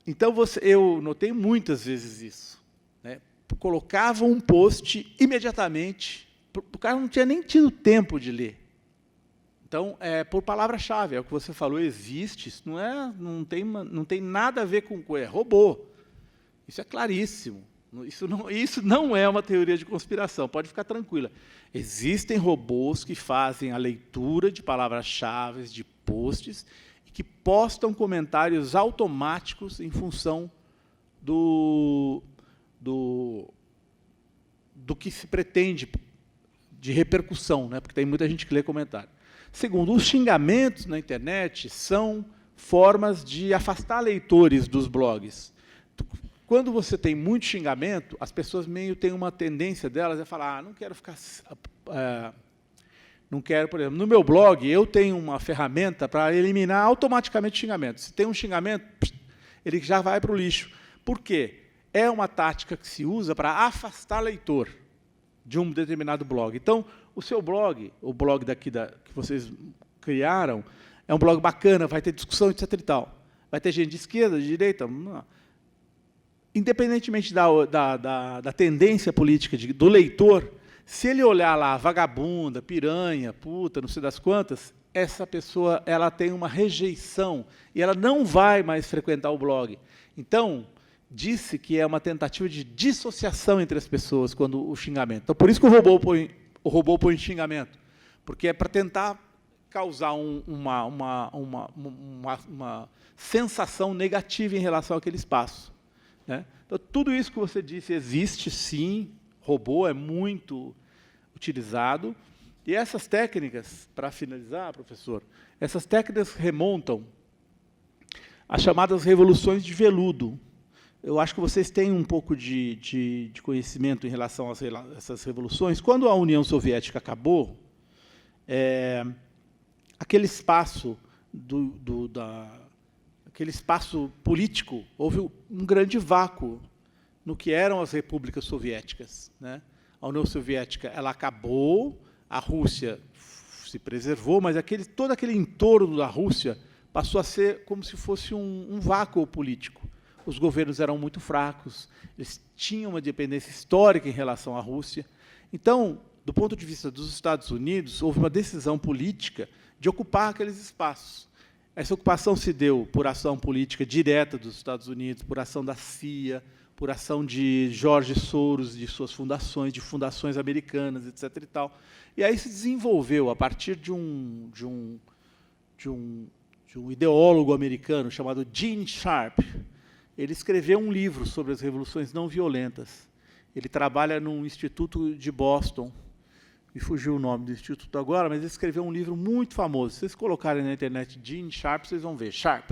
Speaker 2: Então, eu notei muitas vezes isso. Né? Colocava um post imediatamente, o cara não tinha nem tido tempo de ler. Então, por palavra-chave, é o que você falou, existe, isso não tem nada a ver com robô. Isso é claríssimo. Isso não é uma teoria de conspiração, pode ficar tranquila. Existem robôs que fazem a leitura de palavras-chave, de posts, e que postam comentários automáticos em função do que se pretende de repercussão, né? Porque tem muita gente que lê comentário. Segundo, os xingamentos na internet são formas de afastar leitores dos blogs. Quando você tem muito xingamento, as pessoas meio têm uma tendência delas a falar, não quero ficar... não quero, por exemplo, no meu blog, eu tenho uma ferramenta para eliminar automaticamente xingamentos. Se tem um xingamento, ele já vai para o lixo. Por quê? é uma tática que se usa para afastar leitor de um determinado blog. Então, o seu blog, o blog daqui que vocês criaram, é um blog bacana, vai ter discussão, etc. e tal. Vai ter gente de esquerda, de direita. Independentemente da tendência política do leitor, se ele olhar lá vagabunda, piranha, puta, não sei das quantas, essa pessoa ela tem uma rejeição e ela não vai mais frequentar o blog. Então, disse que é uma tentativa de dissociação entre as pessoas quando o xingamento. Então, por isso que o robô põe xingamento, porque é para tentar causar uma sensação negativa em relação àquele espaço, né? Então, tudo isso que você disse existe, sim. Robô é muito utilizado. E essas técnicas, para finalizar, professor, essas técnicas remontam às chamadas revoluções de veludo. Eu acho que vocês têm um pouco de conhecimento em relação a essas revoluções. Quando a União Soviética acabou, aquele espaço aquele espaço político, houve um grande vácuo no que eram as repúblicas soviéticas, né? A União Soviética ela acabou, a Rússia se preservou, mas todo aquele entorno da Rússia passou a ser como se fosse um vácuo político. Os governos eram muito fracos, eles tinham uma dependência histórica em relação à Rússia. Então, do ponto de vista dos Estados Unidos, houve uma decisão política de ocupar aqueles espaços. Essa ocupação se deu por ação política direta dos Estados Unidos, por ação da CIA, por ação de George Soros, de suas fundações, de fundações americanas, etc. e tal. E aí se desenvolveu, a partir de um ideólogo americano chamado Gene Sharp. Ele escreveu um livro sobre as revoluções não violentas. Ele trabalha num instituto de Boston. Me fugiu o nome do instituto agora, mas ele escreveu um livro muito famoso. Se vocês colocarem na internet Gene Sharp, vocês vão ver. Sharp.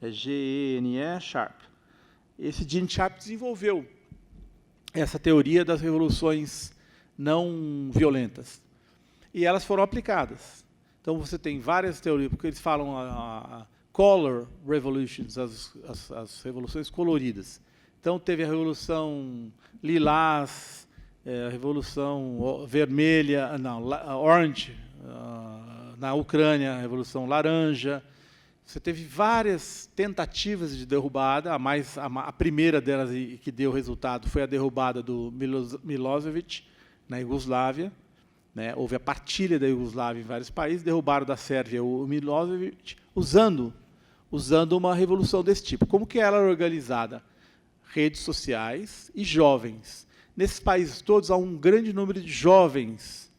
Speaker 2: É Gene Sharp. Esse Gene Sharp desenvolveu essa teoria das revoluções não violentas. E elas foram aplicadas. Então, você tem várias teorias, porque eles falam a color revolutions, as revoluções coloridas. Então, teve a Revolução Lilás, a Revolução Vermelha, não, Orange, na Ucrânia, a Revolução Laranja. Você teve várias tentativas de derrubada, a primeira delas que deu resultado foi a derrubada do Milosevic, na Iugoslávia, né? Houve a partilha da Iugoslávia em vários países, derrubaram da Sérvia o Milosevic, usando uma revolução desse tipo. Como que ela era organizada? Redes sociais e jovens. Nesses países todos há um grande número de jovens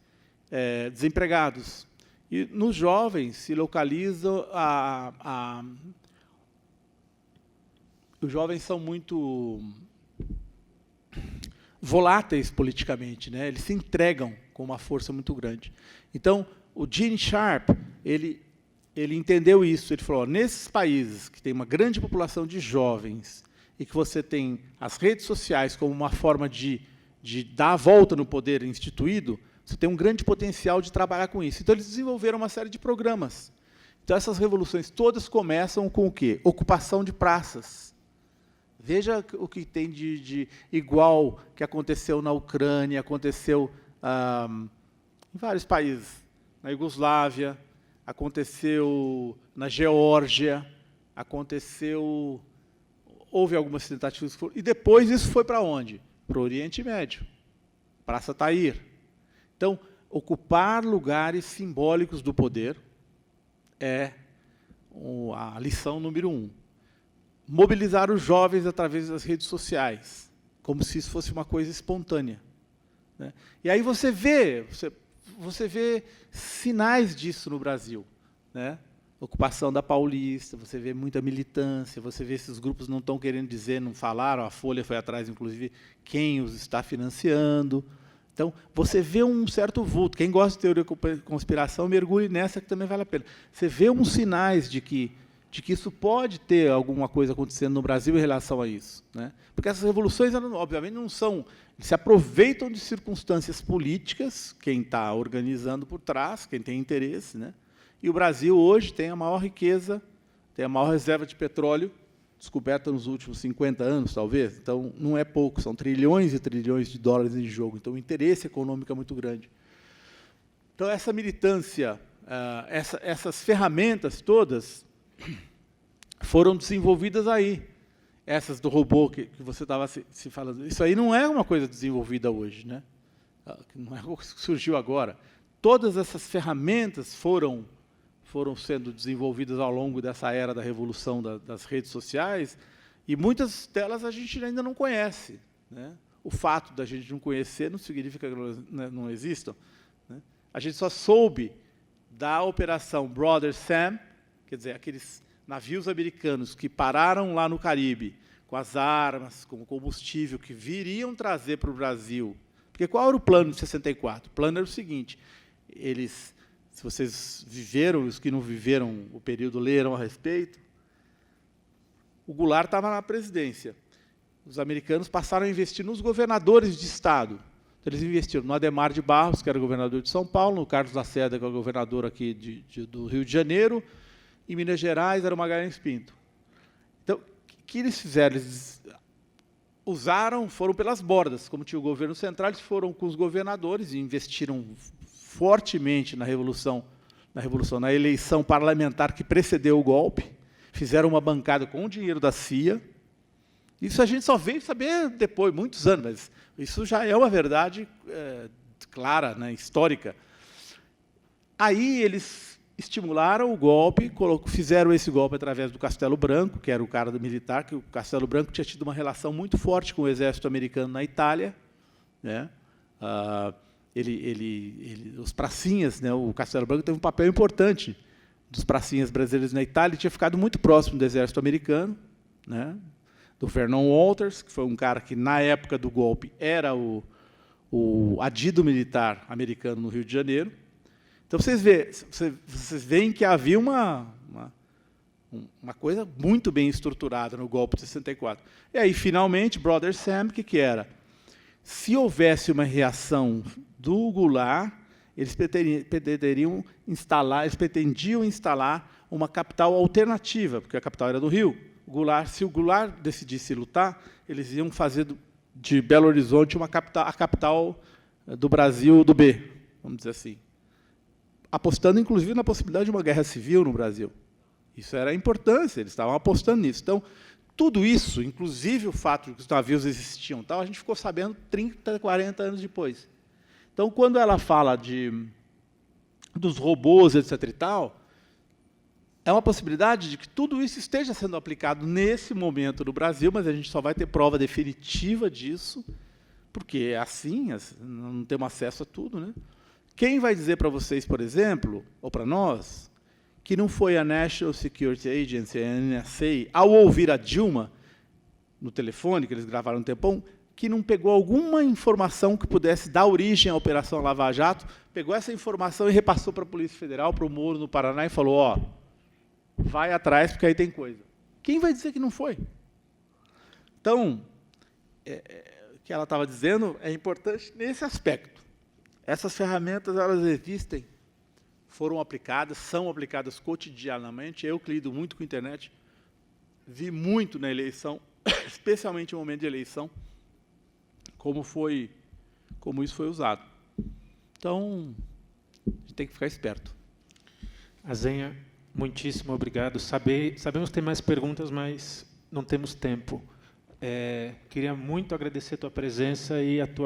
Speaker 2: desempregados. E nos jovens se localiza os jovens são muito voláteis politicamente, né? Eles se entregam com uma força muito grande. Então, o Gene Sharp, ele entendeu isso. Ele falou, nesses países que tem uma grande população de jovens e que você tem as redes sociais como uma forma de dar a volta no poder instituído, você tem um grande potencial de trabalhar com isso. Então, eles desenvolveram uma série de programas. Então, essas revoluções todas começam com o quê? Ocupação de praças. Veja o que tem de igual que aconteceu na Ucrânia, aconteceu em vários países. Na Iugoslávia, aconteceu na Geórgia, houve algumas tentativas. E depois isso foi para onde? Para o Oriente Médio, Praça Tahrir. Então, ocupar lugares simbólicos do poder é a lição número 1. Mobilizar os jovens através das redes sociais, como se isso fosse uma coisa espontânea, né? E aí você vê sinais disso no Brasil, né? Ocupação da Paulista, você vê muita militância, você vê esses grupos não estão querendo dizer, não falaram, a Folha foi atrás, inclusive, quem os está financiando. Então, você vê um certo vulto. Quem gosta de teoria de conspiração, mergulhe nessa, que também vale a pena. Você vê uns sinais de que isso pode ter alguma coisa acontecendo no Brasil em relação a isso, né? Porque essas revoluções, obviamente, não são... Se aproveitam de circunstâncias políticas, quem está organizando por trás, quem tem interesse, né? E o Brasil, hoje, tem a maior riqueza, tem a maior reserva de petróleo descoberta nos últimos 50 anos, talvez. Então, não é pouco, são trilhões e trilhões de dólares em jogo. Então, o interesse econômico é muito grande. Então, essa militância, essas ferramentas todas foram desenvolvidas aí. Essas do robô que você estava se falando. Isso aí não é uma coisa desenvolvida hoje, né? Não é algo que surgiu agora. Todas essas ferramentas foram sendo desenvolvidas ao longo dessa era da revolução das redes sociais, e muitas delas a gente ainda não conhece, né? O fato da gente não conhecer não significa que elas não existam, né? A gente só soube da operação Brother Sam, quer dizer, aqueles navios americanos que pararam lá no Caribe com as armas, com o combustível que viriam trazer para o Brasil. Porque qual era o plano de 64? O plano era o seguinte: eles, se vocês viveram, os que não viveram o período leram a respeito, o Goulart estava na presidência. Os americanos passaram a investir nos governadores de estado. Então, eles investiram no Adhemar de Barros, que era governador de São Paulo, no Carlos Lacerda, que é o governador aqui do Rio de Janeiro, em Minas Gerais era o Magalhães Pinto. Então, o que eles fizeram? Eles foram pelas bordas. Como tinha o governo central, eles foram com os governadores e investiram fortemente na eleição parlamentar que precedeu o golpe, fizeram uma bancada com o dinheiro da CIA. Isso a gente só veio saber depois, muitos anos, mas isso já é uma verdade clara, né, histórica. Aí eles estimularam o golpe, fizeram esse golpe através do Castelo Branco, que era o cara do militar, que o Castelo Branco tinha tido uma relação muito forte com o exército americano na Itália, né? Os pracinhas, né? O Castelo Branco teve um papel importante dos pracinhas brasileiros na Itália, e tinha ficado muito próximo do exército americano, né? Do Vernon Walters, que foi um cara que, na época do golpe, era o adido militar americano no Rio de Janeiro. Então, vocês veem que havia uma coisa muito bem estruturada no golpe de 64. E aí, finalmente, Brother Sam, o que era? Se houvesse uma reação do Goulart, eles pretendiam instalar uma capital alternativa, porque a capital era do Rio. Se o Goulart decidisse lutar, eles iam fazer de Belo Horizonte a capital do Brasil do B, vamos dizer assim. Apostando, inclusive, na possibilidade de uma guerra civil no Brasil. Isso era a importância, eles estavam apostando nisso. Então, tudo isso, inclusive o fato de que os navios existiam, tal, a gente ficou sabendo 30, 40 anos depois. Então, quando ela fala dos robôs, etc. e tal, é uma possibilidade de que tudo isso esteja sendo aplicado nesse momento no Brasil, mas a gente só vai ter prova definitiva disso, porque é assim, não temos acesso a tudo, né? Quem vai dizer para vocês, por exemplo, ou para nós, que não foi a National Security Agency, a NSA, ao ouvir a Dilma no telefone, que eles gravaram um tempão, que não pegou alguma informação que pudesse dar origem à Operação Lava Jato, pegou essa informação e repassou para a Polícia Federal, para o Moro, no Paraná, e falou, ó, vai atrás, porque aí tem coisa. Quem vai dizer que não foi? Então, o que ela estava dizendo é importante nesse aspecto. Essas ferramentas, elas existem, foram aplicadas, são aplicadas cotidianamente. Eu que lido muito com a internet, vi muito na eleição, especialmente no momento de eleição, como isso foi usado. Então, a gente tem que ficar esperto.
Speaker 1: Azenha, muitíssimo obrigado. Sabemos que tem mais perguntas, mas não temos tempo. Queria muito agradecer a tua presença e a tua